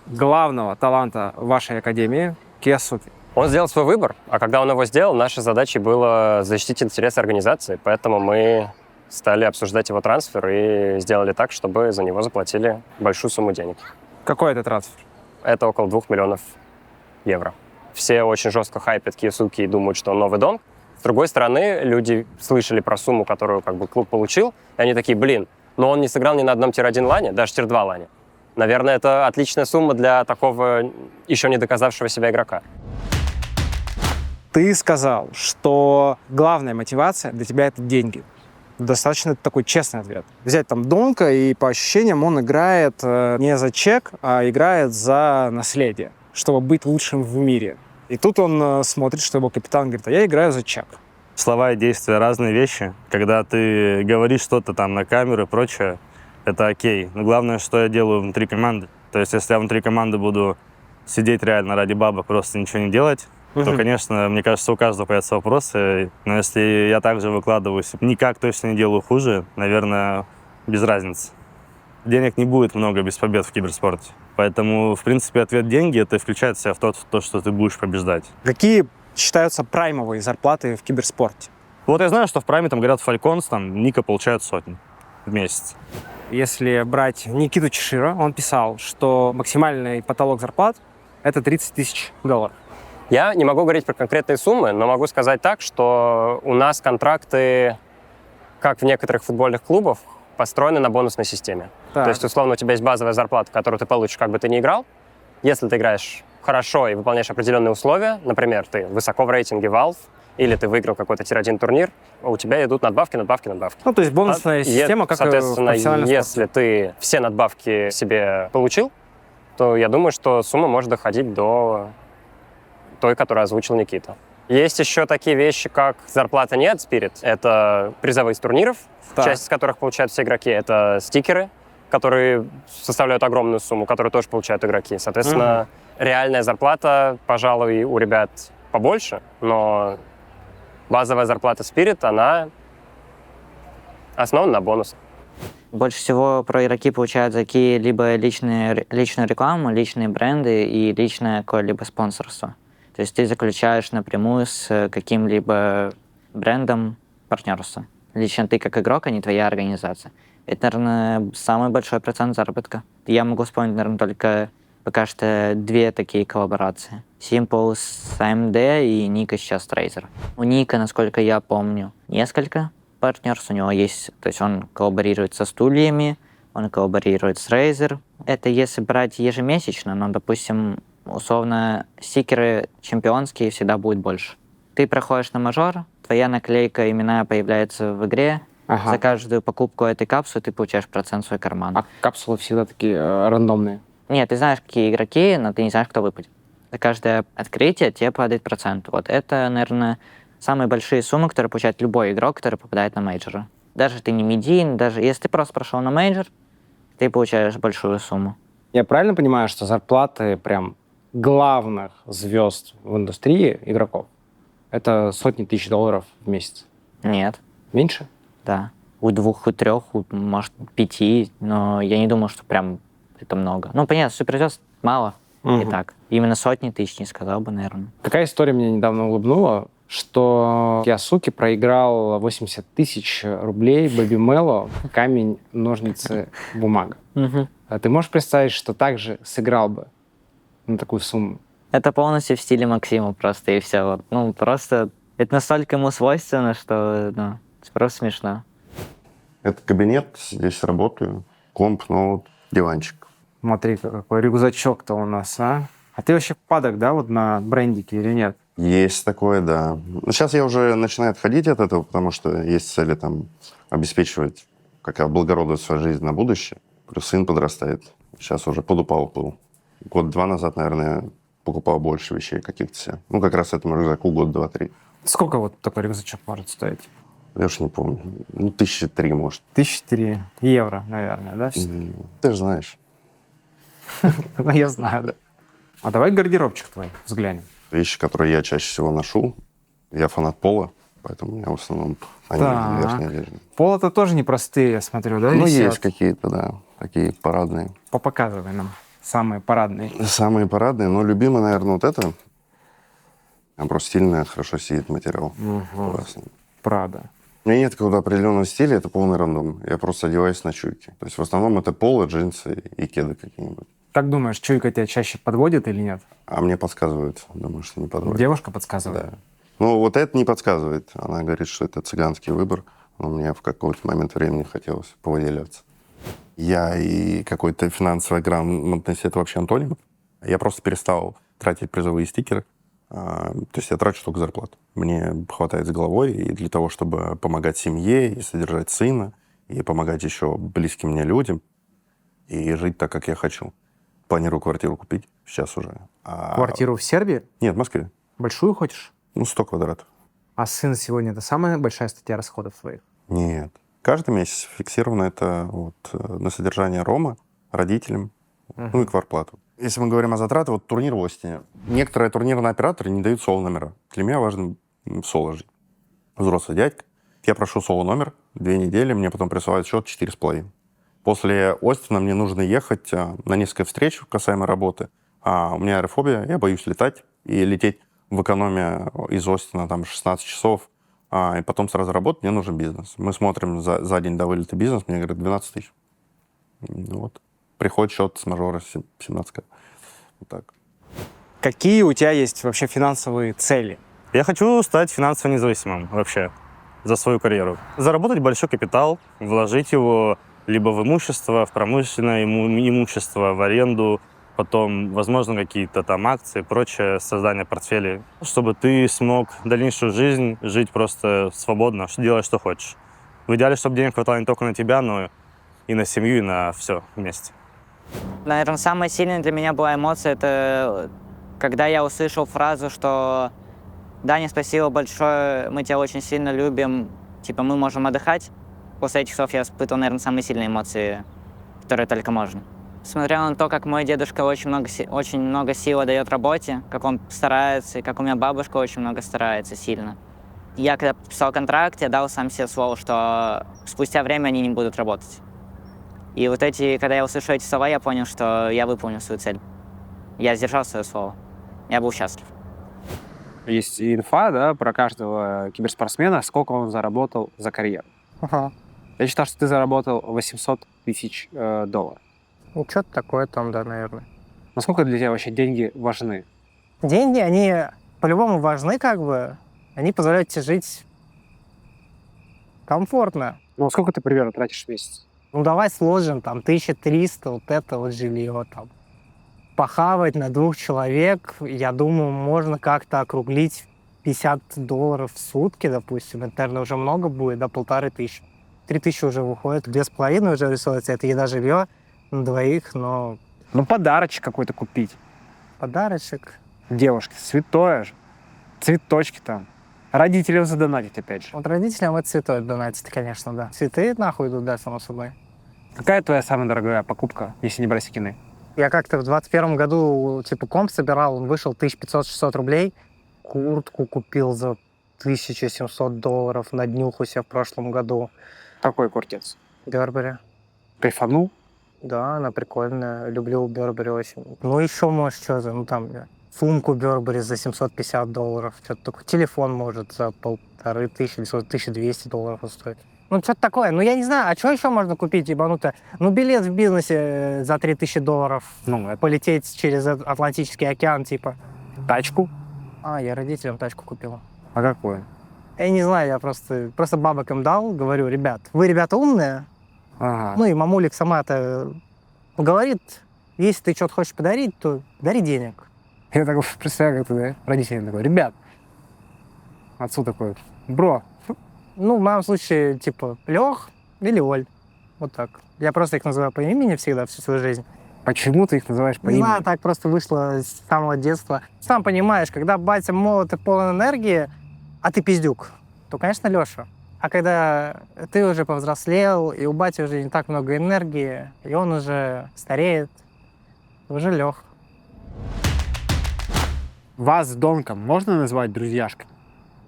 S15: главного таланта вашей академии — Киосуки.
S7: Он сделал свой выбор, а когда он его сделал, нашей задачей было защитить интересы организации, поэтому мы стали обсуждать его трансфер и сделали так, чтобы за него заплатили большую сумму денег.
S15: Какой это трансфер?
S7: Это около 2 миллионов евро. Все очень жестко хайпят Киосуки и думают, что он новый Донг. С другой стороны, люди слышали про сумму, которую как бы клуб получил, и они такие, блин, но он не сыграл ни на одном тир-1 лане, даже тир-2 лане. Наверное, это отличная сумма для такого еще не доказавшего себя игрока.
S15: Ты сказал, что главная мотивация для тебя — это деньги. Достаточно такой честный ответ. Взять там Донка, и по ощущениям он играет не за чек, а играет за наследие, чтобы быть лучшим в мире. И тут он смотрит, что его капитан говорит, а я играю за чек.
S13: Слова и действия — разные вещи. Когда ты говоришь что-то там на камеру и прочее, это окей. Но главное, что я делаю внутри команды. То есть, если я внутри команды буду сидеть реально ради бабок, просто ничего не делать, то, конечно, мне кажется, у каждого появятся вопросы. Но если я также выкладываюсь, никак точно не делаю хуже, наверное, без разницы. Денег не будет много без побед в киберспорте. Поэтому, в принципе, ответ «деньги» — это включает в себя в то, что ты будешь побеждать.
S15: Какие считаются праймовые зарплаты в киберспорте?
S13: Вот я знаю, что в прайме, там, говорят, Falcons, там, Ника получает сотни в месяц.
S15: Если брать Никиту Чешира, он писал, что максимальный потолок зарплат — это $30 000.
S7: Я не могу говорить про конкретные суммы, но могу сказать так, что у нас контракты, как в некоторых футбольных клубах, построены на бонусной системе.
S15: Так.
S7: То есть, условно, у тебя есть базовая зарплата, которую ты получишь, как бы ты ни играл. Если ты играешь хорошо и выполняешь определенные условия, например, ты высоко в рейтинге Valve, или ты выиграл какой-то тир-1 турнир, у тебя идут надбавки.
S15: Ну, то есть бонусная система, как
S7: соответственно,
S15: в профессиональном
S7: если ты все надбавки себе получил, то я думаю, что сумма может доходить до той, которую озвучил Никита. Есть еще такие вещи, как зарплата не от Spirit. Это призовые из турниров, часть из которых получают все игроки. Это стикеры, которые составляют огромную сумму, которую тоже получают игроки. Соответственно, реальная зарплата, пожалуй, у ребят побольше, но базовая зарплата Spirit, она основана на бонусах.
S17: Больше всего про игроки получают за какие-либо личную рекламу, личные бренды и личное какое-либо спонсорство. То есть ты заключаешь напрямую с каким-либо брендом партнерство. Лично ты как игрок, а не твоя организация. Это, наверное, самый большой процент заработка. Я могу вспомнить, наверное, только пока что 2 такие коллаборации. Simple с AMD и Ника сейчас с Razer. У Ника, насколько я помню, несколько партнерств у него есть. То есть он коллаборирует со стульями, он коллаборирует с Razer. Это если брать ежемесячно, но, допустим, условно, стикеры чемпионские всегда будет больше. Ты проходишь на мажор, твоя наклейка именная появляется в игре.
S15: Ага.
S17: За каждую покупку этой капсулы ты получаешь процент в свой карман.
S15: А капсулы всегда такие рандомные?
S17: Нет, ты знаешь, какие игроки, но ты не знаешь, кто выпадет. За каждое открытие тебе падает процент. Вот это, наверное, самые большие суммы, которые получает любой игрок, который попадает на мейджоры. Даже ты не медийный, даже если ты просто прошел на мейджор, ты получаешь большую сумму.
S15: Я правильно понимаю, что зарплаты прям главных звезд в индустрии игроков — это сотни тысяч долларов в месяц?
S17: Нет.
S15: Меньше?
S17: Да. У 2, у 3, может, 5, но я не думаю, что прям это много. Ну, понятно, суперзвезд мало. И так. Именно сотни тысяч не сказал бы, наверное.
S15: Какая история меня недавно улыбнула, что Киосуки проиграл 80 тысяч рублей Бэби Мело камень, ножницы, бумага. А ты можешь представить, что так же сыграл бы на такую сумму?
S17: Это полностью в стиле Максима просто, и все. Вот. Ну, просто это настолько ему свойственно, что это просто смешно.
S14: Это кабинет, здесь работаю, комп, ноут, диванчик.
S15: Смотри, какой рюкзачок-то у нас, а? А ты вообще падок, да, вот на брендике или нет?
S14: Есть такое, да. Но сейчас я уже начинаю отходить от этого, потому что есть цели там обеспечивать, как облагородить свою жизнь на будущее. Плюс сын подрастает. Сейчас уже подупал был. 1-2 года назад, наверное, покупал больше вещей каких-то себе. Ну, как раз этому рюкзаку 2-3 года.
S15: Сколько вот такой рюкзачок может стоить?
S14: Я уж не помню. Ну, 1003, может.
S15: 1003 евро, наверное, да?
S14: Ты же знаешь.
S15: Ну, я знаю, да. А давай гардеробчик твой взглянем.
S14: Вещи, которые я чаще всего ношу. Я фанат пола, поэтому у меня в основном они верхние одежды.
S15: Поло-то тоже непростые, я смотрю, да?
S14: Ну,
S15: висят?
S14: есть какие-то, да, такие парадные.
S15: Показывай нам самые парадные.
S14: Самые парадные, но любимый, наверное, вот это. Там просто стильная, хорошо сидит материал. Классный.
S15: Прада.
S14: У меня нет какого-то определенного стиля, это полный рандом. Я просто одеваюсь на чуйки. То есть в основном это поло, джинсы и кеды какие-нибудь.
S15: Как думаешь, чуйка тебя чаще подводит или нет?
S14: А мне подсказывают. Думаю, что не подводит.
S15: Девушка подсказывает?
S14: Да. Ну, вот это не подсказывает. Она говорит, что это цыганский выбор. Но мне в какой-то момент времени хотелось повыделяться. Я и какой-то финансовой грамотности — это вообще антоним. Я просто перестал тратить призовые стикеры. То есть я трачу только зарплату. Мне хватает с головой и для того, чтобы помогать семье, и содержать сына, и помогать еще близким мне людям, и жить так, как я хочу. Планирую квартиру купить сейчас уже.
S15: Квартиру в Сербии?
S14: Нет, в Москве.
S15: Большую хочешь?
S14: Ну, 100 квадратов.
S15: А сын сегодня — это самая большая статья расходов твоих?
S14: Нет. Каждый месяц фиксировано это вот, на содержание Рома, родителям, ну и квартплату. Если мы говорим о затратах, вот турнир в Остине. Некоторые турнирные операторы не дают соло-номера. Для меня важно соло жить. Взрослый дядька. Я прошу соло-номер, 2 недели, мне потом присылают счет 4,5. После Остина мне нужно ехать на несколько встреч касаемо работы. У меня аэрофобия, я боюсь летать. И лететь в экономе из Остина там 16 часов, и потом сразу работать, мне нужен бизнес. Мы смотрим за день до вылета бизнес, мне говорят 12 тысяч. Вот. Приходит счет с мажора 17. Вот так.
S15: Какие у тебя есть вообще финансовые цели?
S13: Я хочу стать финансово независимым вообще за свою карьеру. Заработать большой капитал, вложить его либо в имущество, в промышленное имущество, в аренду, потом, возможно, какие-то там акции, прочее, создание портфелей, чтобы ты смог дальнейшую жизнь жить просто свободно, делать, что хочешь. В идеале, чтобы денег хватало не только на тебя, но и на семью, и на все вместе.
S6: Наверное, самая сильная для меня была эмоция, это когда я услышал фразу, что «Даня, спасибо большое, мы тебя очень сильно любим, типа мы можем отдыхать». После этих слов я испытывал, наверное, самые сильные эмоции, которые только можно. Смотрел на то, как мой дедушка очень много сил дает работе, как он старается, и как у меня бабушка очень много старается сильно. Я, когда подписал контракт, я дал сам себе слово, что спустя время они не будут работать. И вот когда я услышал эти слова, я понял, что я выполнил свою цель. Я сдержал свое слово. Я был счастлив.
S15: Есть инфа, да, про каждого киберспортсмена, сколько он заработал за карьеру.
S11: Ага.
S15: Я считаю, что ты заработал $800 тысяч.
S11: Ну, что-то такое там, да, наверное.
S15: Насколько для тебя вообще деньги важны?
S11: Деньги, они по-любому важны, как бы. Они позволяют тебе жить комфортно.
S15: Ну, сколько ты примерно тратишь в месяц?
S11: Ну, давай сложим, там, 1300, вот это вот жилье, там. Похавать на 2 человек, я думаю, можно как-то округлить $50 в сутки, допустим. Это, наверное, уже много будет, до 1500. 3000 уже выходит, 2,5 уже рисуется. Это еда, жилье на 2, но...
S15: Ну, подарочек какой-то купить.
S11: Подарочек.
S15: Девушке, святое же. Цветочки там. Родителям задонатить, опять же.
S11: Вот родителям это цветы донатить, конечно, да. Цветы нахуй идут, да, само собой.
S15: Какая твоя самая дорогая покупка, если не брать скины?
S11: Я как-то в 21 году, типа, комп собирал, он вышел 1500-600 рублей. Куртку купил за $1700 на днюху себе в прошлом году.
S15: Какой куртец?
S11: Бербери.
S15: Кайфанул?
S11: Да, она прикольная. Люблю Бербери очень. Ну, еще, может, что-то, ну, там, сумку Бербери за $750. Что-то такое. Телефон, может, за $1500 или $1200 стоит. Ну, что-то такое. Ну, я не знаю, а что еще можно купить, ебануто? Ну, билет в бизнесе за $3000.
S15: Ну, это...
S11: Полететь через Атлантический океан, типа.
S15: Тачку?
S11: Я родителям тачку купил.
S15: А какую?
S11: Я не знаю, я просто бабок им дал, говорю, ребят, вы, ребята, умные.
S15: Ага.
S11: Ну, и мамулик сама-то говорит, если ты что-то хочешь подарить, то дари денег.
S15: Я так представляю, как ты, да, родителям такой, ребят, отцу такой, бро.
S11: Ну, в моем случае, типа, Лех или Оль. Вот так. Я просто их называю по имени всегда, всю свою жизнь.
S15: Почему ты их называешь по имени?
S11: Не знаю, так просто вышло с самого детства. Сам понимаешь, когда батя молод и полон энергии, а ты пиздюк, то, конечно, Леша. А когда ты уже повзрослел, и у бати уже не так много энергии, и он уже стареет, уже Лех.
S15: Вас с Донком можно назвать друзьяшкой?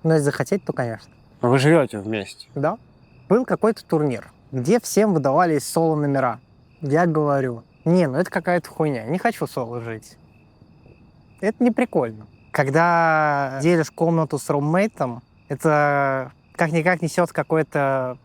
S11: Ну, если захотеть, то, конечно.
S15: Но вы живете вместе?
S11: Да. Был какой-то турнир, где всем выдавались соло-номера. Я говорю, не, ну это какая-то хуйня, не хочу соло жить. Это не прикольно. Когда делишь комнату с руммейтом, это как-никак несет какой-то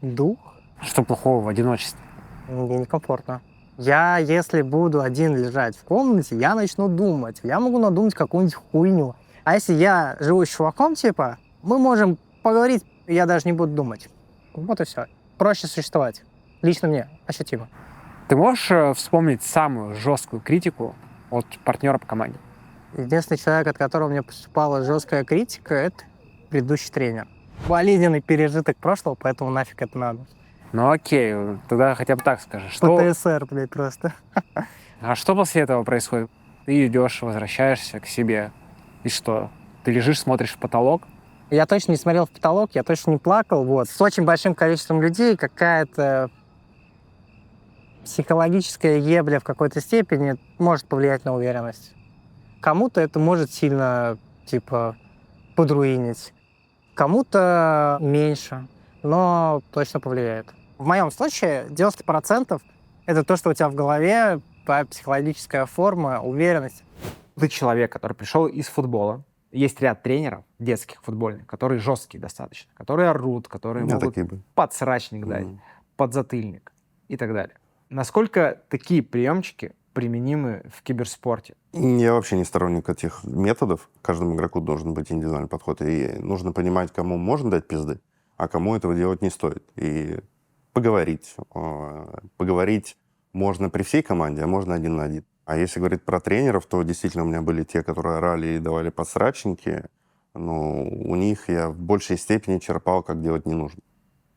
S11: дух.
S15: Что плохого в одиночестве?
S11: Мне некомфортно. Я, если буду один лежать в комнате, я начну думать. Я могу надумать какую-нибудь хуйню. А если я живу с чуваком, типа, мы можем поговорить, я даже не буду думать. Вот и все. Проще существовать. Лично мне ощутимо.
S15: Ты можешь вспомнить самую жесткую критику от партнера по команде?
S11: Единственный человек, от которого мне поступала жесткая критика, это предыдущий тренер. Болезненный пережиток прошлого, поэтому нафиг это надо.
S15: Ну окей, тогда хотя бы так скажи. Что...
S11: ПТСР, блядь, просто.
S15: А что после этого происходит? Ты идешь, возвращаешься к себе, и что? Ты лежишь, смотришь в потолок?
S11: Я точно не смотрел в потолок, я точно не плакал. Вот. С очень большим количеством людей какая-то Психологическая ебля в какой-то степени может повлиять на уверенность. Кому-то это может сильно, типа, подруинить. Кому-то меньше, но точно повлияет. В моем случае 90% это то, что у тебя в голове, твоя психологическая форма, уверенность.
S1: Ты человек, который пришел из футбола. Есть ряд тренеров детских футбольных, которые жесткие достаточно, которые орут, которые могут подсрачник дать, подзатыльник и так далее. Насколько такие приемчики применимы в киберспорте?
S14: Я вообще не сторонник этих методов. Каждому игроку должен быть индивидуальный подход. И нужно понимать, кому можно дать пизды, а кому этого делать не стоит. И поговорить. Поговорить можно при всей команде, а можно один на один. А если говорить про тренеров, то действительно у меня были те, которые орали и давали подсрачники. Но у них я в большей степени черпал, как делать не нужно.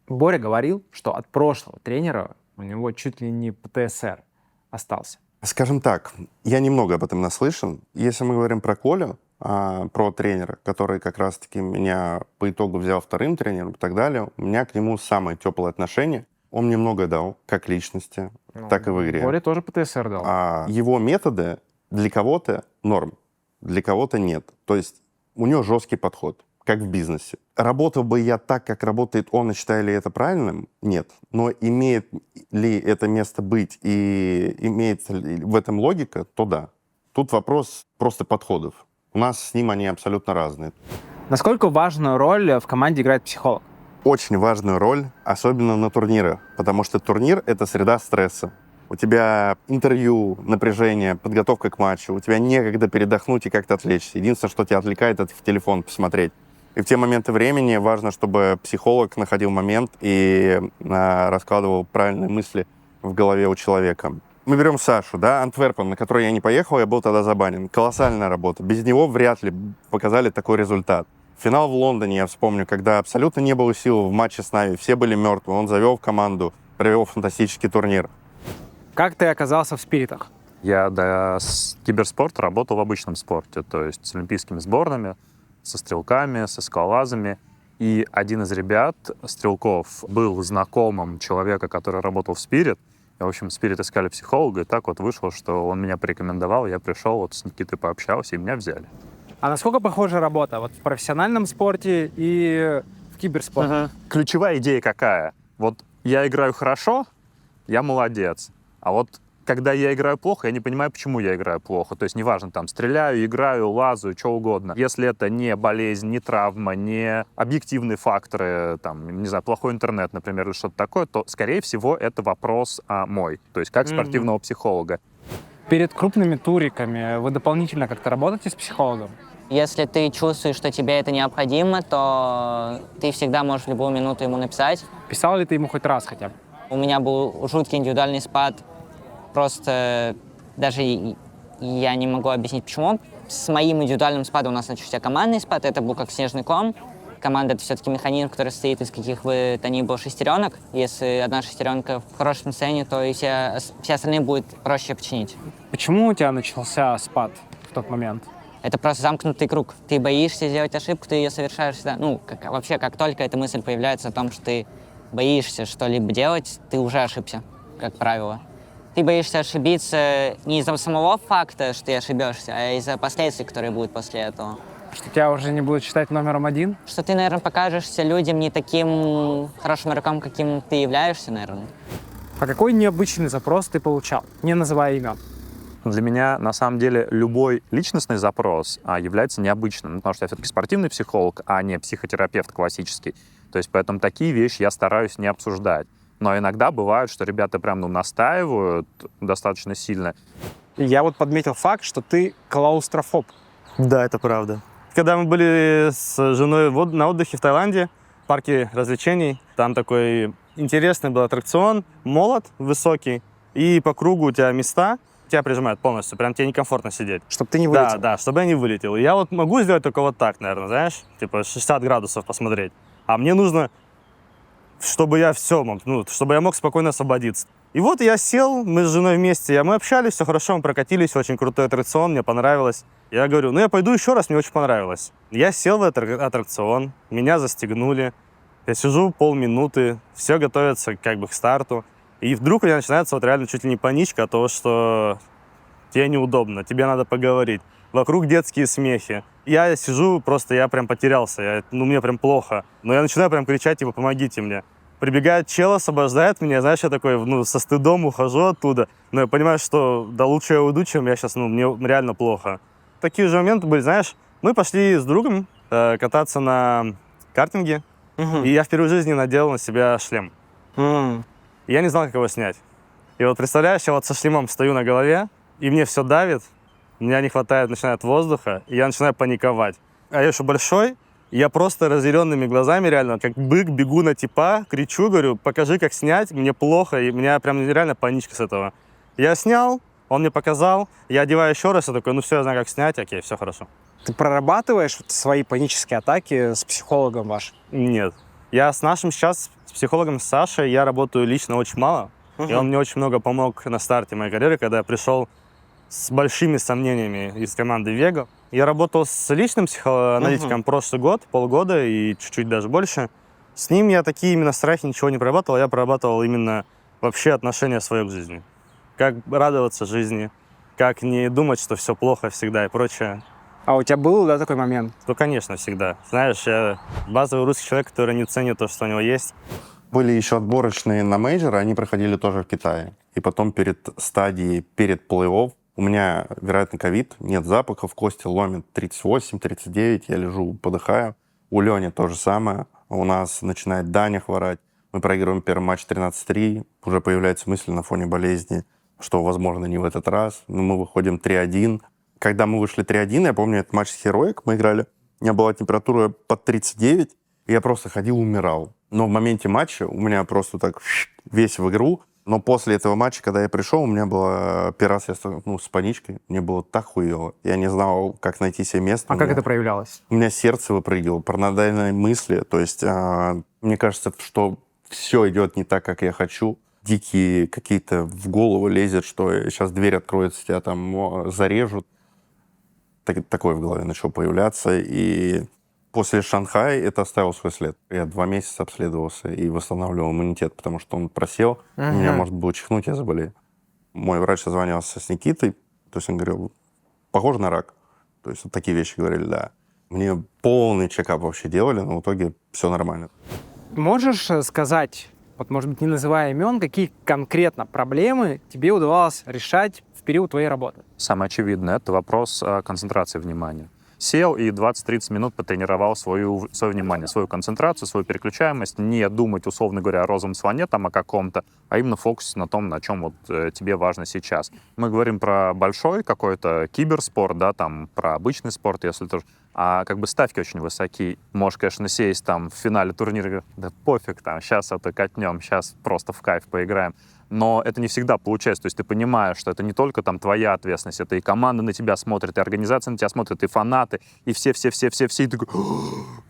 S1: Боря говорил, что от прошлого тренера у него чуть ли не ПТСР остался.
S14: Скажем так, я немного об этом наслышан. Если мы говорим про Колю, про тренера, который как раз-таки меня по итогу взял вторым тренером и так далее, у меня к нему самое теплое отношение. Он мне многое дал, как личности, так и в игре.
S1: Боря тоже ПТСР дал.
S14: А его методы для кого-то норм, для кого-то нет. То есть у него жесткий подход, как в бизнесе. Работал бы я так, как работает он, и считаю ли это правильным? Нет. Но имеет ли это место быть и имеет ли в этом логика, то да. Тут вопрос просто подходов. У нас с ним они абсолютно разные.
S1: Насколько важную роль в команде играет психолог?
S14: Очень важную роль, особенно на турнирах, потому что турнир — это среда стресса. У тебя интервью, напряжение, подготовка к матчу, у тебя некогда передохнуть и как-то отвлечься. Единственное, что тебя отвлекает, это в телефон посмотреть. И в те моменты времени важно, чтобы психолог находил момент и раскладывал правильные мысли в голове у человека. Мы берем Сашу, да, Антверпен, на который я не поехал, я был тогда забанен. Колоссальная работа. Без него вряд ли показали такой результат. Финал в Лондоне, я вспомню, когда абсолютно не было сил в матче с Нави, все были мертвы, он завел команду, провел фантастический турнир.
S1: Как ты оказался в Спиритах?
S21: Я до киберспорта работал в обычном спорте, то есть с олимпийскими сборными, со стрелками, со скалолазами. И один из ребят, стрелков, был знакомым человека, который работал в Spirit. И, в общем, Spirit искали психолога, и так вот вышло, что он меня порекомендовал, я пришел, вот с Никитой пообщался, и меня взяли.
S1: А насколько похожа работа вот в профессиональном спорте и в киберспорте?
S21: Ключевая идея какая? Вот я играю хорошо, я молодец. А вот когда я играю плохо, я не понимаю, почему я играю плохо. То есть неважно, там, стреляю, играю, лазаю, что угодно. Если это не болезнь, не травма, не объективные факторы, там, не знаю, плохой интернет, например, или что-то такое, то, скорее всего, это вопрос мой. То есть как спортивного психолога.
S1: Перед крупными туриками вы дополнительно как-то работаете с психологом?
S6: Если ты чувствуешь, что тебе это необходимо, то ты всегда можешь в любую минуту ему написать.
S1: Писал ли ты ему хоть раз хотя бы?
S6: У меня был жуткий индивидуальный спад. Просто даже я не могу объяснить, почему. С моим индивидуальным спадом у нас начался командный спад. Это был как снежный ком. Команда — это все-таки механизм, который состоит из каких бы то ни было шестеренок. Если одна шестеренка в хорошем состоянии, то и все остальные будет проще починить.
S1: Почему у тебя начался спад в тот момент?
S6: Это просто замкнутый круг. Ты боишься сделать ошибку, ты ее совершаешь всегда. Ну, вообще, как только эта мысль появляется о том, что ты боишься что-либо делать, ты уже ошибся, как правило. Ты боишься ошибиться не из-за самого факта, что ты ошибешься, а из-за последствий, которые будут после этого.
S1: Что тебя уже не будут считать номером один?
S6: Что ты, наверное, покажешься людям не таким хорошим игроком, каким ты являешься, наверное.
S1: А какой необычный запрос ты получал, не называя имен?
S21: Для меня, на самом деле, любой личностный запрос является необычным, потому что я все-таки спортивный психолог, а не психотерапевт классический. То есть поэтому такие вещи я стараюсь не обсуждать. Но иногда бывает, что ребята прям настаивают достаточно сильно.
S15: Я вот подметил факт, что ты клаустрофоб.
S13: Да, это правда. Когда мы были с женой на отдыхе в Таиланде, в парке развлечений, там такой интересный был аттракцион, молот высокий, и по кругу у тебя места, тебя прижимают полностью, прям тебе некомфортно сидеть.
S15: Чтобы ты не вылетел.
S13: Да, чтобы я не вылетел. И я вот могу сделать только вот так, наверное, знаешь, типа 60 градусов посмотреть. А мне нужно, чтобы я все мог, чтобы я мог спокойно освободиться. И вот я сел, мы с женой вместе, мы общались, все хорошо, мы прокатились, очень крутой аттракцион, мне понравилось. Я говорю, я пойду еще раз, мне очень понравилось. Я сел в этот аттракцион, меня застегнули, я сижу полминуты, все готовятся как бы к старту. И вдруг у меня начинается вот реально чуть ли не паничка от того, что тебе неудобно, тебе надо поговорить. Вокруг детские смехи. Я сижу, просто я прям потерялся, мне прям плохо. Но я начинаю прям кричать, типа, помогите мне. Прибегает чел, освобождает меня, знаешь, я такой, со стыдом ухожу оттуда. Но я понимаю, что да лучше я уйду, чем я сейчас, мне реально плохо. Такие же моменты были, знаешь, мы пошли с другом кататься на картинге, и я впервые в жизни надел на себя шлем. И я не знал, как его снять. И вот представляешь, я вот со шлемом стою на голове, и мне все давит, меня не хватает, начинает воздуха, и я начинаю паниковать. А я еще большой, и я просто разъяренными глазами реально, как бык, бегу на типа, кричу, говорю, покажи, как снять, мне плохо, и у меня прям реально паничка с этого. Я снял, он мне показал, я одеваю еще раз, и такой, все, я знаю, как снять, окей, все хорошо.
S15: Ты прорабатываешь свои панические атаки с психологом вашим?
S13: Нет. Я с нашим сейчас, с психологом Сашей, я работаю лично очень мало. И он мне очень много помог на старте моей карьеры, когда я пришел с большими сомнениями из команды Вега. Я работал с личным психоаналитиком прошлый год, полгода и чуть-чуть даже больше. С ним я такие именно страхи ничего не прорабатывал, я прорабатывал именно вообще отношение свое к жизни. Как радоваться жизни, как не думать, что все плохо всегда и прочее.
S15: А у тебя был, да, такой момент?
S13: Ну, конечно, всегда. Знаешь, я базовый русский человек, который не ценит то, что у него есть.
S14: Были еще отборочные на мейджоры, они проходили тоже в Китае. И потом перед стадией, перед плей-офф, у меня, вероятно, ковид, нет запахов, кости ломит 38, 39, я лежу, подыхаю. У Лени то же самое. У нас начинает Даня хворать. Мы проигрываем первый матч 13-3. Уже появляется мысль на фоне болезни, что, возможно, не в этот раз. Но мы выходим 3-1. Когда мы вышли 3-1, я помню этот матч с Heroic, мы играли. У меня была температура под 39, и я просто ходил, умирал. Но в моменте матча у меня просто так весь в игру. Но после этого матча, когда я пришел, у меня было первый раз я с паничкой. Мне было так хуево. Я не знал, как найти себе место.
S15: А как это проявлялось?
S14: У меня сердце выпрыгивало, параноидальные мысли. То есть мне кажется, что все идет не так, как я хочу. Дикие какие-то в голову лезет, что сейчас дверь откроется, тебя там зарежут. Такое в голове начало появляться. И после Шанхая это оставило свой след. Я 2 месяца обследовался и восстанавливал иммунитет, потому что он просел. Меня можно было чихнуть, я заболею. Мой врач созвонился с Никитой. То есть он говорил, похоже на рак. То есть вот такие вещи говорили, да. Мне полный чекап вообще делали, но в итоге все нормально.
S15: Можешь сказать, вот, может быть, не называя имен, какие конкретно проблемы тебе удавалось решать в период твоей работы?
S21: Самое очевидное — это вопрос концентрации внимания. Сел и 20-30 минут потренировал свое внимание, свою концентрацию, свою переключаемость, не думать, условно говоря, о розовом слоне, там, о каком-то, а именно фокусить на том, на чем вот тебе важно сейчас. Мы говорим про большой какой-то киберспорт, да, там, про обычный спорт, если тоже. А как бы ставки очень высоки. Можешь, конечно, сесть там в финале турнира и говорить, да пофиг, там, сейчас это катнем, сейчас просто в кайф поиграем. Но это не всегда получается. То есть ты понимаешь, что это не только там твоя ответственность, это и команда на тебя смотрит, и организация на тебя смотрит, и фанаты, и все. И ты такой,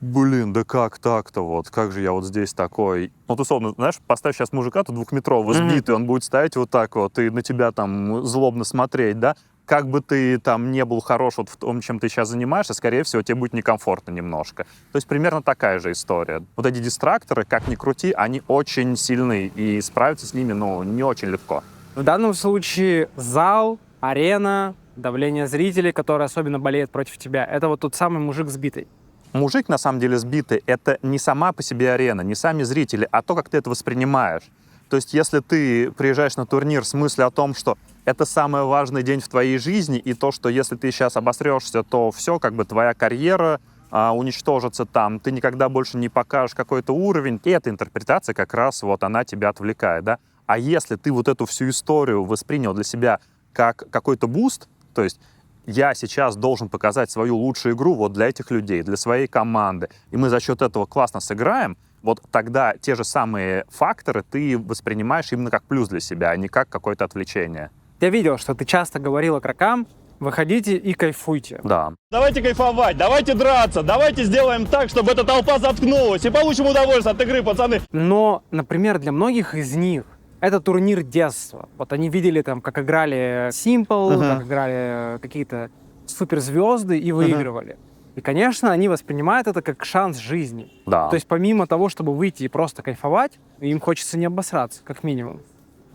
S21: блин, да как так-то вот? Как же я вот здесь такой? Вот условно, знаешь, поставь сейчас мужика, тут 2-метрового сбитый, он будет стоять вот так вот, и на тебя там злобно смотреть, да? Как бы ты там не был хорош вот в том, чем ты сейчас занимаешься, скорее всего, тебе будет некомфортно немножко. То есть примерно такая же история. Вот эти дистракторы, как ни крути, они очень сильны, и справиться с ними, не очень легко.
S15: В данном случае зал, арена, давление зрителей, которые особенно болеют против тебя, это вот тот самый мужик сбитый.
S21: Мужик, на самом деле, сбитый, это не сама по себе арена, не сами зрители, а то, как ты это воспринимаешь. То есть, если ты приезжаешь на турнир с мыслью о том, что это самый важный день в твоей жизни, и то, что если ты сейчас обосрешься, то все, как бы твоя карьера уничтожится там, ты никогда больше не покажешь какой-то уровень, и эта интерпретация как раз вот она тебя отвлекает, да. А если ты вот эту всю историю воспринял для себя как какой-то буст, то есть я сейчас должен показать свою лучшую игру вот для этих людей, для своей команды, и мы за счет этого классно сыграем, вот тогда те же самые факторы ты воспринимаешь именно как плюс для себя, а не как какое-то отвлечение.
S15: Я видел, что ты часто говорил игрокам, выходите и кайфуйте.
S21: Да.
S16: Давайте кайфовать, давайте драться, давайте сделаем так, чтобы эта толпа заткнулась и получим удовольствие от игры, пацаны.
S15: Но, например, для многих из них это турнир детства. Вот они видели там, как играли Simple, как играли какие-то суперзвезды и выигрывали. И, конечно, они воспринимают это как шанс жизни.
S21: Да.
S15: То есть помимо того, чтобы выйти и просто кайфовать, им хочется не обосраться, как минимум.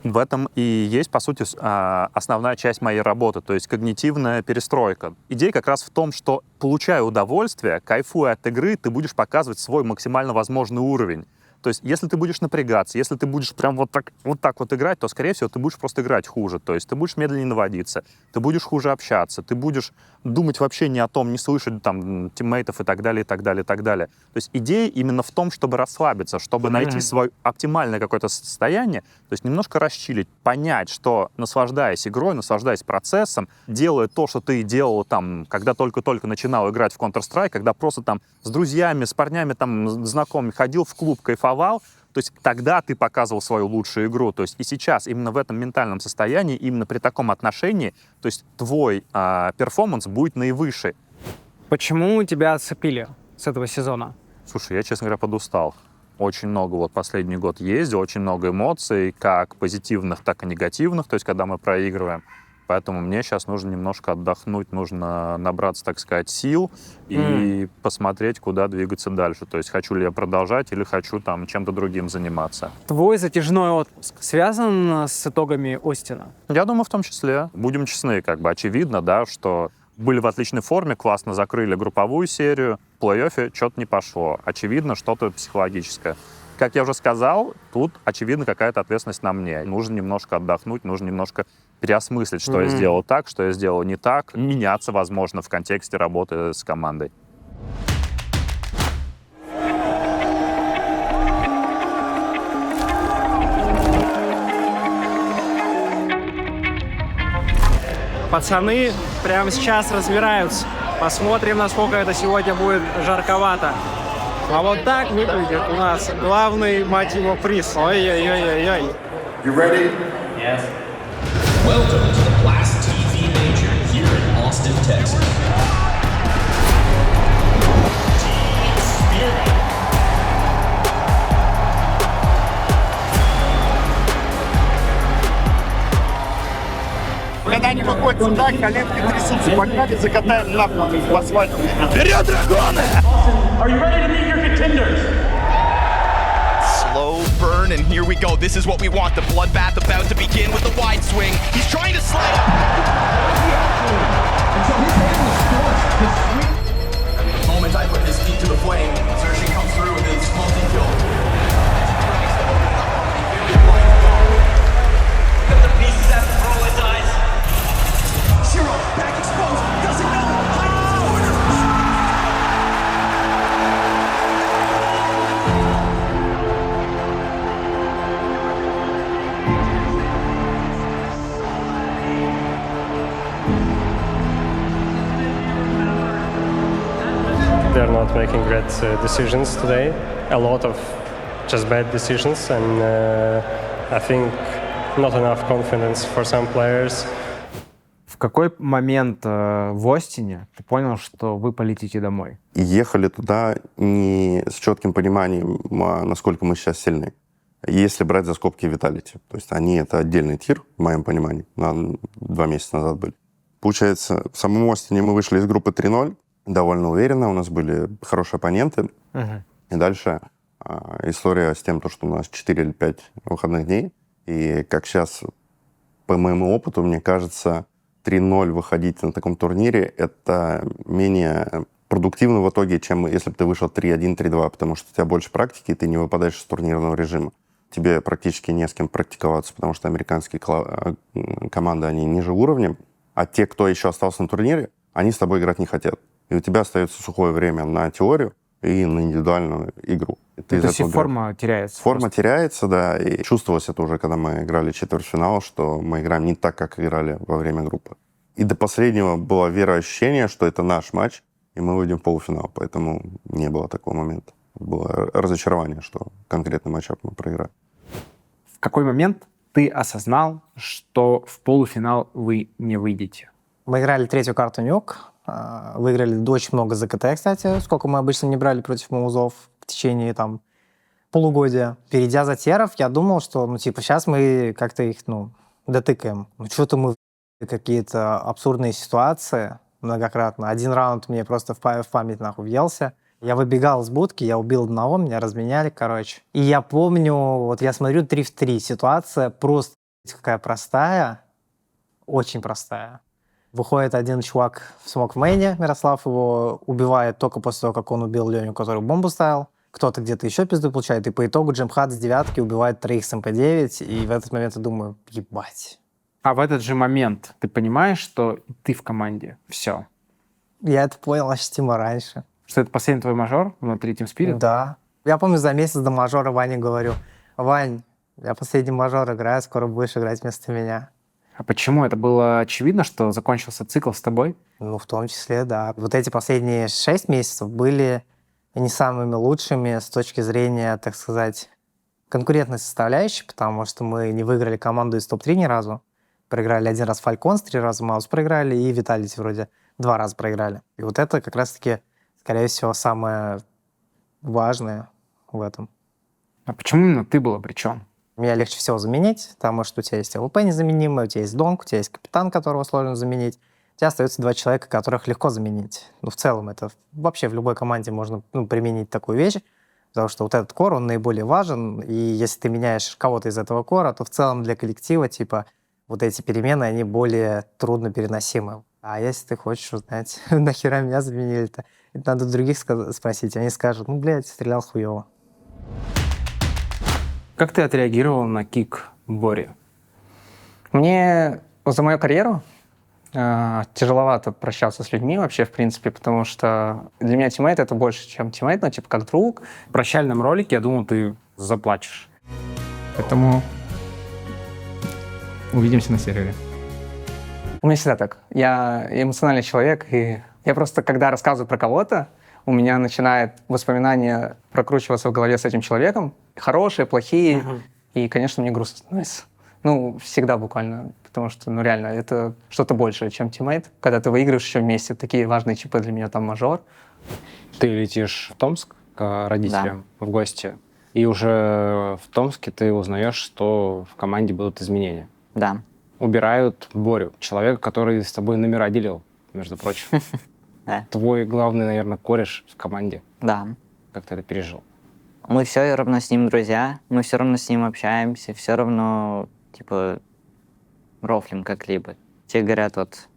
S21: В этом и есть, по сути, основная часть моей работы, то есть когнитивная перестройка. Идея как раз в том, что, получая удовольствие, кайфуя от игры, ты будешь показывать свой максимально возможный уровень. То есть, если ты будешь напрягаться, если ты будешь прям вот так вот играть, то, скорее всего, ты будешь просто играть хуже. То есть, ты будешь медленнее наводиться, ты будешь хуже общаться, ты будешь думать вообще не о том, не слышать там тиммейтов и так далее, и так далее, и так далее. То есть, идея именно в том, чтобы расслабиться, чтобы найти свое оптимальное какое-то состояние, то есть, немножко расчилить, понять, что, наслаждаясь игрой, наслаждаясь процессом, делая то, что ты делал там, когда только-только начинал играть в Counter-Strike, когда просто там с друзьями, с парнями там знакомыми ходил в клуб, кайфовал, то есть тогда ты показывал свою лучшую игру. То есть и сейчас именно в этом ментальном состоянии, именно при таком отношении, то есть твой перформанс будет наивысший.
S15: Почему тебя отцепили с этого сезона?
S21: Слушай, я, честно говоря, подустал. Очень много вот последний год ездил, очень много эмоций, как позитивных, так и негативных, то есть когда мы проигрываем. Поэтому мне сейчас нужно немножко отдохнуть, нужно набраться, так сказать, сил и посмотреть, куда двигаться дальше. То есть хочу ли я продолжать или хочу там чем-то другим заниматься.
S15: Твой затяжной отпуск связан с итогами Остина?
S21: Я думаю, в том числе. Будем честны, как бы очевидно, да, что были в отличной форме, классно закрыли групповую серию, в плей-оффе что-то не пошло. Очевидно, что-то психологическое. Как я уже сказал, тут, очевидно, какая-то ответственность на мне. Нужно немножко отдохнуть, нужно немножко переосмыслить, что я сделал так, что я сделал не так, меняться, возможно, в контексте работы с командой.
S15: Пацаны прямо сейчас разбираются. Посмотрим, насколько это сегодня будет жарковато. А вот так выглядит у нас главный, мать его, приз. Ой-ой-ой-ой-ой.
S4: You ready? Yes. Welcome to the Blast TV Major here in Austin, Texas.
S16: Когда они выходят сюда, коленки трясутся, погнали, закатаем нахуй в асфальт. Вперед, драконы! Are you ready to meet your contenders?
S22: Slow burn, and here we go. This is what we want. The bloodbath about to begin with the wide swing. He's trying to slide up. The moment I put his feet to the flame, Xerxes comes through with his multi-kill. Got the pieces after all his eyes. Shiro, back exposed, doesn't know.
S7: They're not making great decisions today. A lot of just bad decisions, and I think not enough confidence for some players.
S1: В какой момент в Остине ты понял, что вы полетите домой?
S14: И ехали туда не с четким пониманием, насколько мы сейчас сильны. Если брать за скобки Vitality. То есть они — это отдельный тир, в моем понимании. 2 месяца назад были. Получается, в самом Остине мы вышли из группы 3-0. Довольно уверенно, у нас были хорошие оппоненты. И дальше история с тем, что у нас 4 или 5 выходных дней. И как сейчас, по моему опыту, мне кажется, 3-0 выходить на таком турнире — это менее продуктивно в итоге, чем если бы ты вышел 3-1, 3-2, потому что у тебя больше практики, и ты не выпадаешь из турнирного режима. Тебе практически не с кем практиковаться, потому что американские команды, они ниже уровнем, а те, кто еще остался на турнире, они с тобой играть не хотят. И у тебя остается сухое время на теорию и на индивидуальную игру.
S1: То есть форма теряется?
S14: Форма теряется, да. И чувствовалось это уже, когда мы играли четвертьфинал, что мы играем не так, как играли во время группы. И до последнего было вероощущение, что это наш матч, и мы выйдем в полуфинал. Поэтому не было такого момента. Было разочарование, что конкретный матчап мы проиграли.
S1: В какой момент ты осознал, что в полуфинал вы не выйдете?
S11: Мы играли третью карту Нюк. Выиграли очень много ЗКТ, кстати, сколько мы обычно не брали против Маузов в течение там полугодия. Перейдя за теров, я думал, что, сейчас мы как-то их, дотыкаем. Что-то мы какие-то абсурдные ситуации многократно. Один раунд мне просто в память въелся. Я выбегал с будки, я убил одного, меня разменяли, И я помню, я смотрю 3 в 3, ситуация просто Какая простая, очень простая. Выходит один чувак в смокмейне, Мирослав его убивает только после того, как он убил Леню, который бомбу ставил. Кто-то где-то еще пизду получает, и по итогу Джемхат с 9 убивает 3 с МП-9, и в этот момент я думаю, ебать.
S1: А в этот же момент ты понимаешь, что ты в команде. Все.
S11: Я это понял аж Тима раньше.
S1: Что это последний твой мажор внутри Team Spirit?
S11: Да. Я помню, за месяц до мажора Ване говорю: Вань, я последний мажор играю, скоро будешь играть вместо меня.
S1: А почему? Это было очевидно, что закончился цикл с тобой?
S11: Ну, в том числе, да. Вот эти последние 6 месяцев были не самыми лучшими с точки зрения, так сказать, конкурентной составляющей, потому что мы не выиграли команду из топ-3 ни разу. Проиграли 1 раз Falcons, 3 раза Маус проиграли, и Vitality вроде 2 раза проиграли. И вот это как раз-таки, скорее всего, самое важное в этом.
S1: А почему именно ты был обречен?
S11: Меня легче всего заменить, потому что у тебя есть АВП незаменимый, у тебя есть Донг, у тебя есть капитан, которого сложно заменить. У тебя остается 2 человека, которых легко заменить. Ну, в целом, это вообще в любой команде можно применить такую вещь, потому что вот этот кор, он наиболее важен, и если ты меняешь кого-то из этого кора, то в целом для коллектива, типа, вот эти перемены, они более трудно переносимы. А если ты хочешь узнать, нахера меня заменили-то, это надо других спросить, они скажут, ну, блядь, стрелял хуёво.
S1: Как ты отреагировал на кик Бори?
S11: Мне за мою карьеру тяжеловато прощаться с людьми вообще, в принципе, потому что для меня тиммейт — это больше, чем тиммейт, ну, типа, как друг.
S1: В прощальном ролике, я думал, ты заплачешь.
S11: Поэтому увидимся на сервере. У меня всегда так. Я эмоциональный человек, и я просто, когда рассказываю про кого-то, у меня начинает воспоминания прокручиваться в голове с этим человеком. Хорошие, плохие. И, конечно, мне грустно становится. Ну, всегда буквально. Потому что, ну, реально, это что-то большее, чем тиммейт. Когда ты выигрываешь еще вместе, такие важные чипы для меня там мажор.
S1: Ты летишь в Томск к родителям в гости, и уже в Томске ты узнаешь, что в команде будут изменения.
S6: Да.
S1: Убирают Борю, человека, который с тобой номера делил, между прочим.
S6: Да.
S1: Твой главный, наверное, кореш в команде.
S6: Да.
S1: Как ты это пережил?
S6: Мы все равно с ним друзья, мы все равно с ним общаемся, все равно, типа, рофлим как-либо. Те говорят, вот,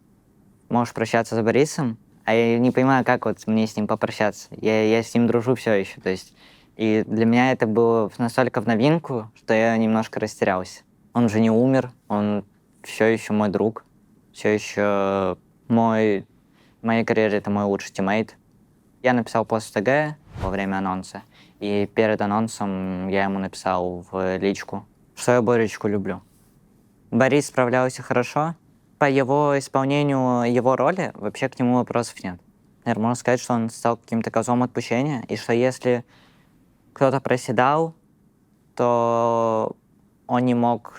S6: можешь прощаться с Борисом, а я не понимаю, как вот мне с ним попрощаться. Я с ним дружу все еще, то есть. И для меня это было настолько в новинку, что я немножко растерялся. Он же не умер, он все еще мой друг, все еще в моей карьере это мой лучший тиммейт. Я написал пост в ТГ во время анонса, и перед анонсом я ему написал в личку, что я Боречку люблю. Борис справлялся хорошо. По его исполнению его роли вообще к нему вопросов нет. Наверное, можно сказать, что он стал каким-то козлом отпущения, и что если кто-то проседал, то он не мог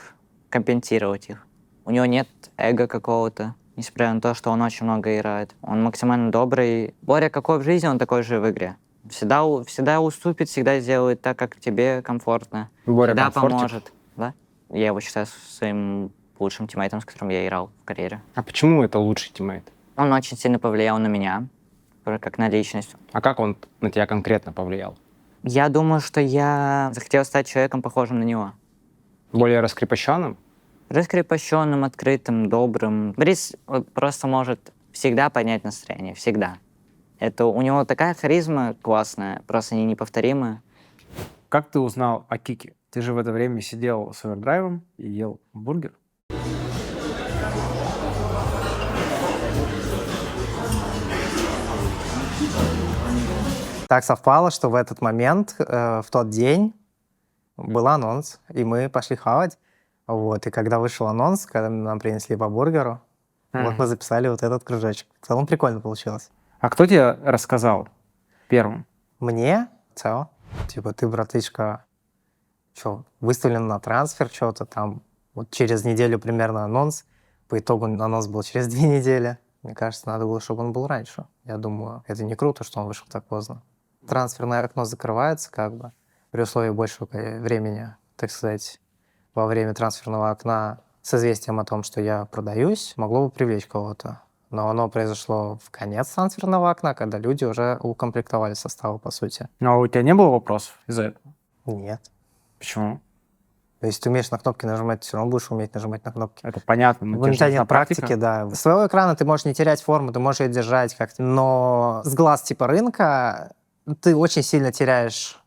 S6: компенсировать их. У него нет эго какого-то, несмотря на то, что он очень много играет. Он максимально добрый. Боря какой в жизни, он такой же в игре. Всегда уступит, всегда сделает так, как тебе комфортно.
S1: Боря
S6: всегда
S1: комфортик?
S6: поможет. Да? Я его считаю своим лучшим тиммейтом, с которым я играл в карьере.
S1: А почему это лучший тиммейт?
S6: Он очень сильно повлиял на меня, как на личность.
S1: А как он на тебя конкретно повлиял?
S6: Я думаю, что я захотел стать человеком, похожим на него.
S1: Более раскрепощенным?
S6: Раскрепощенным, открытым, добрым. Борис просто может всегда поднять настроение, всегда. Это у него такая харизма классная, просто неповторимая.
S1: Как ты узнал о кике? Ты же в это время сидел с овердрайвом и ел бургер.
S11: Так совпало, что в этот момент, в тот день, был анонс, и мы пошли хавать. Вот, и когда вышел анонс, когда нам принесли по бургеру, вот мы записали вот этот кружочек. В целом прикольно получилось.
S1: А кто тебе рассказал первым?
S11: Мне? Цео. Типа, ты, братышка, что, выставлен на трансфер, что-то там. Вот через неделю примерно анонс. По итогу анонс был через 2 недели. Мне кажется, надо было, чтобы он был раньше. Я думаю, это не круто, что он вышел так поздно. Трансферное окно закрывается, как бы, при условии большего времени, так сказать, во время трансферного окна с известием о том, что я продаюсь, могло бы привлечь кого-то. Но оно произошло в конец трансферного окна, когда люди уже укомплектовали составы, по сути.
S1: А у тебя не было вопросов из-за этого?
S11: Нет.
S1: Почему?
S11: Если ты умеешь на кнопки нажимать, ты все равно будешь уметь нажимать на кнопки.
S15: Это понятно.
S11: В интернет-практике, да. С своего экрана ты можешь не терять форму, ты можешь ее держать как-то. Но с глаз типа рынка ты очень сильно теряешь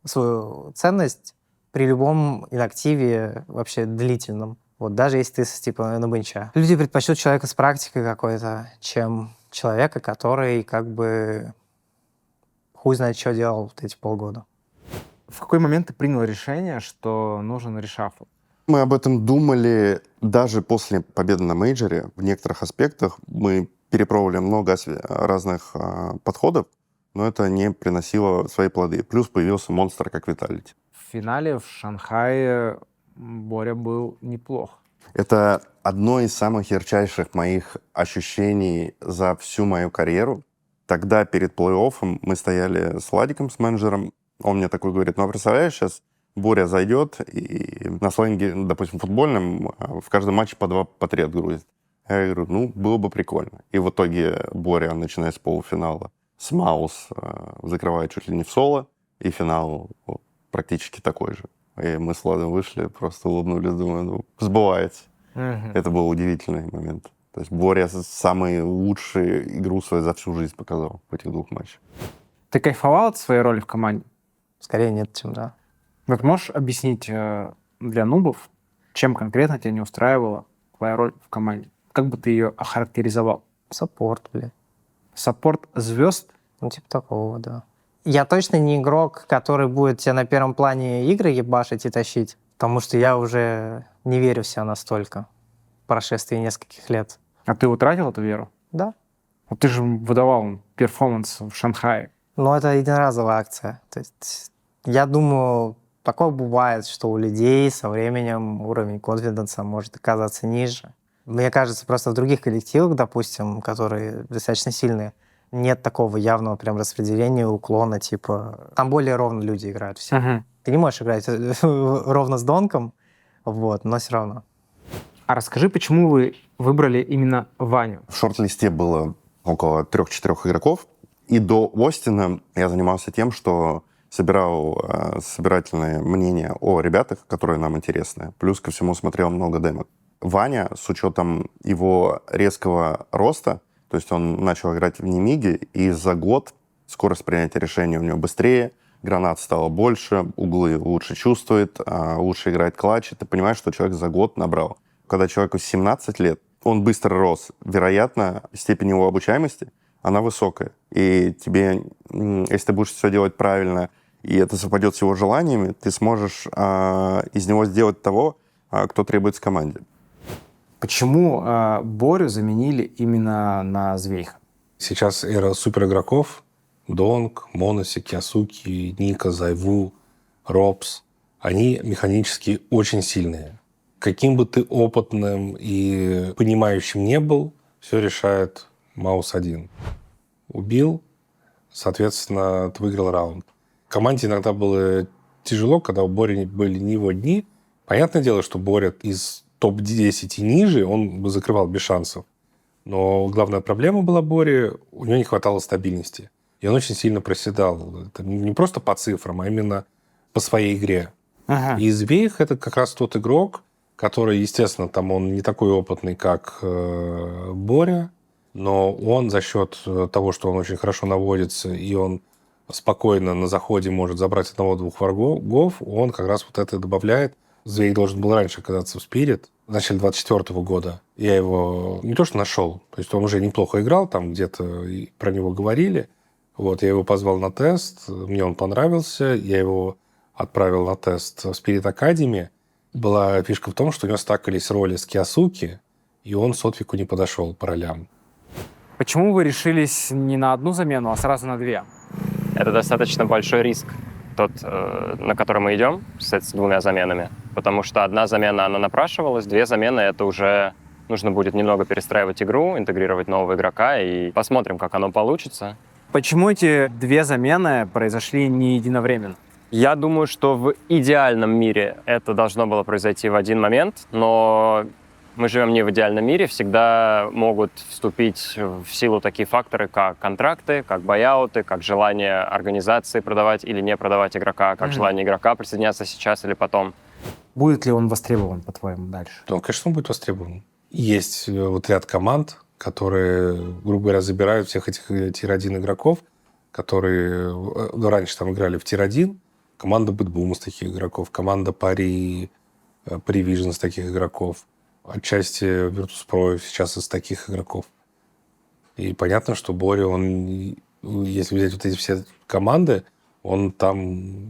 S11: свою ценность при любом инактиве вообще длительном. Вот даже если ты типа на бенча. Люди предпочтут человека с практикой какой-то, чем человека, который как бы хуй знает, что делал вот эти полгода.
S15: В какой момент ты принял решение, что нужен решафл?
S14: Мы об этом думали даже после победы на мейджоре. В некоторых аспектах мы перепробовали много разных подходов, но это не приносило свои плоды. Плюс появился монстр как Vitality.
S15: В финале в Шанхае Боря был неплох.
S14: Это одно из самых ярчайших моих ощущений за всю мою карьеру. Тогда перед плей-оффом мы стояли с Владиком, с менеджером. Он мне такой говорит, ну, а представляешь, сейчас Боря зайдет и на сленге, допустим, футбольном в каждом матче по 2, по 3 отгрузит. Я говорю, ну, было бы прикольно. И в итоге Боря, начиная с полуфинала, с Маус закрывает чуть ли не в соло, и финал практически такой же. И мы с Владом вышли, просто улыбнулись, думаю, ну, сбывается. Это был удивительный момент. То есть Боря самую лучшую игру свою за всю жизнь показал в этих 2 матчах.
S15: Ты кайфовал от своей роли в команде?
S11: Скорее нет, чем да.
S15: Вот можешь объяснить для нубов, чем конкретно тебя не устраивала твоя роль в команде? Как бы ты ее охарактеризовал?
S11: Саппорт, блядь.
S15: Саппорт звезд?
S11: Ну, типа такого, да. Я точно не игрок, который будет тебе на первом плане игры ебашить и тащить, потому что я уже не верю в себя настолько в прошествии нескольких лет.
S15: А ты утратил эту веру?
S11: Да.
S15: Вот ты же выдавал перформанс в Шанхае.
S11: Ну, это единоразовая акция. То есть я думаю, такое бывает, что у людей со временем уровень конфиденса может оказаться ниже. Мне кажется, просто в других коллективах, допустим, которые достаточно сильные, нет такого явного прям распределения, уклона, типа... Там более ровно люди играют все. Ты не можешь играть ровно с Донком, вот, но все равно.
S15: А расскажи, почему вы выбрали именно Ваню?
S14: В шорт-листе было около 3-4 игроков, и до Остина я занимался тем, что собирал собирательное мнение о ребятах, которые нам интересны. Плюс ко всему смотрел много демок. Ваня, с учетом его резкого роста, то есть он начал играть в немиге, и за год скорость принятия решений у него быстрее, гранат стало больше, углы лучше чувствует, лучше играет клатч. Ты понимаешь, что человек за год набрал. Когда человеку 17 лет, он быстро рос. Вероятно, степень его обучаемости, она высокая. И тебе, если ты будешь все делать правильно, и это совпадет с его желаниями, ты сможешь из него сделать того, кто требуется команде.
S15: Почему Борю заменили именно на Звейха?
S8: Сейчас эра суперигроков. Донг, Моноси, Киосуки, Ника, Зайву, Робс. Они механически очень сильные. Каким бы ты опытным и понимающим не был, все решает Маус один. Убил, соответственно, ты выиграл раунд. Команде иногда было тяжело, когда у Бори были не его дни. Понятное дело, что Боря из топ-10 и ниже, он бы закрывал без шансов. Но главная проблема была Бори, у него не хватало стабильности. И он очень сильно проседал. Это не просто по цифрам, а именно по своей игре. И Звейх — это как раз тот игрок, который, естественно, там он не такой опытный, как Боря, но он за счет того, что он очень хорошо наводится, и он спокойно на заходе может забрать 1-2 врагов, он как раз вот это добавляет. Звейх должен был раньше оказаться в Spirit, в начале 24 года. Я его не то что нашел, то есть он уже неплохо играл, там где-то про него говорили. Вот, я его позвал на тест, мне он понравился, я его отправил на тест в Spirit Academy. Была фишка в том, что у него стакались роли с Киосуки, и он Сотвику не подошел по ролям.
S15: Почему вы решились не на одну замену, а сразу на 2?
S7: Это достаточно большой риск, тот, на который мы идем, с 2 заменами. Потому что 1 замена, она напрашивалась, 2 замены — это уже нужно будет немного перестраивать игру, интегрировать нового игрока, и посмотрим, как оно получится.
S15: Почему эти 2 замены произошли не единовременно?
S7: Я думаю, что в идеальном мире это должно было произойти в один момент, но мы живем не в идеальном мире, всегда могут вступить в силу такие факторы, как контракты, как байауты, как желание организации продавать или не продавать игрока, как желание игрока присоединяться сейчас или потом.
S15: Будет ли он востребован, по-твоему, дальше?
S8: Он, конечно, будет востребован. Есть вот ряд команд, которые, грубо говоря, забирают всех этих тир-1 игроков, которые раньше там играли в тир-1. Команда Бэтбум из таких игроков, команда Пари Vision из таких игроков. Отчасти Virtus.pro сейчас из таких игроков. И понятно, что Боря, он, если взять вот эти все команды, он там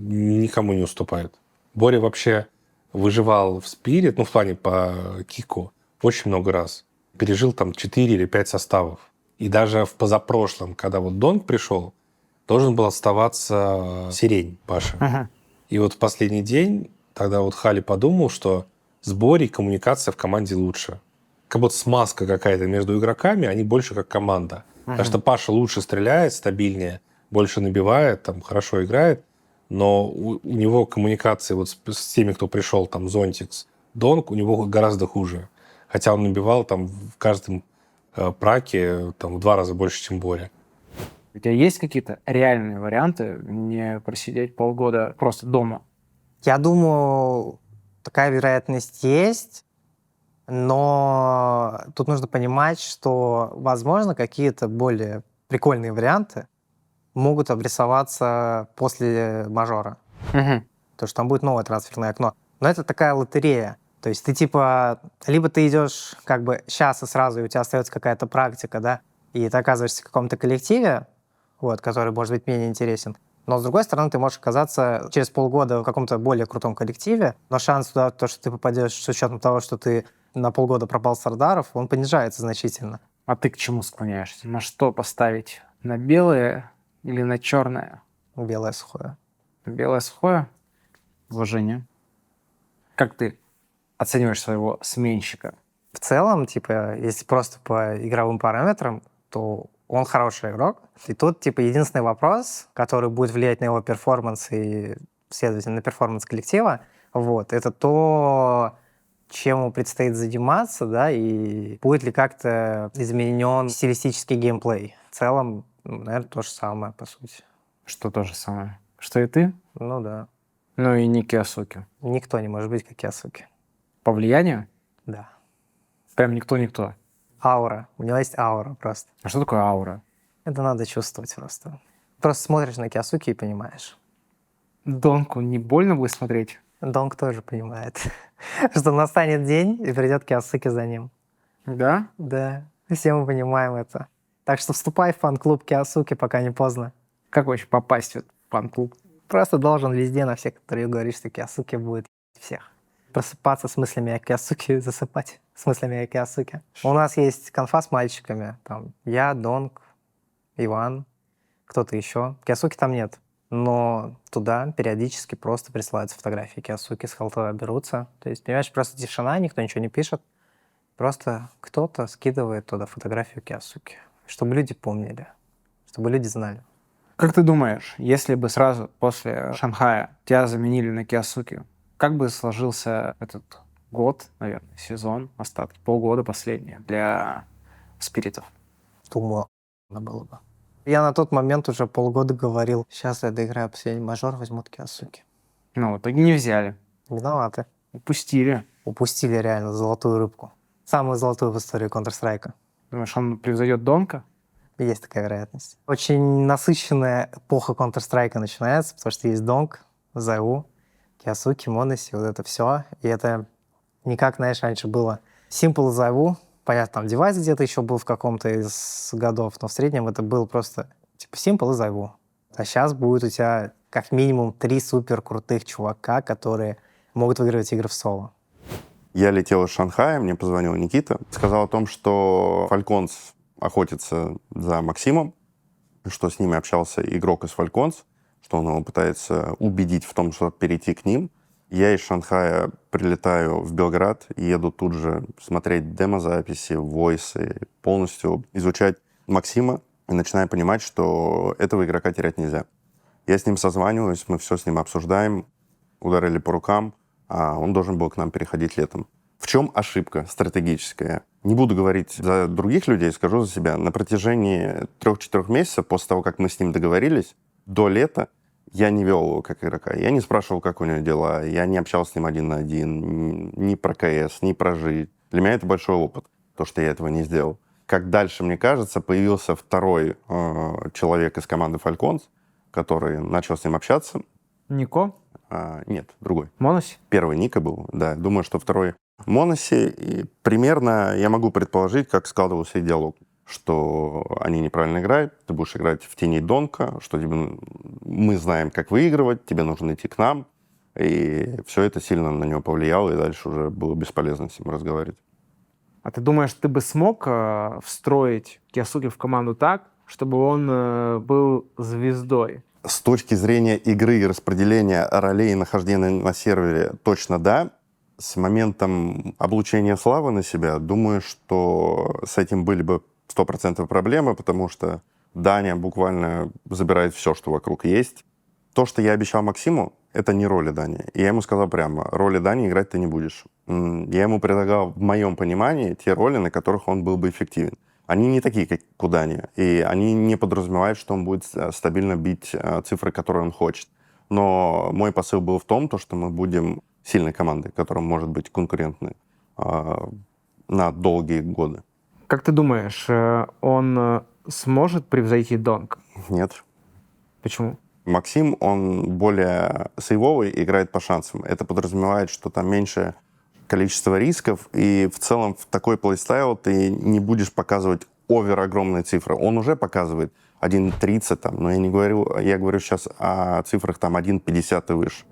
S8: никому не уступает. Боря вообще выживал в Spirit, ну, в плане по кику, очень много раз. Пережил там 4 или 5 составов. И даже в позапрошлом, когда вот Донг пришел, должен был оставаться Сирень Паша.
S15: Ага.
S8: И вот в последний день тогда вот Хали подумал, что с Борей коммуникация в команде лучше. Как будто смазка какая-то между игроками, они больше как команда. Потому что Паша лучше стреляет, стабильнее, больше набивает, там хорошо играет, но у него коммуникация вот с теми, кто пришел, там, Зонтикс, Донг, у него гораздо хуже. Хотя он набивал там в каждом праке там, в 2 раза больше, чем Боря.
S15: У тебя есть какие-то реальные варианты не просидеть полгода просто дома?
S11: Я думаю, такая вероятность есть, но тут нужно понимать, что, возможно, какие-то более прикольные варианты могут обрисоваться после мажора.
S15: Угу.
S11: Потому что там будет новое трансферное окно. Но это такая лотерея. То есть ты типа, либо ты идешь как бы сейчас и сразу, и у тебя остается какая-то практика, да, и ты оказываешься в каком-то коллективе, вот, который может быть менее интересен. Но, с другой стороны, ты можешь оказаться через полгода в каком-то более крутом коллективе, но шанс туда, то, что ты попадешь с учетом того, что ты на полгода пропал с радаров, он понижается значительно.
S15: А ты к чему склоняешься? На что поставить? На белое или на черное?
S11: Белое сухое.
S15: Белое сухое? Уважение. Как ты оцениваешь своего сменщика?
S11: В целом, типа, если просто по игровым параметрам, то он хороший игрок. И тут, типа, единственный вопрос, который будет влиять на его перформанс и, следовательно, на перформанс коллектива, вот, это то, чем ему предстоит заниматься, да, и будет ли как-то изменен стилистический геймплей. В целом, наверное, то же самое, по сути.
S15: Что то же самое? Что и ты?
S11: Ну да.
S15: Ну и не Киосуки.
S11: Никто не может быть как Киосуки.
S15: По влиянию?
S11: Да.
S15: Прям никто-никто?
S11: Аура. У него есть аура просто.
S15: А что такое аура?
S11: Это надо чувствовать просто. Просто смотришь на Киосуки и понимаешь.
S15: Донку не больно будет смотреть?
S11: Донг тоже понимает, что настанет день, и придет Киосуки за ним.
S15: Да?
S11: Да. Все мы понимаем это. Так что вступай в фан-клуб Киосуки, пока не поздно.
S15: Как вообще попасть в этот фан-клуб?
S11: Просто должен везде на всех, которые говорят, что Киосуки будет всех. Просыпаться с мыслями о Киосуки, засыпать с мыслями о Киосуки. У нас есть конфа с мальчиками. Там я, Донг, Иван, кто-то еще. Киосуки там нет. Но туда периодически просто присылаются фотографии Киосуки, с холта берутся. То есть, понимаешь, просто тишина, никто ничего не пишет. Просто кто-то скидывает туда фотографию Киосуки. Чтобы люди помнили, чтобы люди знали.
S15: Как ты думаешь, если бы сразу после Шанхая тебя заменили на Киосуки, как бы сложился этот год, наверное, сезон, остатки, полгода последние для спиритов?
S11: Думаю, надо было бы. Я на тот момент уже полгода говорил, сейчас я доиграю последний мажор, возьмут Киосуки.
S15: Ну, в итоге не взяли.
S11: Виноваты.
S15: Упустили.
S11: Упустили реально золотую рыбку. Самую золотую в истории Counter-Strike.
S15: Думаешь, он превзойдет Донка?
S11: Есть такая вероятность. Очень насыщенная эпоха Counter-Strike начинается, потому что есть Донг, Зайву, Киосуки, Моноси, вот это все. И это не как, знаешь, раньше было. Simple Зайву, понятно, там девайс где-то еще был в каком-то из годов, но в среднем это был просто типа Simple и Зайву. А сейчас будет у тебя как минимум 3 супер крутых чувака, которые могут выигрывать игры в соло.
S14: Я летел из Шанхая, мне позвонил Никита, сказал о том, что Falcons охотится за Максимом, что с ними общался игрок из Falcons, что он его пытается убедить в том, что перейти к ним. Я из Шанхая прилетаю в Белград и еду тут же смотреть демозаписи, войсы, полностью изучать Максима и начинаю понимать, что этого игрока терять нельзя. Я с ним созваниваюсь, мы все с ним обсуждаем, ударили по рукам, а он должен был к нам переходить летом. В чем ошибка стратегическая? Не буду говорить за других людей, скажу за себя. На протяжении 3-4 месяцев после того, как мы с ним договорились, до лета Я не вел его как игрока. Я не спрашивал, как у него дела. Я не общался с ним один на один. Ни про КС, ни про жизнь. Для меня это большой опыт, то, что я этого не сделал. Как дальше, мне кажется, появился второй человек из команды Falcons, который начал с ним общаться.
S15: Нико?
S14: Нет, другой.
S15: Моноси?
S14: Первый Ника был, да. Думаю, что второй Моноси. И примерно я могу предположить, как складывался их диалог. Что они неправильно играют, ты будешь играть в тени Донка, что мы знаем, как выигрывать, тебе нужно идти к нам. И все это сильно на него повлияло, и дальше уже было бесполезно с ним разговаривать.
S15: А ты думаешь, ты бы смог встроить Киосуке в команду так, чтобы он был звездой?
S14: С точки зрения игры и распределения ролей и нахождения на сервере точно да. С моментом облучения славы на себя, думаю, что с этим были бы 100% проблемы, потому что Даня буквально забирает все, что вокруг есть. То, что я обещал Максиму, это не роли Дани. И я ему сказал прямо, роли Дани играть ты не будешь. Я ему предлагал, в моем понимании, те роли, на которых он был бы эффективен. Они не такие, как у Дани, и они не подразумевают, что он будет стабильно бить цифры, которые он хочет. Но мой посыл был в том, что мы будем сильной командой, которая может быть конкурентной на долгие годы.
S15: Как ты думаешь, он сможет превзойти Донка?
S14: Нет.
S15: Почему?
S14: Максим, он более сейвовый, играет по шансам. Это подразумевает, что там меньше количество рисков, и в целом в такой плейстайл ты не будешь показывать овер огромные цифры. Он уже показывает 1.30, там, но я говорю сейчас о цифрах там 1.50 и выше.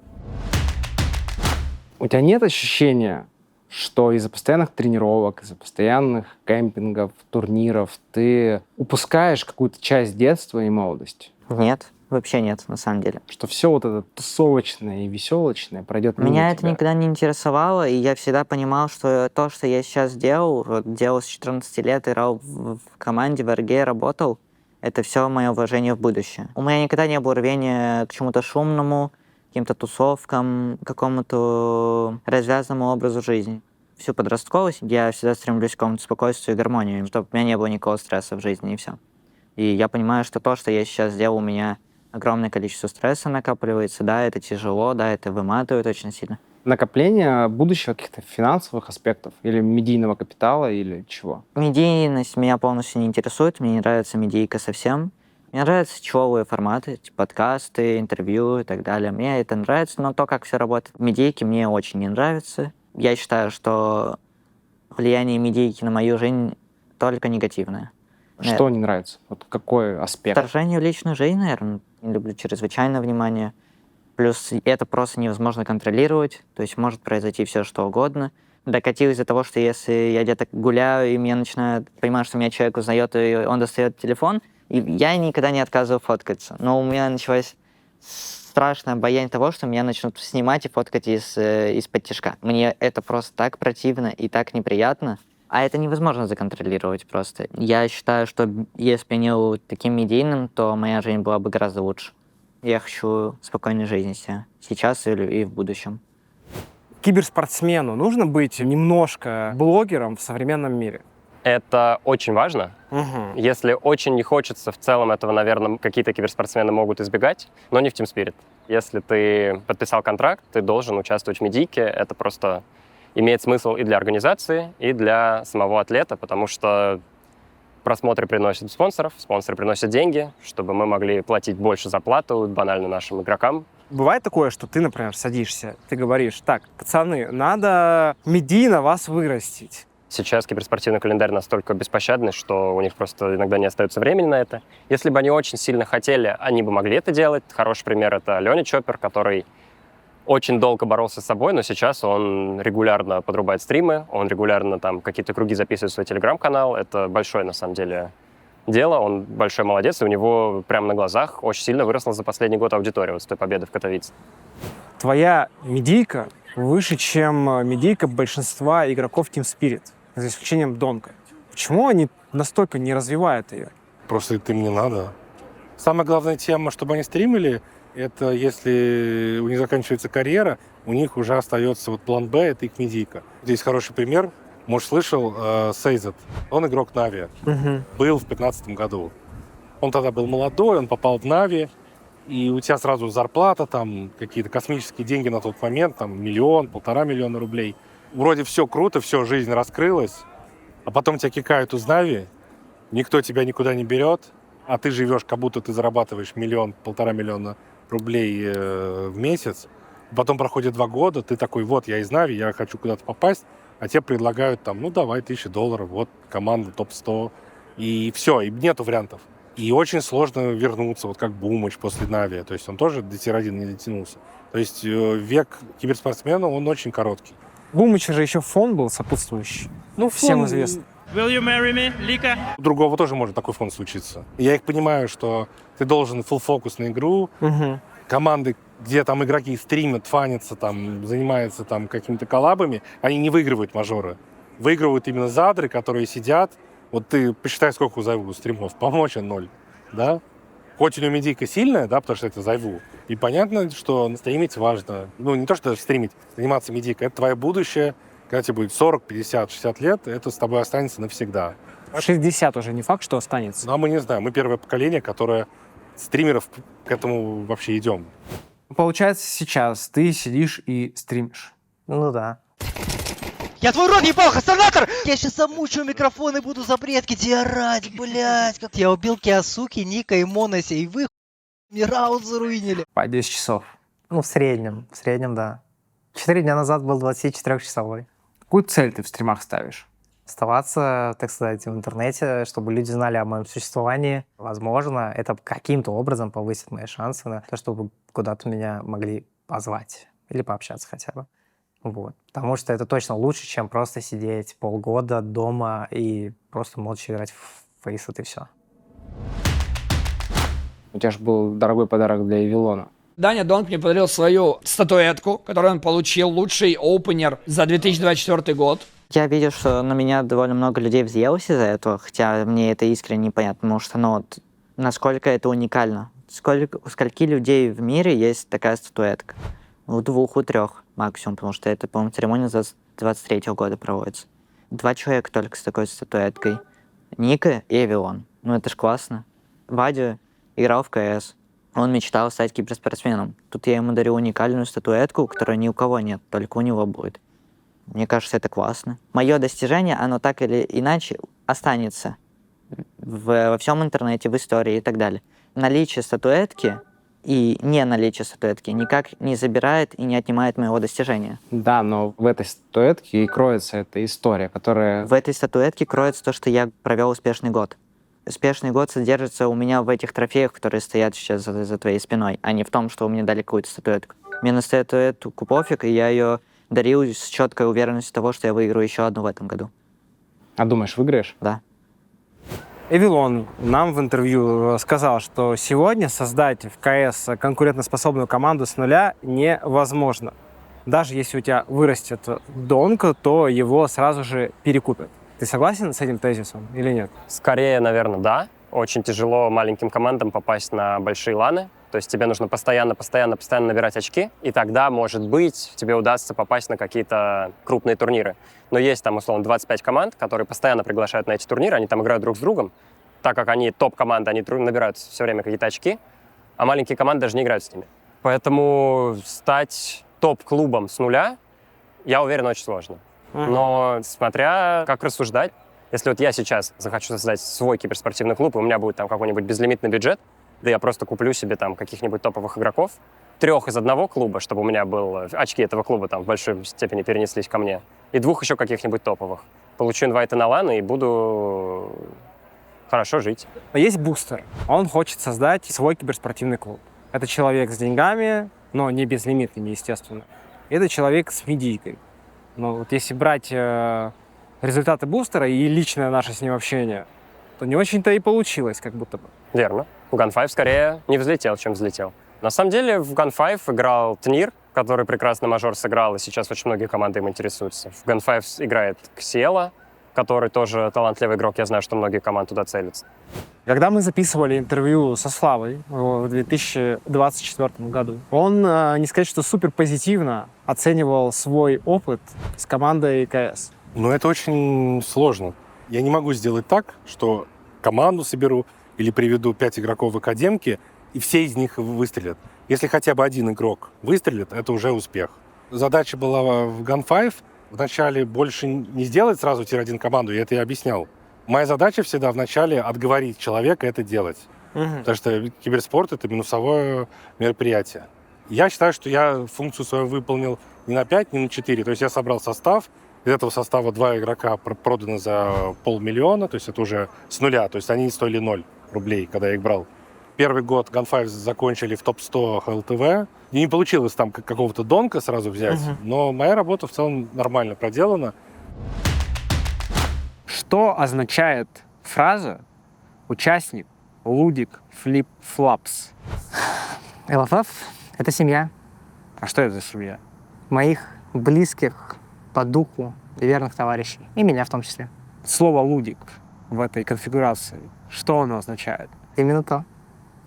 S15: У тебя нет ощущения, что из-за постоянных тренировок, из-за постоянных кемпингов, турниров ты упускаешь какую-то часть детства и молодости?
S17: Нет, вообще нет, на самом деле.
S15: Что все вот это тусовочное и веселочное пройдет мимо
S17: Меня
S15: тебя?
S17: это никогда не интересовало, и я всегда понимал, что то, что я сейчас делал с 14 лет, играл в команде, в РГ, работал, это все мое вложение в будущее. У меня никогда не было рвения к чему-то шумному, каким-то тусовкам, какому-то развязанному образу жизни. Всю подростковость я всегда стремлюсь к какому-то спокойствию и гармонии, чтобы у меня не было никакого стресса в жизни, и все. И я понимаю, что то, что я сейчас делаю, у меня огромное количество стресса накапливается, да, это тяжело, да, это выматывает очень сильно.
S15: Накопление будущего каких-то финансовых аспектов или медийного капитала или чего?
S17: Медийность меня полностью не интересует, мне не нравится медийка совсем. Мне нравятся чёлые форматы, типа подкасты, интервью и так далее. Мне это нравится, но то, как все работает в медийке, мне очень не нравится. Я считаю, что влияние медийки на мою жизнь только негативное.
S15: Что не нравится? Вот какой аспект?
S17: Вторжение в личную жизнь, наверное. Не люблю чрезвычайное внимание. Плюс это просто невозможно контролировать. То есть может произойти все, что угодно. Докатилось до того, что если я где-то гуляю, и меня начинает понимать, что меня человек узнает, и он достает телефон, и я никогда не отказываю фоткаться. Но у меня началось страшное боязнь того, что меня начнут снимать и фоткать из-под тишка. Мне это просто так противно и так неприятно. А это невозможно законтролировать просто. Я считаю, что если бы я не был таким медийным, то моя жизнь была бы гораздо лучше. Я хочу спокойной жизни себе. Сейчас и в будущем.
S15: Киберспортсмену нужно быть немножко блогером в современном мире?
S7: Это очень важно. Если очень не хочется, в целом этого, наверное, какие-то киберспортсмены могут избегать, но не в Team Spirit. Если ты подписал контракт, ты должен участвовать в медийке. Это просто имеет смысл и для организации, и для самого атлета, потому что просмотры приносят спонсоров, спонсоры приносят деньги, чтобы мы могли платить больше зарплату банально нашим игрокам.
S15: Бывает такое, что ты, например, садишься, ты говоришь, так, пацаны, надо медийно вас вырастить.
S7: Сейчас киберспортивный календарь настолько беспощадный, что у них просто иногда не остается времени на это. Если бы они очень сильно хотели, они бы могли это делать. Хороший пример — это Леня Чоппер, который очень долго боролся с собой, но сейчас он регулярно подрубает стримы, он регулярно там какие-то круги записывает в свой телеграм-канал. Это большое, на самом деле, дело. Он большой молодец, и у него прямо на глазах очень сильно выросла за последний год аудитория вот с той победы в Катовице.
S15: Твоя медийка выше, чем медийка большинства игроков Team Spirit, за исключением Донка. Почему они настолько не развивают ее?
S8: Просто это им не надо. Самая главная тема, чтобы они стримили, это если у них заканчивается карьера, у них уже остается вот план Б, это их медийка. Здесь хороший пример. Может, слышал, Сейзет. Он игрок Нави. Был в 2015 году. Он тогда был молодой, он попал в Нави. и у тебя сразу зарплата, там какие-то космические деньги на тот момент, там 1 миллион, 1,5 миллиона рублей. Вроде все круто, все, жизнь раскрылась, а потом тебя кикают из Нави, никто тебя никуда не берет, а ты живешь, как будто ты зарабатываешь 1 миллион, 1,5 миллиона рублей в месяц. Потом проходит 2 года, ты такой, вот, я из Нави, я хочу куда-то попасть, а тебе предлагают там, ну, давай, $1000, вот, команда топ-100, и все, и нету вариантов. И очень сложно вернуться, вот как Бумыч после Нави, то есть он тоже до тир-1 не дотянулся. То есть век киберспортсмена, он очень короткий.
S15: Бумыча же еще фон был сопутствующий.
S8: Ну,
S15: всем известно.
S16: Will you marry me, Лика?
S8: У другого тоже может такой фон случиться. Я их понимаю, что ты должен full фокус на игру. Команды, где там игроки стримят, фанятся, там, занимаются там какими-то коллабами, они не выигрывают мажоры. Выигрывают именно задры, которые сидят. Вот ты посчитай, сколько у Зайву стримов. Помочь 0, да? Хоть у него медийка сильная, да, потому что это Зайву. И понятно, что стримить важно. Ну, не то, что стримить, заниматься медийкой. Это твое будущее. Когда тебе будет 40, 50, 60 лет, это с тобой останется навсегда.
S15: 60 уже не факт, что останется.
S8: Ну, а мы не знаем. Мы первое поколение, которое стримеров к этому вообще идем.
S15: Получается, сейчас ты сидишь и стримишь.
S11: Ну да.
S9: Я твой рот ебал, Хасанатор! Я сейчас замучу микрофон и буду за бредки орать, блядь. Как я убил Киосуки, Ника и Моноси, и вы мне раунд заруинили.
S15: По 10 часов.
S11: Ну, в среднем, да. 4 дня назад был 24-часовой.
S15: Какую цель ты в стримах ставишь?
S11: Оставаться, так сказать, в интернете, чтобы люди знали о моем существовании. Возможно, это каким-то образом повысит мои шансы на то, чтобы куда-то меня могли позвать или пообщаться хотя бы. Вот. Потому что это точно лучше, чем просто сидеть полгода дома и просто молча играть в фейсет и все.
S15: У тебя же был дорогой подарок для Эвилона.
S10: Даня Донг мне подарил свою статуэтку, которую он получил, лучший опенер за 2024 год.
S17: Я видел, что на меня довольно много людей взъелось из-за этого, хотя мне это искренне непонятно, потому что, ну, вот, насколько это уникально. У скольки людей в мире есть такая статуэтка? У 2, у 3 максимум, потому что это, по-моему, церемония с 23-го года проводится. 2 человека только с такой статуэткой. Ника и Эвилон. Ну, это ж классно. Вадя играл в КС. Он мечтал стать киберспортсменом. Тут я ему дарю уникальную статуэтку, которой ни у кого нет, только у него будет. Мне кажется, это классно. Мое достижение, оно так или иначе останется во всем интернете, в истории и так далее. Наличие статуэтки и не наличие статуэтки никак не забирает и не отнимает моего достижения.
S15: Да, но в этой статуэтке и кроется эта история, которая...
S17: В этой статуэтке кроется то, что я провел успешный год. Успешный год содержится у меня в этих трофеях, которые стоят сейчас за твоей спиной, а не в том, что вы мне дали какую-то статуэтку. Мне на статуэтку пофиг, и я ее дарил с четкой уверенностью того, что я выиграю еще одну в этом году.
S15: А думаешь, выиграешь?
S17: Да.
S15: Эвилон нам в интервью сказал, что сегодня создать в КС конкурентоспособную команду с нуля невозможно. Даже если у тебя вырастет Донг, то его сразу же перекупят. Ты согласен с этим тезисом или нет?
S7: Скорее, наверное, да. Очень тяжело маленьким командам попасть на большие ланы. То есть тебе нужно постоянно набирать очки, и тогда, может быть, тебе удастся попасть на какие-то крупные турниры. Но есть там, условно, 25 команд, которые постоянно приглашают на эти турниры, они там играют друг с другом. Так как они топ-команды, они набирают все время какие-то очки, а маленькие команды даже не играют с ними. Поэтому стать топ-клубом с нуля, я уверен, очень сложно. Но смотря как рассуждать, если вот я сейчас захочу создать свой киберспортивный клуб, и у меня будет там какой-нибудь безлимитный бюджет, да я просто куплю себе там каких-нибудь топовых игроков, 3 из одного клуба, чтобы у меня был очки этого клуба там в большой степени перенеслись ко мне, и 2 еще каких-нибудь топовых. Получу инвайты на ланы и буду хорошо жить.
S15: Есть бустер. Он хочет создать свой киберспортивный клуб. Это человек с деньгами, но не безлимитными, естественно. Это человек с медийкой. Но вот если брать результаты бустера и личное наше с ним общение, то не очень-то и получилось, как будто бы.
S7: Верно. Gun5 скорее не взлетел, чем взлетел. На самом деле в Gun5 играл Тнир, который прекрасно мажор сыграл, и сейчас очень многие команды им интересуются. В Gun5 играет Ксела, который тоже талантливый игрок. Я знаю, что многие команды туда целятся.
S15: Когда мы записывали интервью со Славой в 2024 году, он, не сказать, что супер позитивно оценивал свой опыт с командой КС.
S8: Но это очень сложно. Я не могу сделать так, что команду соберу или приведу 5 игроков в академке, и все из них выстрелят. Если хотя бы один игрок выстрелит, это уже успех. Задача была в Gun5 вначале больше не сделать сразу тир-1 команду, я это и объяснял. Моя задача всегда вначале отговорить человека это делать. Потому что киберспорт — это минусовое мероприятие. Я считаю, что я функцию свою выполнил не на 5, не на 4. То есть я собрал состав. Из этого состава 2 игрока проданы за 500 000, то есть это уже с нуля. То есть они стоили 0 рублей, когда я их брал. Первый год Gun5 закончили в топ-100 ХЛТВ. И не получилось там какого-то донка сразу взять. Но моя работа в целом нормально проделана.
S15: Что означает фраза «участник Лудик Флип-Флапс»?
S11: ЛФФ — это семья.
S15: А что это за семья?
S11: Моих близких по духу и верных товарищей. И меня в том числе.
S15: Слово «лудик» в этой конфигурации, что оно означает?
S11: Именно то.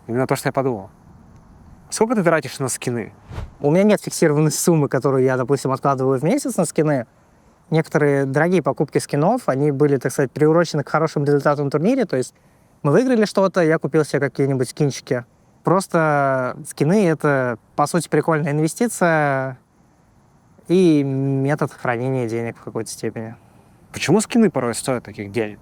S15: Именно то, что я подумал. Сколько ты тратишь на скины?
S11: У меня нет фиксированной суммы, которую я, допустим, откладываю в месяц на скины. Некоторые дорогие покупки скинов, они были, так сказать, приурочены к хорошим результатам в турнире. То есть мы выиграли что-то, я купил себе какие-нибудь скинчики. Просто скины — это, по сути, прикольная инвестиция и метод хранения денег в какой-то степени.
S15: Почему скины порой стоят таких денег?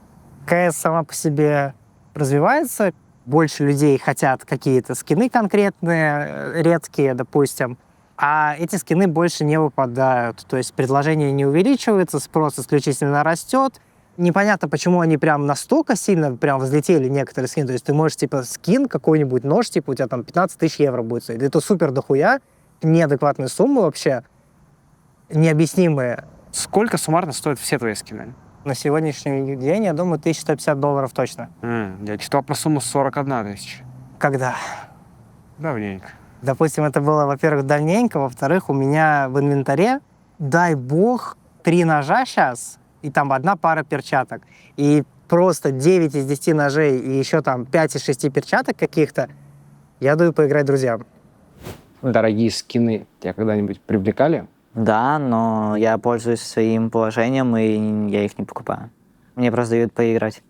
S11: КС сама по себе развивается, больше людей хотят какие-то скины конкретные, редкие, допустим, а эти скины больше не выпадают. То есть предложение не увеличивается, спрос исключительно растет. Непонятно, почему они прям настолько сильно прям взлетели, некоторые скины. То есть ты можешь, типа, скин, какой-нибудь нож, типа, у тебя там 15 000 евро будет стоить. Это супер дохуя, неадекватные суммы вообще, необъяснимые.
S15: Сколько суммарно стоят все твои скины?
S11: На сегодняшний день, я думаю, $1150 точно.
S15: Я читал про сумму 41 000.
S11: Когда?
S15: Давненько.
S11: Допустим, это было, во-первых, давненько, во-вторых, у меня в инвентаре, дай бог, 3 ножа сейчас, и там 1 пара перчаток. И просто 9 из 10 ножей и еще там 5 из 6 перчаток каких-то, я даю поиграть друзьям.
S15: Дорогие скины тебя когда-нибудь привлекали?
S17: Да, но я пользуюсь своим положением, и я их не покупаю. Мне просто дают поиграть.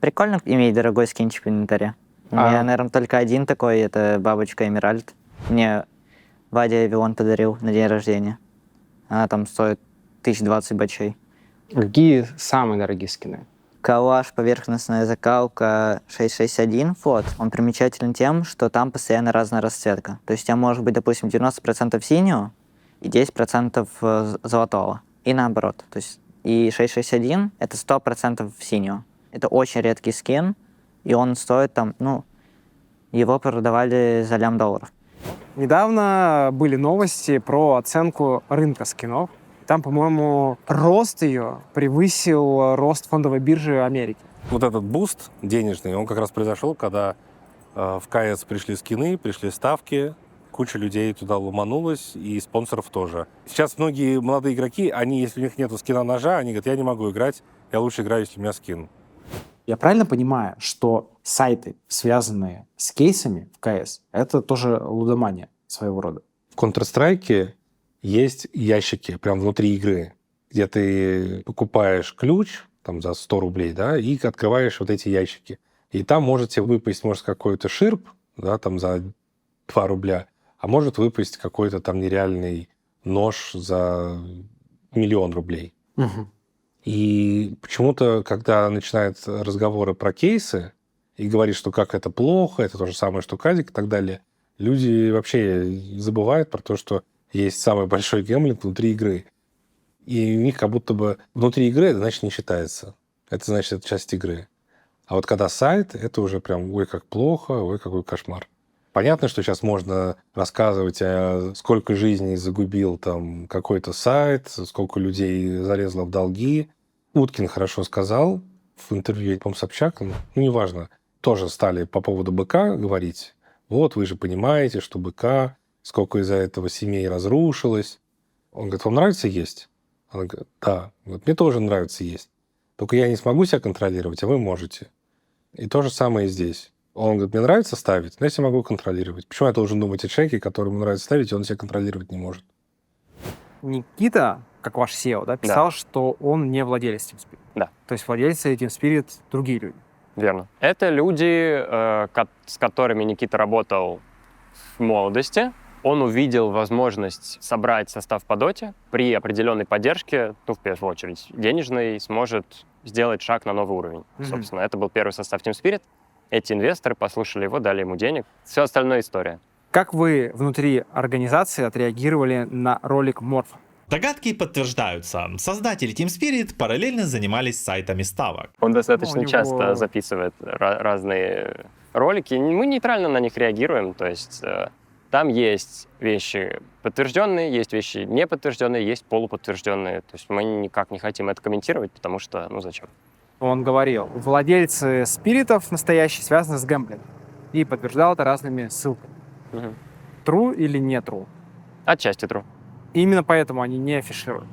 S17: Прикольно иметь дорогой скинчик в инвентаре. У меня, наверное, только один такой, это бабочка Эмеральд. Мне Вадя Авилон подарил на день рождения. Она там стоит 1020 бачей.
S15: Какие самые дорогие скины?
S17: Калаш, поверхностная закалка 661 флот. Он примечателен тем, что там постоянно разная расцветка. То есть у тебя может быть, допустим, 90% синего и 10% золотого. И наоборот. То есть и 661 — это 100% синего. Это очень редкий скин, и он стоит там, его продавали за $1 000.
S15: Недавно были новости про оценку рынка скинов. Там, по-моему, рост ее превысил рост фондовой биржи Америки.
S8: Вот этот буст денежный, он как раз произошел, когда в КС пришли скины, пришли ставки, куча людей туда ломанулась, и спонсоров тоже. Сейчас многие молодые игроки, если у них нет скина ножа, они говорят, я не могу играть, я лучше играю, если у меня скин.
S15: Я правильно понимаю, что сайты, связанные с кейсами в КС, это тоже лудомания своего рода?
S8: В Counter-Strike есть ящики прямо внутри игры, где ты покупаешь ключ там, за 100 рублей, да, и открываешь вот эти ящики. И там можете выпасть, может, какой-то ширп, да, там за 2 рубля, а может выпасть какой-то там нереальный нож за 1 000 000 рублей.
S15: Угу.
S8: И почему-то, когда начинают разговоры про кейсы и говорит, что как это плохо, это то же самое, что казик и так далее, люди вообще забывают про то, что есть самый большой гэмблинг внутри игры. И у них как будто бы внутри игры это, значит, не считается. Это значит, это часть игры. А вот когда сайт, это уже прям ой, как плохо, ой, какой кошмар. Понятно, что сейчас можно рассказывать, сколько жизней загубил там какой-то сайт, сколько людей залезло в долги. Уткин хорошо сказал в интервью, по-моему, с Собчаком, неважно, тоже стали по поводу БК говорить. Вот, вы же понимаете, что БК, сколько из-за этого семей разрушилось. Он говорит, вам нравится есть? Она говорит, да. Вот, мне тоже нравится есть. Только я не смогу себя контролировать, а вы можете. И то же самое и здесь. Он говорит, мне нравится ставить, но я себя могу контролировать. Почему я должен думать о человеке, которому нравится ставить, и он себя контролировать не может?
S15: Никита, как ваш SEO, да, писал, что он не владелец TeamSpirit.
S7: Да.
S15: То есть владельцы TeamSpirit другие люди.
S7: Верно. Это люди, с которыми Никита работал в молодости. Он увидел возможность собрать состав по доте при определенной поддержке, ну, в первую очередь, денежной, сможет сделать шаг на новый уровень. Собственно, это был первый состав Team Spirit. Эти инвесторы послушали его, дали ему денег. Все остальное история.
S1: Как вы внутри организации отреагировали на ролик Морфа?
S3: Догадки подтверждаются. Создатели Team Spirit параллельно занимались сайтами ставок.
S7: Он достаточно часто записывает разные ролики. Мы нейтрально на них реагируем. То есть там есть вещи подтвержденные, есть вещи неподтвержденные, есть полуподтвержденные. То есть мы никак не хотим это комментировать, потому что, ну зачем?
S1: Он говорил, владельцы спиритов настоящие связаны с гэмблингом. И подтверждал это разными ссылками. True или не true?
S7: Отчасти true.
S1: Именно поэтому они не афишируют.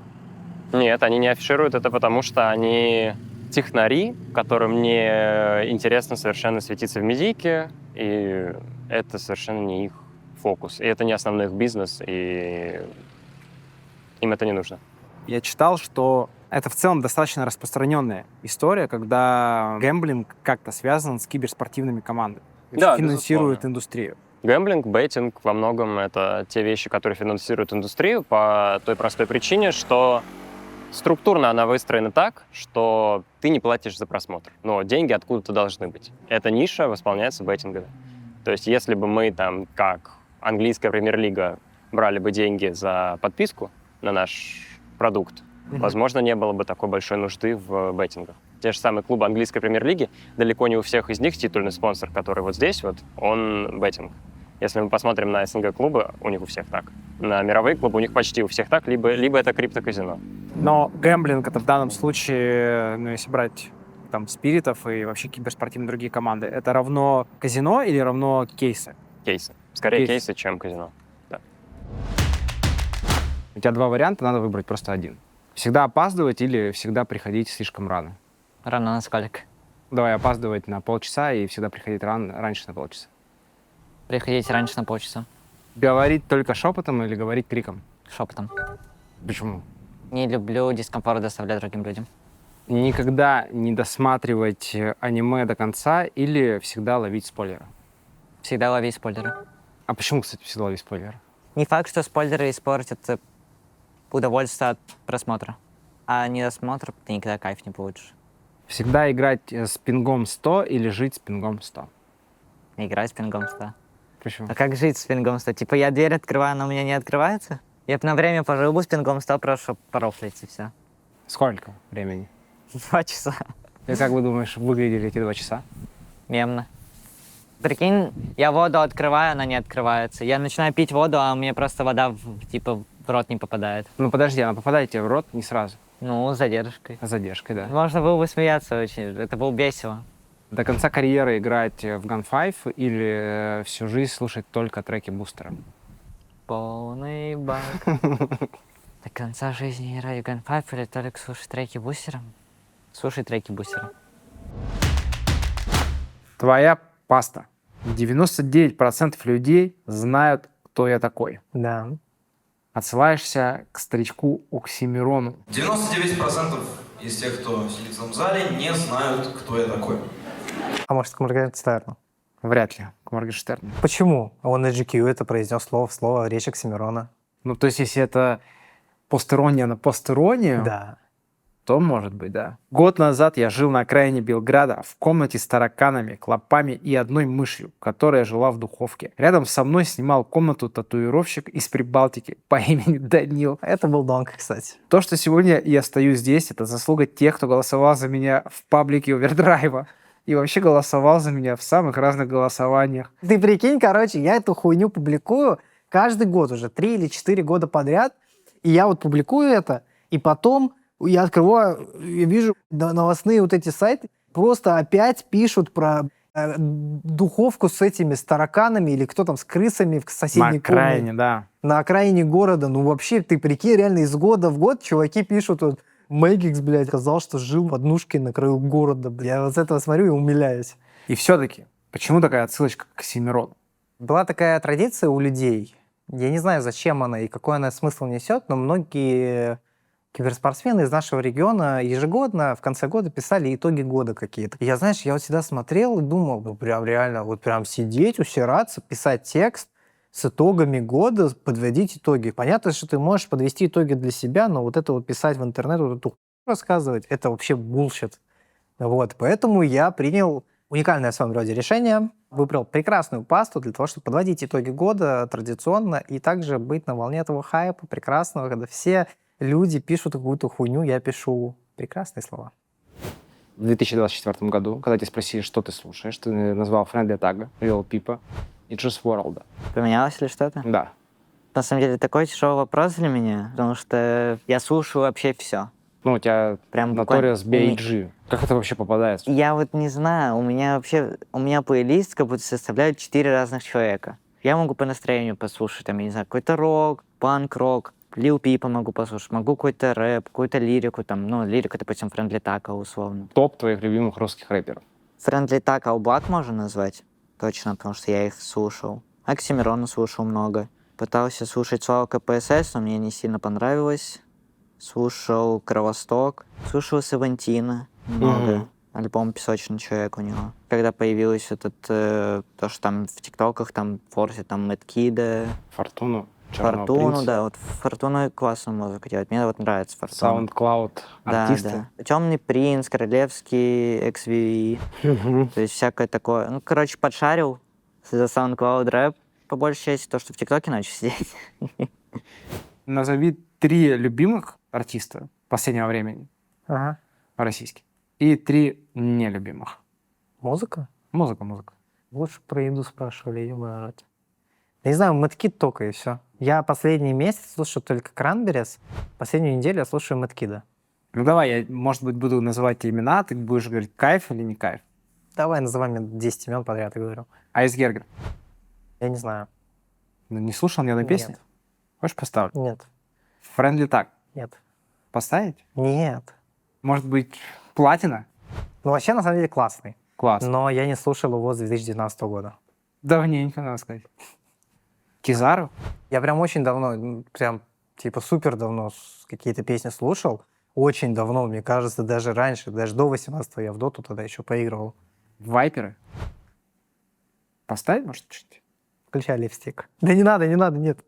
S7: Нет, они не афишируют это, потому что они технари, которым не интересно совершенно светиться в медийке, и это совершенно не их фокус. И это не основной их бизнес, и им это не нужно.
S1: Я читал, что это в целом достаточно распространенная история, когда гэмблинг как-то связан с киберспортивными командами.
S7: Да,
S1: финансирует индустрию.
S7: Гэмблинг, беттинг во многом это те вещи, которые финансируют индустрию по той простой причине, что структурно она выстроена так, что ты не платишь за просмотр, но деньги откуда-то должны быть. Эта ниша восполняется беттингами. То есть если бы мы там, как английская премьер-лига, брали бы деньги за подписку на наш продукт, возможно, не было бы такой большой нужды в беттингах. Те же самые клубы английской премьер-лиги, далеко не у всех из них титульный спонсор, который вот здесь, вот, он беттинг. Если мы посмотрим на СНГ-клубы, у них у всех так. На мировые клубы у них почти у всех так, либо это криптоказино.
S1: Но гэмблинг — это в данном случае, ну, если брать там спиритов и вообще киберспортивные другие команды, это равно казино или равно кейсы?
S7: Кейсы. Скорее кейсы, чем казино. Да.
S1: У тебя два варианта, надо выбрать просто один. Всегда опаздывать или всегда приходить слишком рано?
S6: Рано на сколько?
S1: Давай опаздывать на полчаса и всегда приходить раньше на полчаса.
S6: Приходить раньше на полчаса.
S1: Говорить только шепотом или говорить криком?
S6: Шепотом.
S1: Почему?
S6: Не люблю дискомфорт доставлять другим людям.
S1: Никогда не досматривать аниме до конца или всегда ловить спойлеры?
S6: Всегда ловить спойлеры.
S1: А почему, кстати, всегда ловить спойлеры?
S6: Не факт, что спойлеры испортят удовольствие от просмотра. А не досмотр, ты никогда кайф не получишь.
S1: Всегда играть с пингом 100 или жить с пингом 100?
S6: Играть с пингом 100.
S1: Почему?
S6: А как жить с пингом 100? Типа я дверь открываю, она у меня не открывается? Я бы на время поживу с пингом 100, просто чтобы порофлить, и все.
S1: Сколько времени?
S6: 2 часа.
S1: И как вы думаешь, выглядели эти 2 часа?
S6: Мемно. Прикинь, я воду открываю, она не открывается. Я начинаю пить воду, а мне просто вода в рот не попадает.
S1: Ну подожди, она попадает тебе в рот не сразу?
S6: Ну, с задержкой.
S1: С задержкой, да.
S6: Можно было бы смеяться очень, это было весело.
S1: До конца карьеры играть в Gun5 или всю жизнь слушать только треки Бустера?
S6: Полный бак. До конца жизни играю в Gun5 или только слушать треки Бустера? Слушай треки Бустера.
S1: Твоя паста. 99% людей знают, кто я такой.
S11: Да.
S1: Отсылаешься к старичку Оксимирону.
S12: 99% из тех, кто сидит в этом зале, не знают, кто я такой.
S11: А может, к Моргенштерну?
S1: Вряд ли, к Моргенштерну.
S11: Почему? Он на GQ это произнес слово в слово, речь Оксимирона.
S1: Ну, то есть, если это постерония на постеронию,
S11: да,
S1: то может быть, да. Год назад я жил на окраине Белграда в комнате с тараканами, клопами и одной мышью, которая жила в духовке. Рядом со мной снимал комнату татуировщик из Прибалтики по имени Данил.
S11: Это был Донка, кстати.
S1: То, что сегодня я стою здесь, это заслуга тех, кто голосовал за меня в паблике Овердрайва. И вообще голосовал за меня в самых разных голосованиях.
S11: Ты прикинь, короче, я эту хуйню публикую каждый год уже, 3 или 4 года подряд. И я вот публикую это, и потом я открываю, я вижу новостные вот эти сайты, просто опять пишут про духовку с этими, с тараканами или кто там, с крысами в соседней комнате.
S1: На окраине, да.
S11: На окраине города. Ну вообще, ты прикинь, реально из года в год чуваки пишут, вот, Мэгикс, блядь, сказал, что жил в однушке на краю города. Я вот с этого смотрю и умиляюсь.
S1: И все-таки, почему такая отсылочка к Оксимирону?
S11: Была такая традиция у людей. Я не знаю, зачем она и какой она смысл несет, но многие Киберспортсмены из нашего региона ежегодно в конце года писали итоги года какие-то. Я, знаешь, я вот всегда смотрел и думал, ну прям реально, вот прям сидеть, усираться, писать текст с итогами года, подводить итоги. Понятно, что ты можешь подвести итоги для себя, но вот это вот писать в интернет, вот эту рассказывать, это вообще булшит. Вот, поэтому я принял уникальное в своем роде решение, выбрал прекрасную пасту для того, чтобы подводить итоги года традиционно и также быть на волне этого хайпа прекрасного, когда все люди пишут какую-то хуйню, я пишу прекрасные слова.
S1: В 2024 году, когда тебя спросили, что ты слушаешь, ты назвал Friendly Tag, Lil Peep и Juice WRLD.
S17: Поменялось ли что-то?
S1: Да.
S17: На самом деле, такой тяжелый вопрос для меня, потому что я слушаю вообще все.
S1: Ну, у тебя
S17: прям
S1: Notorious B.I.G. Как это вообще попадает?
S17: Я вот не знаю, у меня плейлист как будто составляют 4 разных человека. Я могу по настроению послушать, там, я не знаю, какой-то рок, панк-рок, Lil Peep могу послушать, могу какой-то рэп, какую-то лирику, там, ну, лирика, допустим, Friendly Tag, условно.
S1: Топ твоих любимых русских рэперов?
S17: Friendly Tag, All Black можно назвать, точно, потому что я их слушал. Оксимирона слушал много. Пытался слушать Слава КПСС, но мне не сильно понравилось. Слушал Кровосток, слушал Севентина много. Альбом «Песочный человек» у него. Когда появилось то, что там в ТикТоках, там в Форсе, там Мэд Кида.
S1: Фортуну.
S17: Фортуну, да, вот Фортуна классную музыку делает. Мне вот нравится Фортуна.
S1: SoundCloud артисты.
S17: Да. Темный принц, Королевский, XVE. То есть всякое такое. Ну, короче, подшарил за SoundCloud рэп. По большей части то, что в ТикТоке начал сидеть.
S1: Назови 3 любимых артиста последнего времени российских и 3 нелюбимых.
S11: Музыка?
S1: Музыка.
S11: Лучше про еду спрашивали, ё-моё. Я не знаю, Мэд Кид только и все. Я последний месяц слушаю только Кранберис. Последнюю неделю я слушаю Мэд Кида.
S1: Ну давай, я, может быть, буду называть тебе имена, ты будешь говорить, кайф или не кайф.
S11: Давай, называй мне 10 имен подряд, я говорю.
S1: Айсгергер.
S11: Я не знаю.
S1: Ну, не слушал ни одной песни?
S11: Нет.
S1: Хочешь поставлю?
S11: Нет.
S1: Friendly Tag.
S11: Нет.
S1: Поставить?
S11: Нет.
S1: Может быть, Платина?
S11: Ну, вообще, на самом деле, классный.
S1: Класс.
S11: Но я не слушал его с 2019 года.
S1: Давненько, надо сказать. Кизару?
S11: Я прям очень давно, прям типа супер давно какие-то песни слушал. Очень давно, мне кажется, даже раньше, даже до 18-го я в доту тогда еще поигрывал.
S1: Вайперы? Поставить, может, чуть-чуть?
S11: Включай липстик. Да не надо, нет.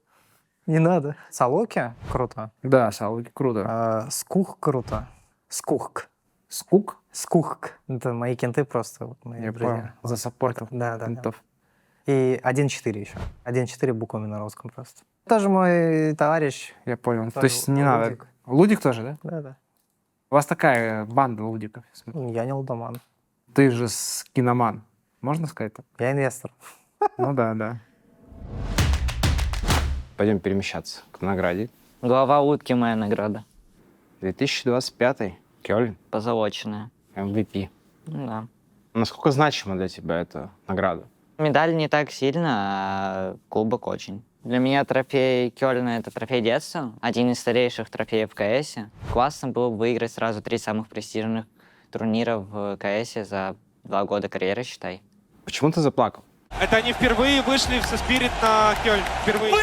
S11: Не надо. Салоки? Круто.
S1: Да, Салоки круто.
S11: Скух круто. Скухк.
S1: Скук?
S11: Скухк. Это мои кенты просто. Вот, мои
S1: Я
S11: друзья.
S1: понял. Засаппортил.
S11: Да. И 1.4 еще. 1.4 буквами на русском просто. Тоже мой товарищ.
S1: Я понял.
S11: Тоже
S1: То есть не надо.
S11: Лудик.
S1: Лудик тоже, да?
S11: Да.
S1: У вас такая банда лудиков.
S11: Я не лудоман.
S1: Ты же киноман. Можно сказать так?
S11: Я инвестор.
S1: Ну да. Пойдем перемещаться к награде.
S17: Голова утки моя награда.
S1: 2025. Кёльн.
S17: Позолоченная.
S1: MVP.
S17: Да.
S1: Насколько значима для тебя эта награда?
S17: Медаль не так сильно, а кубок очень. Для меня трофей Кёльна — это трофей детства. Один из старейших трофеев в КСе. Классно было бы выиграть сразу 3 самых престижных турнира в КСе за 2 года карьеры, считай.
S1: Почему ты заплакал?
S2: Это они впервые вышли в Спирит на Кёльн. Впервые. Вы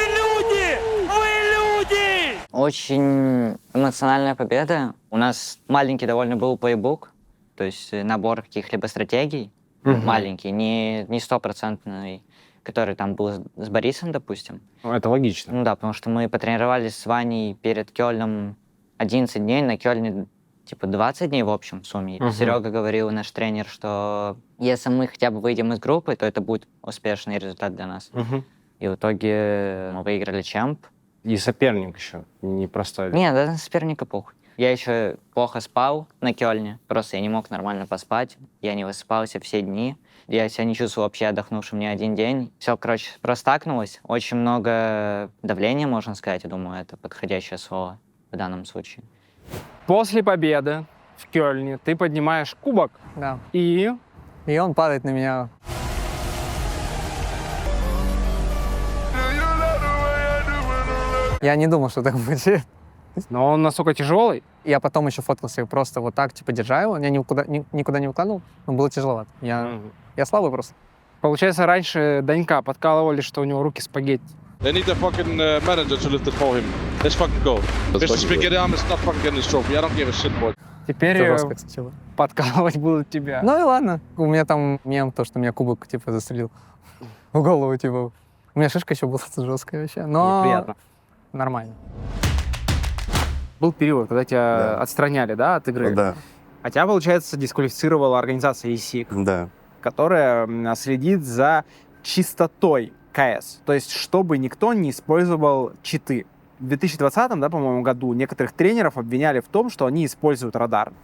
S2: люди!
S17: Очень эмоциональная победа. У нас маленький довольно был плейбук, то есть набор каких-либо стратегий. Маленький, не стопроцентный, который там был с Борисом, допустим.
S1: Ну, это логично.
S17: Ну да, потому что мы потренировались с Ваней перед Кёльном 11 дней, на Кёльне типа 20 дней в общем в сумме. Серега говорил, наш тренер, что если мы хотя бы выйдем из группы, то это будет успешный результат для нас. И в итоге мы выиграли чемп.
S1: И соперник еще непростой.
S17: Нет, да, на соперника похуй. Я еще плохо спал на Кёльне, просто я не мог нормально поспать, я не высыпался все дни, я себя не чувствовал вообще отдохнувшим ни один день. Все, короче, простакнулось, очень много давления, можно сказать, я думаю, это подходящее слово в данном случае.
S1: После победы в Кёльне ты поднимаешь кубок.
S11: Да.
S1: И
S11: он падает на меня. Я не думал, что так будет.
S1: Но он настолько тяжелый.
S11: Я потом еще фоткался и просто вот так, типа, держа его. Я никуда не выкладывал, но было тяжеловато. Я слабый просто.
S1: Получается, раньше Данька подкалывали, что у него руки спагетти.
S16: They need their fucking manager to lift it for him. Let's fucking go. Mr. Spaghetti Arm is not fucking getting this trophy. I don't give a shit, boy.
S15: Теперь подкалывать будут тебя.
S11: Ну и ладно. У меня там мем, то, что меня кубок, типа, застрелил в голову, типа. У меня шишка еще была жесткая вообще, но
S15: Неприятно.
S11: нормально.
S15: Был период, когда тебя отстраняли, да, от игры?
S14: Да.
S15: А тебя, получается, дисквалифицировала организация ESIC,
S14: Да.
S15: которая следит за чистотой КС. То есть, чтобы никто не использовал читы. В 2020, да, по-моему, году некоторых тренеров обвиняли в том, что они используют радар.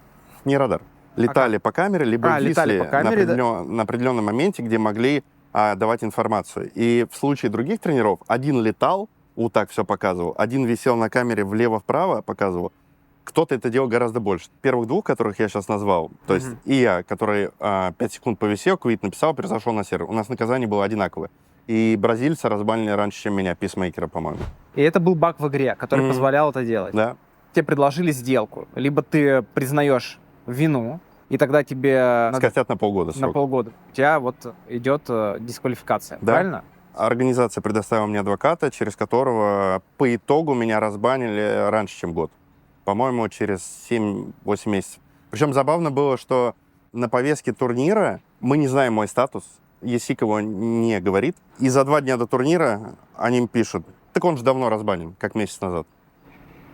S14: Не радар. Летали по камере, либо
S15: летали
S14: висли
S15: по камере,
S14: на определенном моменте, где могли давать информацию. И в случае других тренеров один летал, вот так все показывал, один висел на камере влево-вправо, показывал. Кто-то это делал гораздо больше. Первых двух, которых я сейчас назвал, то есть и я, который 5 секунд повисел, квит написал, перезашел на сервер. У нас наказание было одинаковое. И бразильца разбанили раньше, чем меня, писмейкера, по-моему.
S15: И это был баг в игре, который позволял это делать.
S14: Да.
S15: Тебе предложили сделку. Либо ты признаешь вину, и тогда тебе...
S14: Скостят на полгода срок.
S15: На полгода. У тебя вот идет дисквалификация,
S14: Да.
S15: правильно?
S14: Организация предоставила мне адвоката, через которого по итогу меня разбанили раньше, чем год. По-моему, через 7-8 месяцев. Причем забавно было, что на повестке турнира мы не знаем мой статус, ESIC его не говорит. И за 2 дня до турнира они им пишут: так он же давно разбанен, как месяц назад.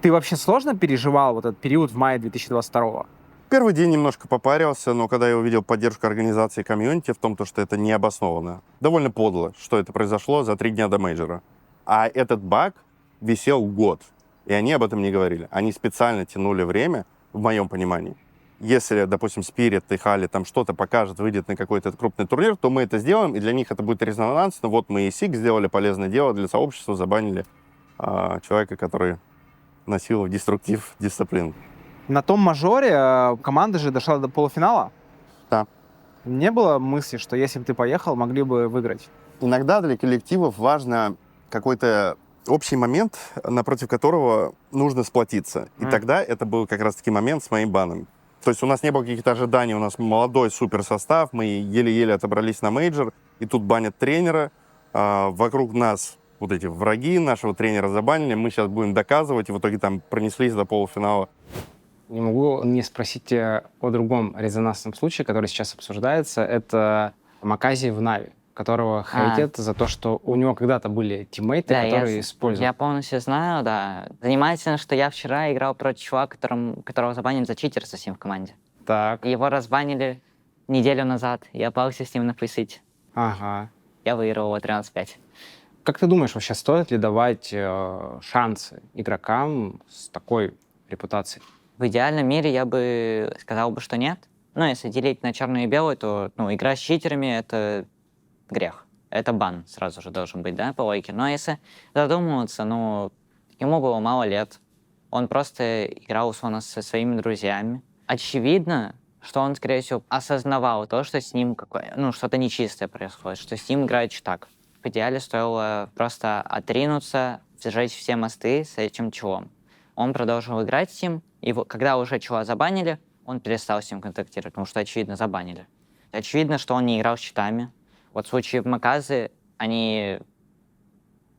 S15: Ты вообще сложно переживал вот этот период в мае 2022-го?
S14: Первый день немножко попарился, но когда я увидел поддержку организации комьюнити в том, что это необоснованно, довольно подло, что это произошло за 3 дня до мейджора. А этот баг висел год, и они об этом не говорили. Они специально тянули время, в моем понимании. Если, допустим, Spirit и Хали там что-то покажет, выйдет на какой-то крупный турнир, то мы это сделаем, и для них это будет резонансно. Вот мы и ESIC сделали полезное дело для сообщества, забанили человека, который носил деструктив дисциплин.
S15: На том мажоре команда же дошла до полуфинала.
S14: Да.
S15: Не было мысли, что если бы ты поехал, могли бы выиграть?
S14: Иногда для коллективов важно какой-то общий момент, напротив которого нужно сплотиться. И тогда это был как раз-таки момент с моим баном. То есть у нас не было каких-то ожиданий, у нас молодой суперсостав, мы еле-еле отобрались на мейджор, и тут банят тренера, вокруг нас вот эти враги, нашего тренера забанили, мы сейчас будем доказывать, и в итоге там пронеслись до полуфинала.
S15: Не могу не спросить о другом резонансном случае, который сейчас обсуждается. Это Макази в Нави, которого хейтят за то, что у него когда-то были тиммейты, которые используют.
S6: Я полностью знаю, да. Занимательно, что я вчера играл против чувака, которого забанили за читерство с ним в команде.
S15: Так.
S6: Его разбанили неделю назад. Я пался с ним на фейсите.
S15: Ага.
S6: Я выиграл его 13-5.
S15: Как ты думаешь, вообще стоит ли давать шансы игрокам с такой репутацией?
S6: В идеальном мире я бы сказал, что нет. Но если делить на черное и белое, то игра с читерами — это грех. Это бан сразу же должен быть, да, по логике. Но если задумываться, ему было мало лет. Он просто играл, условно, со своими друзьями. Очевидно, что он, скорее всего, осознавал то, что с ним что-то нечистое происходит, что с ним играют читак. В идеале стоило просто отринуться, сжечь все мосты с этим чувом. Он продолжил играть с ним, и когда уже чела забанили, он перестал с ним контактировать, потому что, очевидно, забанили. Очевидно, что он не играл с читами. Вот в случае Маказы они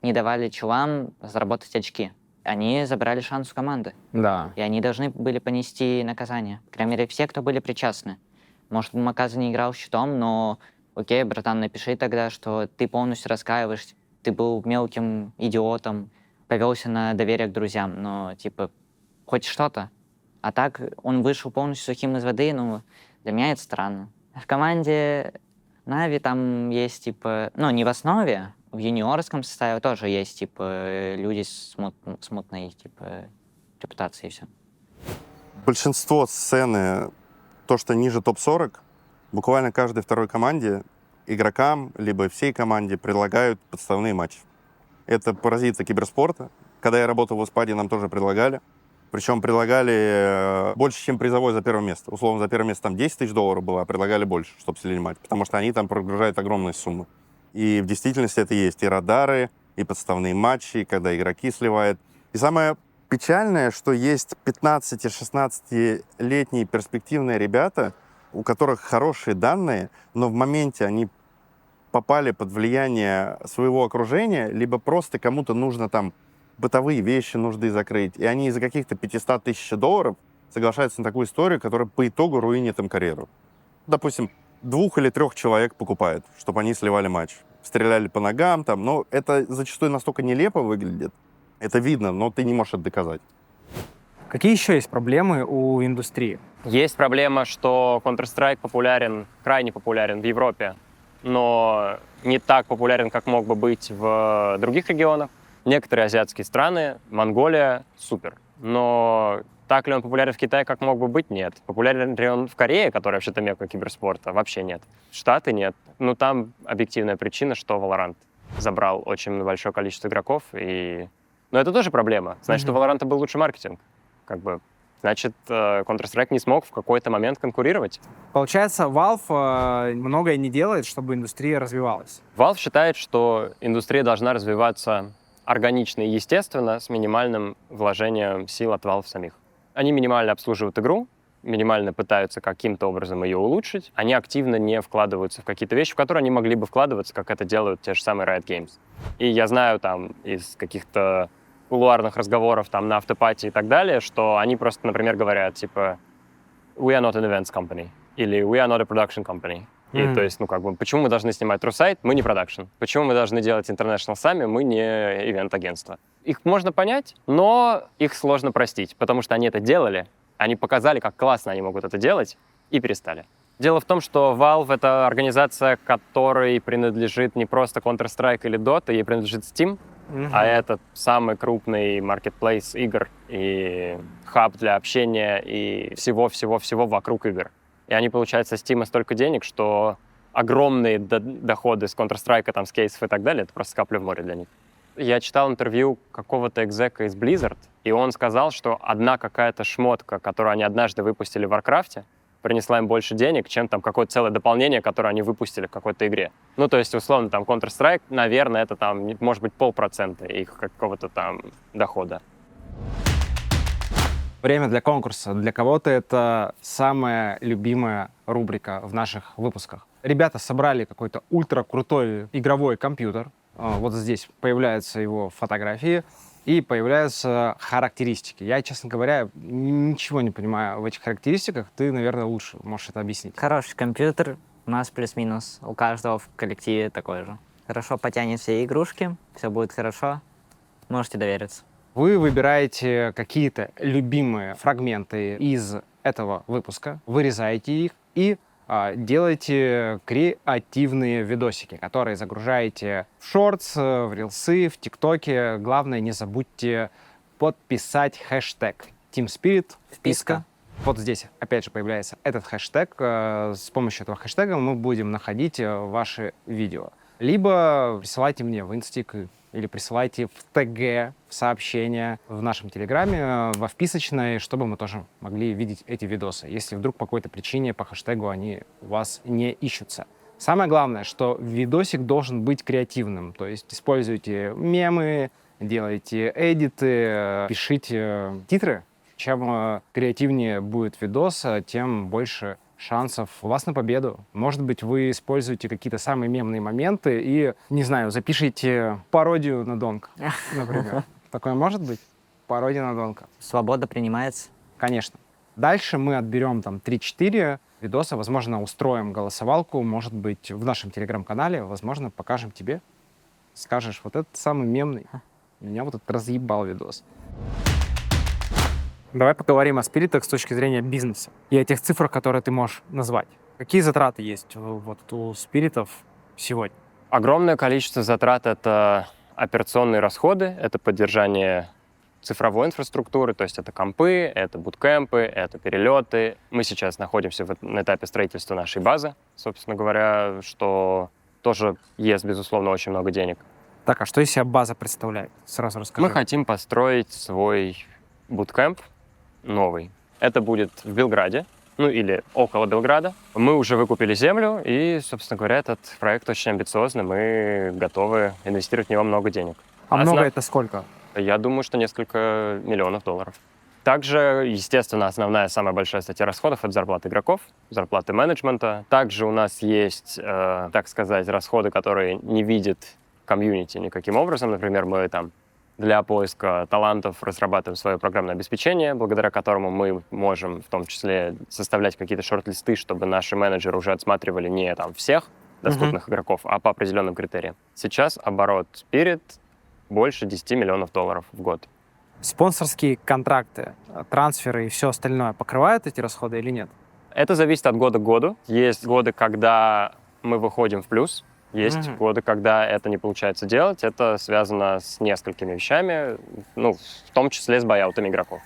S6: не давали челам заработать очки. Они забрали шанс у команды.
S15: Да.
S6: И они должны были понести наказание. По крайней мере, все, кто были причастны. Может, Маказы не играл с щитом, но окей, братан, напиши тогда, что ты полностью раскаиваешься, ты был мелким идиотом, повелся на доверие к друзьям, но, хоть что-то. А так он вышел полностью сухим из воды, для меня это странно. В команде Нави там есть, не в основе, в юниорском составе тоже есть, люди с мутной, репутацией и все.
S14: Большинство сцены, то, что ниже топ-40, буквально каждой второй команде, игрокам, либо всей команде предлагают подставные матчи. Это паразиты киберспорта. Когда я работал в Испаде, нам тоже предлагали. Причем предлагали больше, чем призовой за первое место. Условно, за первое место там $10 000 было, а предлагали больше, чтобы слили матч. Потому что они там прогружают огромные суммы. И в действительности это есть и радары, и подставные матчи, когда игроки сливают. И самое печальное, что есть 15-16-летние перспективные ребята, у которых хорошие данные, но в моменте они попали под влияние своего окружения, либо просто кому-то нужно там бытовые вещи, нужды закрыть, и они из-за каких-то 500 тысяч долларов соглашаются на такую историю, которая по итогу руинит им карьеру. Допустим, 2 или 3 человек покупают, чтобы они сливали матч. Стреляли по ногам, там, но это зачастую настолько нелепо выглядит. Это видно, но ты не можешь это доказать.
S15: Какие еще есть проблемы у индустрии?
S7: Есть проблема, что Counter-Strike популярен, крайне популярен в Европе, но не так популярен, как мог бы быть в других регионах. Некоторые азиатские страны, Монголия, супер. Но так ли он популярен в Китае, как мог бы быть? Нет. Популярен ли он в Корее, которая вообще-то мекка киберспорта? Вообще нет. Штаты нет. Ну, там объективная причина, что Valorant забрал очень большое количество игроков. Но это тоже проблема. Значит, у Valorant был лучший маркетинг. Значит, Counter-Strike не смог в какой-то момент конкурировать.
S15: Получается, Valve многое не делает, чтобы индустрия развивалась.
S7: Valve считает, что индустрия должна развиваться органично и естественно, с минимальным вложением сил от Valve самих. Они минимально обслуживают игру, минимально пытаются каким-то образом ее улучшить. Они активно не вкладываются в какие-то вещи, в которые они могли бы вкладываться, как это делают те же самые Riot Games. И я знаю там из каких-то кулуарных разговоров там на автопати и так далее, что они просто, например, говорят, типа, we are not an events company, или we are not a production company. И то есть, почему мы должны снимать True Sight, мы не продакшн. Почему мы должны делать International сами, мы не ивент-агентство. Их можно понять, но их сложно простить, потому что они это делали, они показали, как классно они могут это делать, и перестали. Дело в том, что Valve — это организация, которой принадлежит не просто Counter-Strike или Dota, ей принадлежит Steam, а это самый крупный маркетплейс игр и хаб для общения и всего-всего-всего вокруг игр. И они получают со Steam столько денег, что огромные доходы с Counter-Strike, там, с кейсов и так далее, это просто капля в море для них. Я читал интервью какого-то экзека из Blizzard, и он сказал, что одна какая-то шмотка, которую они однажды выпустили в Warcraft'е, принесла им больше денег, чем там какое-то целое дополнение, которое они выпустили в какой-то игре. Ну, то есть, условно, там, Counter-Strike, наверное, это там, может быть, 0,5% их какого-то там дохода.
S15: Время для конкурса. Для кого-то это самая любимая рубрика в наших выпусках. Ребята собрали какой-то ультракрутой игровой компьютер. Вот здесь появляются его фотографии и появляются характеристики. Я, честно говоря, ничего не понимаю в этих характеристиках. Ты, наверное, лучше можешь это объяснить.
S17: Хороший компьютер. У нас плюс-минус. У каждого в коллективе такой же. Хорошо потянет все игрушки. Все будет хорошо. Можете довериться.
S15: Вы выбираете какие-то любимые фрагменты из этого выпуска, вырезаете их и делаете креативные видосики, которые загружаете в шортс, в рилсы, в ТикТоке. Главное, не забудьте подписать хэштег TeamSpirit.
S17: Вписка.
S15: Вот здесь, опять же, появляется этот хэштег. С помощью этого хэштега мы будем находить ваши видео. Либо присылайте мне в инстик или присылайте в ТГ, в сообщения в нашем Телеграме, во вписочной, чтобы мы тоже могли видеть эти видосы, если вдруг по какой-то причине по хэштегу они у вас не ищутся. Самое главное, что видосик должен быть креативным, то есть используйте мемы, делайте эдиты, пишите титры. Чем креативнее будет видос, тем больше шансов у вас на победу. Может быть, вы используете какие-то самые мемные моменты и, не знаю, запишите пародию на Донка, например. Такое может быть? Пародия на Донка.
S17: Свобода принимается.
S15: Конечно. Дальше мы отберем там 3-4 видоса, возможно, устроим голосовалку, может быть, в нашем Телеграм-канале, возможно, покажем тебе. Скажешь, вот этот самый мемный. Меня вот этот разъебал видос. Давай поговорим о спиритах с точки зрения бизнеса и о тех цифрах, которые ты можешь назвать. Какие затраты есть вот у спиритов сегодня?
S7: Огромное количество затрат — это операционные расходы, это поддержание цифровой инфраструктуры, то есть это компы, это буткемпы, это перелеты. Мы сейчас находимся на этапе строительства нашей базы, собственно говоря, что тоже ест, безусловно, очень много денег.
S15: Так, а что из себя база представляет? Сразу расскажи.
S7: Мы хотим построить свой буткемп новый. Это будет в Белграде, или около Белграда. Мы уже выкупили землю, и, собственно говоря, этот проект очень амбициозный. Мы готовы инвестировать в него много денег.
S15: А много это сколько?
S7: Я думаю, что несколько миллионов долларов. Также, естественно, основная, самая большая статья расходов — это зарплаты игроков, зарплаты менеджмента. Также у нас есть, так сказать, расходы, которые не видит комьюнити никаким образом. Например, мы там для поиска талантов разрабатываем свое программное обеспечение, благодаря которому мы можем в том числе составлять какие-то шорт-листы, чтобы наши менеджеры уже отсматривали не там всех доступных игроков, а по определенным критериям. Сейчас оборот Spirit больше $10 миллионов в год.
S15: Спонсорские контракты, трансферы и все остальное покрывают эти расходы или нет?
S7: Это зависит от года к году. Есть годы, когда мы выходим в плюс, есть годы, когда это не получается делать. Это связано с несколькими вещами, ну, в том числе с байаутами игроков.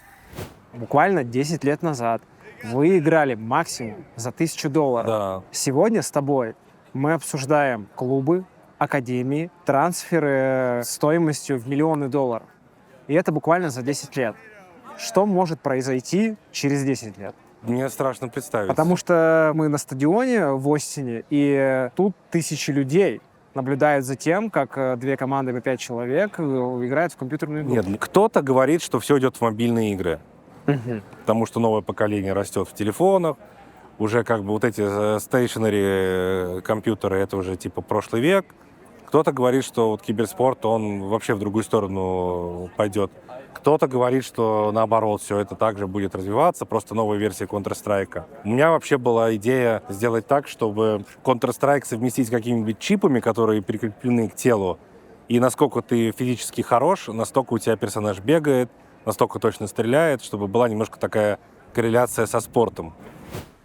S15: Буквально 10 лет назад вы играли максимум за $1000.
S8: Да.
S15: Сегодня с тобой мы обсуждаем клубы, академии, трансферы стоимостью в миллионы долларов. И это буквально за 10 лет. Что может произойти через 10 лет?
S8: Мне страшно представить.
S15: Потому что мы на стадионе в Остине, и тут тысячи людей наблюдают за тем, как две команды по 5 человек играют в компьютерную игру.
S8: Нет, кто-то говорит, что все идет в мобильные игры. Потому что новое поколение растет в телефонах. Уже как бы вот эти stationary компьютеры, это уже типа прошлый век. Кто-то говорит, что вот киберспорт, он вообще в другую сторону пойдет. Кто-то говорит, что наоборот, все это также будет развиваться, просто новая версия Counter-Strike. У меня вообще была идея сделать так, чтобы Counter-Strike совместить с какими-нибудь чипами, которые прикреплены к телу. И насколько ты физически хорош, настолько у тебя персонаж бегает, настолько точно стреляет, чтобы была немножко такая корреляция со спортом.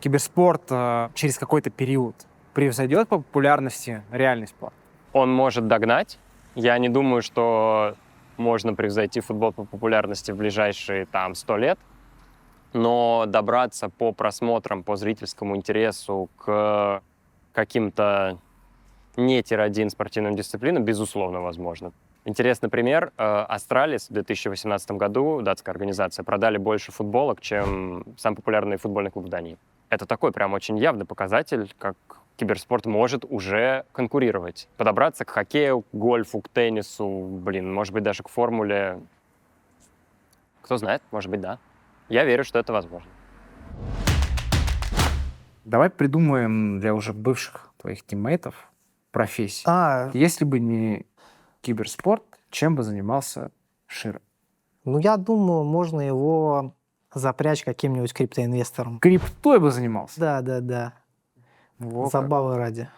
S15: Киберспорт через какой-то период превзойдет по популярности реальный спорт?
S7: Он может догнать. Я не думаю, что можно превзойти футбол по популярности в ближайшие там 100 лет, но добраться по просмотрам, по зрительскому интересу к каким-то не тир-1 спортивным дисциплинам, безусловно, возможно. Интересный пример. Астралис в 2018 году, датская организация, продали больше футболок, чем самый популярный футбольный клуб в Дании. Это такой прям очень явный показатель, как киберспорт может уже конкурировать. Подобраться к хоккею, к гольфу, к теннису, может быть, даже к формуле. Кто знает, может быть, да. Я верю, что это возможно.
S15: Давай придумаем для уже бывших твоих тиммейтов профессию. Если бы не киберспорт, чем бы занимался Шира?
S11: Ну, я думаю, можно его запрячь каким-нибудь криптоинвестором.
S15: Криптой бы занимался?
S11: Да.
S15: Вот
S11: Забавы ради.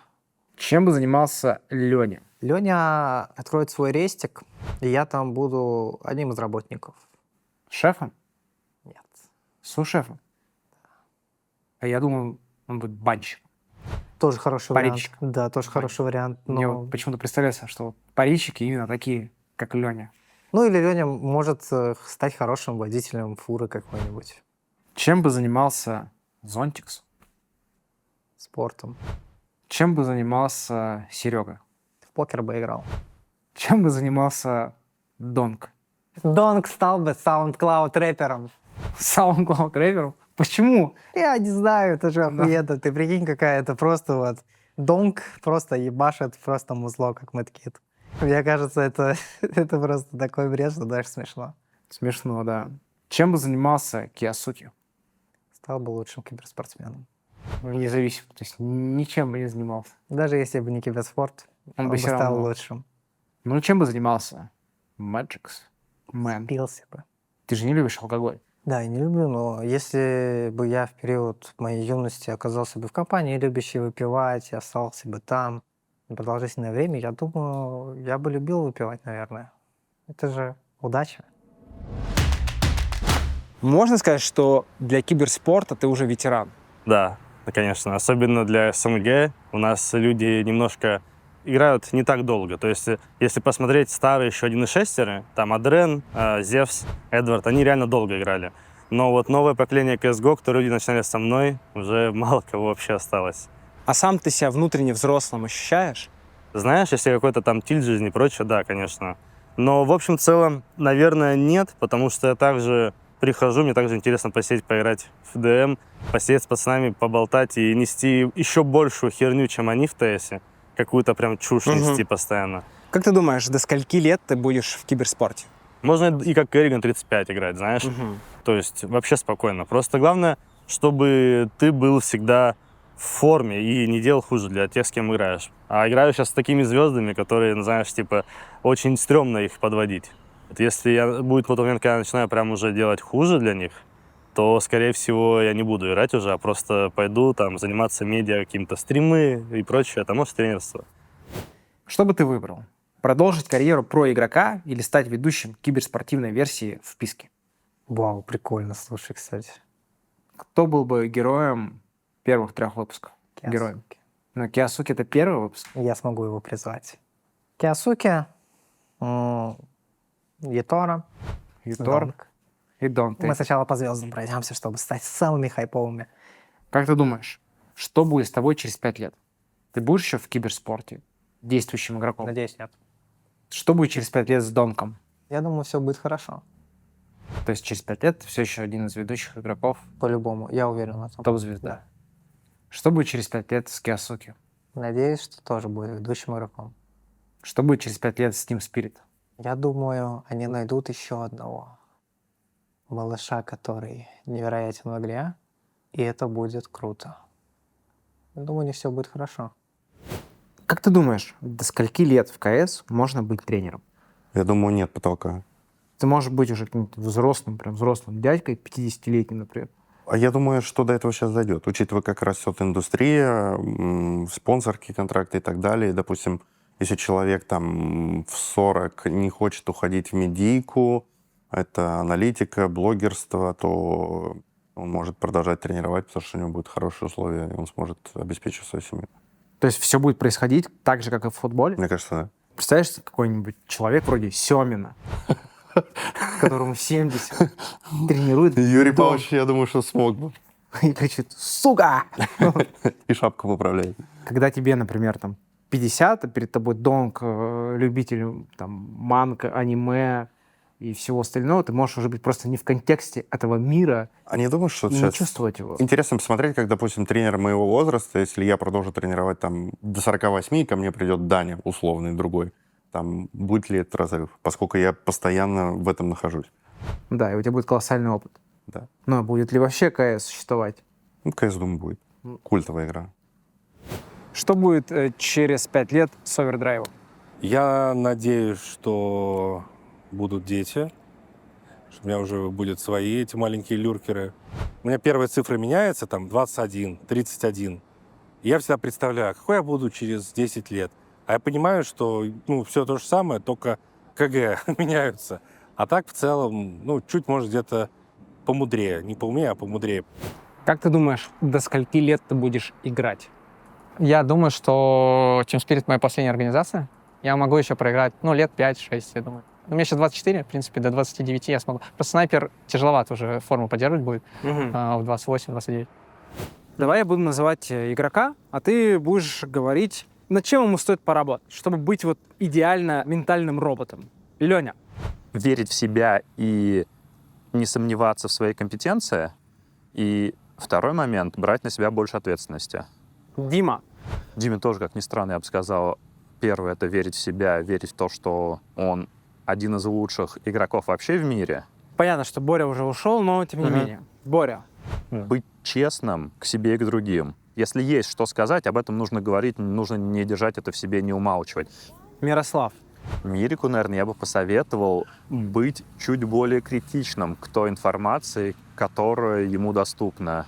S15: Чем бы занимался Леня?
S11: Леня откроет свой рестик, и я там буду одним из работников.
S15: Шефом?
S11: Нет.
S15: Су-шефом? А я думаю, он будет банщиком.
S11: Тоже хороший
S15: Парильщик.
S11: вариант. Да, тоже хороший вариант.
S15: Мне
S11: Но...
S15: вот почему-то представляется, что парильщики именно такие, как Леня.
S11: Ну или Леня может стать хорошим водителем фуры какой-нибудь.
S15: Чем бы занимался Зонтикс?
S11: Спортом.
S15: Чем бы занимался Серега?
S11: В покер бы играл.
S15: Чем бы занимался Донг?
S11: Донг стал бы SoundCloud рэпером.
S15: SoundCloud рэпером? Почему?
S11: Я не знаю, это же охуенно. Ты прикинь, какая это просто вот... Донг просто ебашит просто музло, как Мэткит. Мне кажется, это просто такой бред, что даже смешно.
S15: Смешно, да. Чем бы занимался Киосуки?
S11: Стал бы лучшим киберспортсменом.
S15: Независимо, то есть ничем бы не занимался.
S11: Даже если бы не киберспорт, он бы стал лучшим.
S15: Ну, чем бы занимался Magix Man?
S11: Спился бы.
S15: Ты же не любишь алкоголь?
S11: Да, я не люблю, но если бы я в период моей юности оказался бы в компании, любящей выпивать, и остался бы там на продолжительное время, я думаю, я бы любил выпивать, наверное. Это же удача.
S15: Можно сказать, что для киберспорта ты уже ветеран?
S13: Да, конечно. Особенно для СНГ у нас люди немножко играют не так долго. То есть, если посмотреть старые еще 1.6, там Адрен, Зевс, Эдвард, они реально долго играли. Но вот новое поколение CSGO, которые люди начинали со мной, уже мало кого вообще осталось.
S15: А сам ты себя внутренне взрослым ощущаешь?
S13: Знаешь, если какой-то там тиль жизни и прочее, да, конечно. Но в общем целом, наверное, нет, потому что я также прихожу, мне также интересно посидеть, поиграть в ДМ, посидеть с пацанами, поболтать и нести еще большую херню, чем они в ТСе. Какую-то прям чушь нести постоянно.
S15: Как ты думаешь, до скольки лет ты будешь в киберспорте?
S13: Можно и как Керриган 35 играть, знаешь. То есть вообще спокойно. Просто главное, чтобы ты был всегда в форме и не делал хуже для тех, с кем играешь. А играю сейчас с такими звездами, которые, знаешь, типа, очень стрёмно их подводить. Если будет тот момент, когда я начинаю прям уже делать хуже для них, то, скорее всего, я не буду играть уже, а просто пойду там заниматься медиа, каким-то стримы и прочее, а может, тренерство.
S1: Что бы ты выбрал? Продолжить карьеру про-игрока или стать ведущим киберспортивной версии «Вписки»?
S11: Вау, прикольно, слушай, кстати.
S1: Кто был бы героем первых 3 выпусков?
S11: Киосуке.
S1: Героем. Но Киосуке — это первый выпуск.
S11: Я смогу его призвать. Киосуке, Ятора, Донг.
S1: И Донг.
S11: Мы сначала по звездам пройдемся, чтобы стать самыми хайповыми.
S1: Как ты думаешь, что будет с тобой через 5 лет? Ты будешь еще в киберспорте действующим игроком?
S11: Надеюсь, нет.
S1: Что будет через 5 лет с Донком?
S11: Я думаю, все будет хорошо.
S1: То есть через 5 лет ты все еще один из ведущих игроков?
S11: По-любому, я уверен в этом.
S1: Топ-звезда.
S11: Да.
S1: Что будет через 5 лет с Киосуки?
S11: Надеюсь, что тоже будет ведущим игроком.
S1: Что будет через 5 лет с Team Spirit?
S11: Я думаю, они найдут еще одного малыша, который невероятен в игре, и это будет круто. Я думаю, не все будет хорошо.
S1: Как ты думаешь, до скольки лет в КС можно быть тренером?
S14: Я думаю, нет потолка.
S1: Ты можешь быть уже каким-то взрослым, прям взрослым дядькой, 50-летним, например.
S14: А я думаю, что до этого сейчас дойдет, учитывая, как растет индустрия, спонсорские контракты и так далее. Допустим, если человек там в 40 не хочет уходить в медийку, это аналитика, блогерство, то он может продолжать тренировать, потому что у него будут хорошие условия, и он сможет обеспечить свою семью.
S1: То есть все будет происходить так же, как и в футболе?
S14: Мне кажется, да.
S1: Представляешь, какой-нибудь человек вроде Семина, которому 70, тренирует...
S14: Юрий Павлович, я думаю, что смог бы.
S1: И кричит «Сука!»
S14: И шапку поправляет.
S1: Когда тебе, например, там 50, а перед тобой Донг, любитель там манга, аниме и всего остального, ты можешь уже быть просто не в контексте этого мира.
S14: А не думаешь, что
S1: не
S14: сейчас
S1: чувствовать его?
S14: Интересно посмотреть, как, допустим, тренер моего возраста, если я продолжу тренировать там до 48, и ко мне придет Даня, условный другой, там будет ли этот разрыв, поскольку я постоянно в этом нахожусь.
S1: Да, и у тебя будет колоссальный опыт.
S14: Да.
S1: Ну, а будет ли вообще КС существовать?
S14: Ну, КС, думаю, будет. Культовая игра.
S1: Что будет через 5 лет с овердрайвом?
S8: Я надеюсь, что будут дети, что у меня уже будут свои эти маленькие люркеры. У меня первая цифра меняется, там, 21, 31. И я всегда представляю, какой я буду через 10 лет. А я понимаю, что все то же самое, только КГ меняются. А так, в целом, чуть, может, где-то помудрее. Не поумнее, а помудрее.
S1: Как ты думаешь, до скольки лет ты будешь играть?
S10: Я думаю, что Team Spirit моя последняя организация. Я могу еще проиграть, лет 5-6, я думаю. Мне сейчас 24, в принципе, до 29 я смогу. Просто снайпер тяжеловато уже форму поддерживать будет в 28-29.
S1: Давай я буду называть игрока, а ты будешь говорить, над чем ему стоит поработать, чтобы быть вот идеально ментальным роботом. Леня.
S21: Верить в себя и не сомневаться в своей компетенции. И второй момент — брать на себя больше ответственности.
S1: Дима.
S21: Диме тоже, как ни странно, я бы сказал, первое — это верить в себя, верить в то, что он один из лучших игроков вообще в мире.
S1: Понятно, что Боря уже ушел, но тем не менее. Боря.
S21: Быть честным к себе и к другим. Если есть что сказать, об этом нужно говорить, нужно не держать это в себе, не умалчивать.
S1: Мирослав.
S21: Мирику, наверное, я бы посоветовал быть чуть более критичным к той информации, которая ему доступна.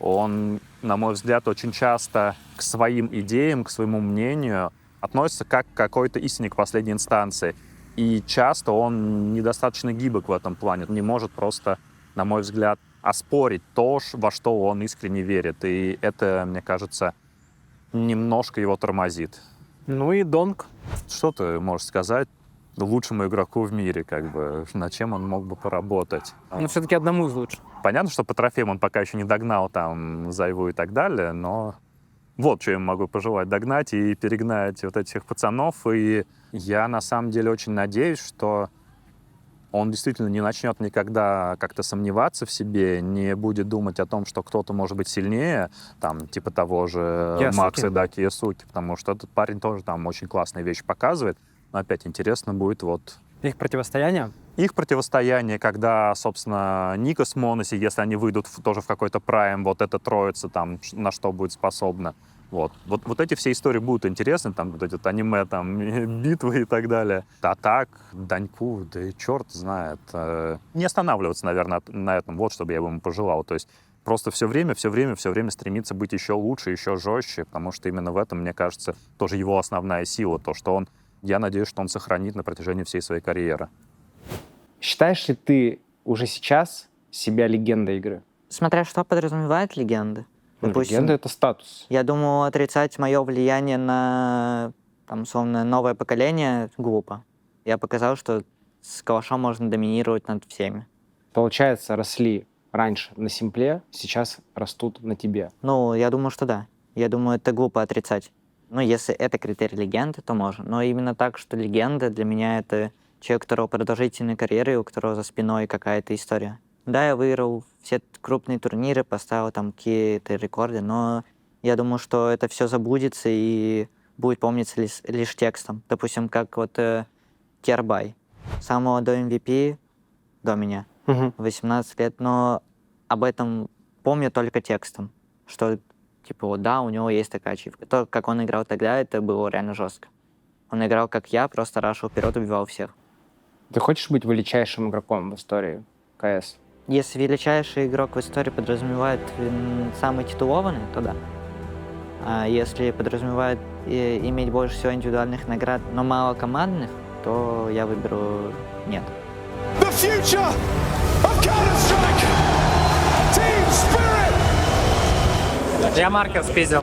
S21: Он, на мой взгляд, очень часто к своим идеям, к своему мнению относится как к какой-то истине, к последней инстанции. И часто он недостаточно гибок в этом плане. Он не может просто, на мой взгляд, оспорить то, во что он искренне верит. И это, мне кажется, немножко его тормозит.
S1: Ну и Донг.
S21: Что ты можешь сказать лучшему игроку в мире, над чем он мог бы поработать?
S1: Но все-таки одному из лучших.
S21: Понятно, что по трофеям он пока еще не догнал там Зайву и так далее, но вот что я ему могу пожелать: догнать и перегнать вот этих пацанов. И я на самом деле очень надеюсь, что он действительно не начнет никогда как-то сомневаться в себе, не будет думать о том, что кто-то может быть сильнее, там, типа того же Макса, да, Киосуки, потому что этот парень тоже там очень классные вещи показывает. Но опять интересно будет
S1: их противостояние?
S21: их противостояние, когда, собственно, Ника с Моноси, если они выйдут тоже в какой-то прайм, вот эта троица там, на что будет способна. Вот эти все истории будут интересны, там вот эти аниме, там, битвы и так далее. А так, Даньку, да и черт знает. Не останавливаться, наверное, на этом, вот что бы я ему пожелал. То есть просто все время стремиться быть еще лучше, еще жестче, потому что именно в этом, мне кажется, тоже его основная сила, то, что он, я надеюсь, что он сохранит на протяжении всей своей карьеры.
S1: Считаешь ли ты уже сейчас себя легендой игры?
S17: Смотря что подразумевает легенды. Допустим,
S1: легенда — это статус.
S17: Я думаю, отрицать мое влияние на, там, условно, новое поколение глупо. Я показал, что с калашом можно доминировать над всеми.
S1: Получается, росли раньше на симпле, сейчас растут на тебе.
S17: Ну, я думаю, что да. Я думаю, это глупо отрицать. Ну, если это критерий легенды, то можно. Но именно так, что легенда для меня — это человек, у которого продолжительная карьера и у которого за спиной какая-то история. Да, я выиграл все крупные турниры, поставил там какие-то рекорды, но я думаю, что это все забудется и будет помниться лишь текстом. Допустим, как вот Кербай. Сам молодой MVP до меня, 18 лет, но об этом помню только текстом, что типа вот да, у него есть такая ачивка. То, как он играл тогда, это было реально жестко. Он играл как я, просто рашил вперед, убивал всех.
S1: Ты хочешь быть величайшим игроком в истории КС?
S17: Если величайший игрок в истории подразумевает самый титулованный, то да. А если подразумевает иметь больше всего индивидуальных наград, но мало командных, то я выберу нет.
S16: The future of Counter-Strike! Team Spirit!
S11: Я Маркер спиздил.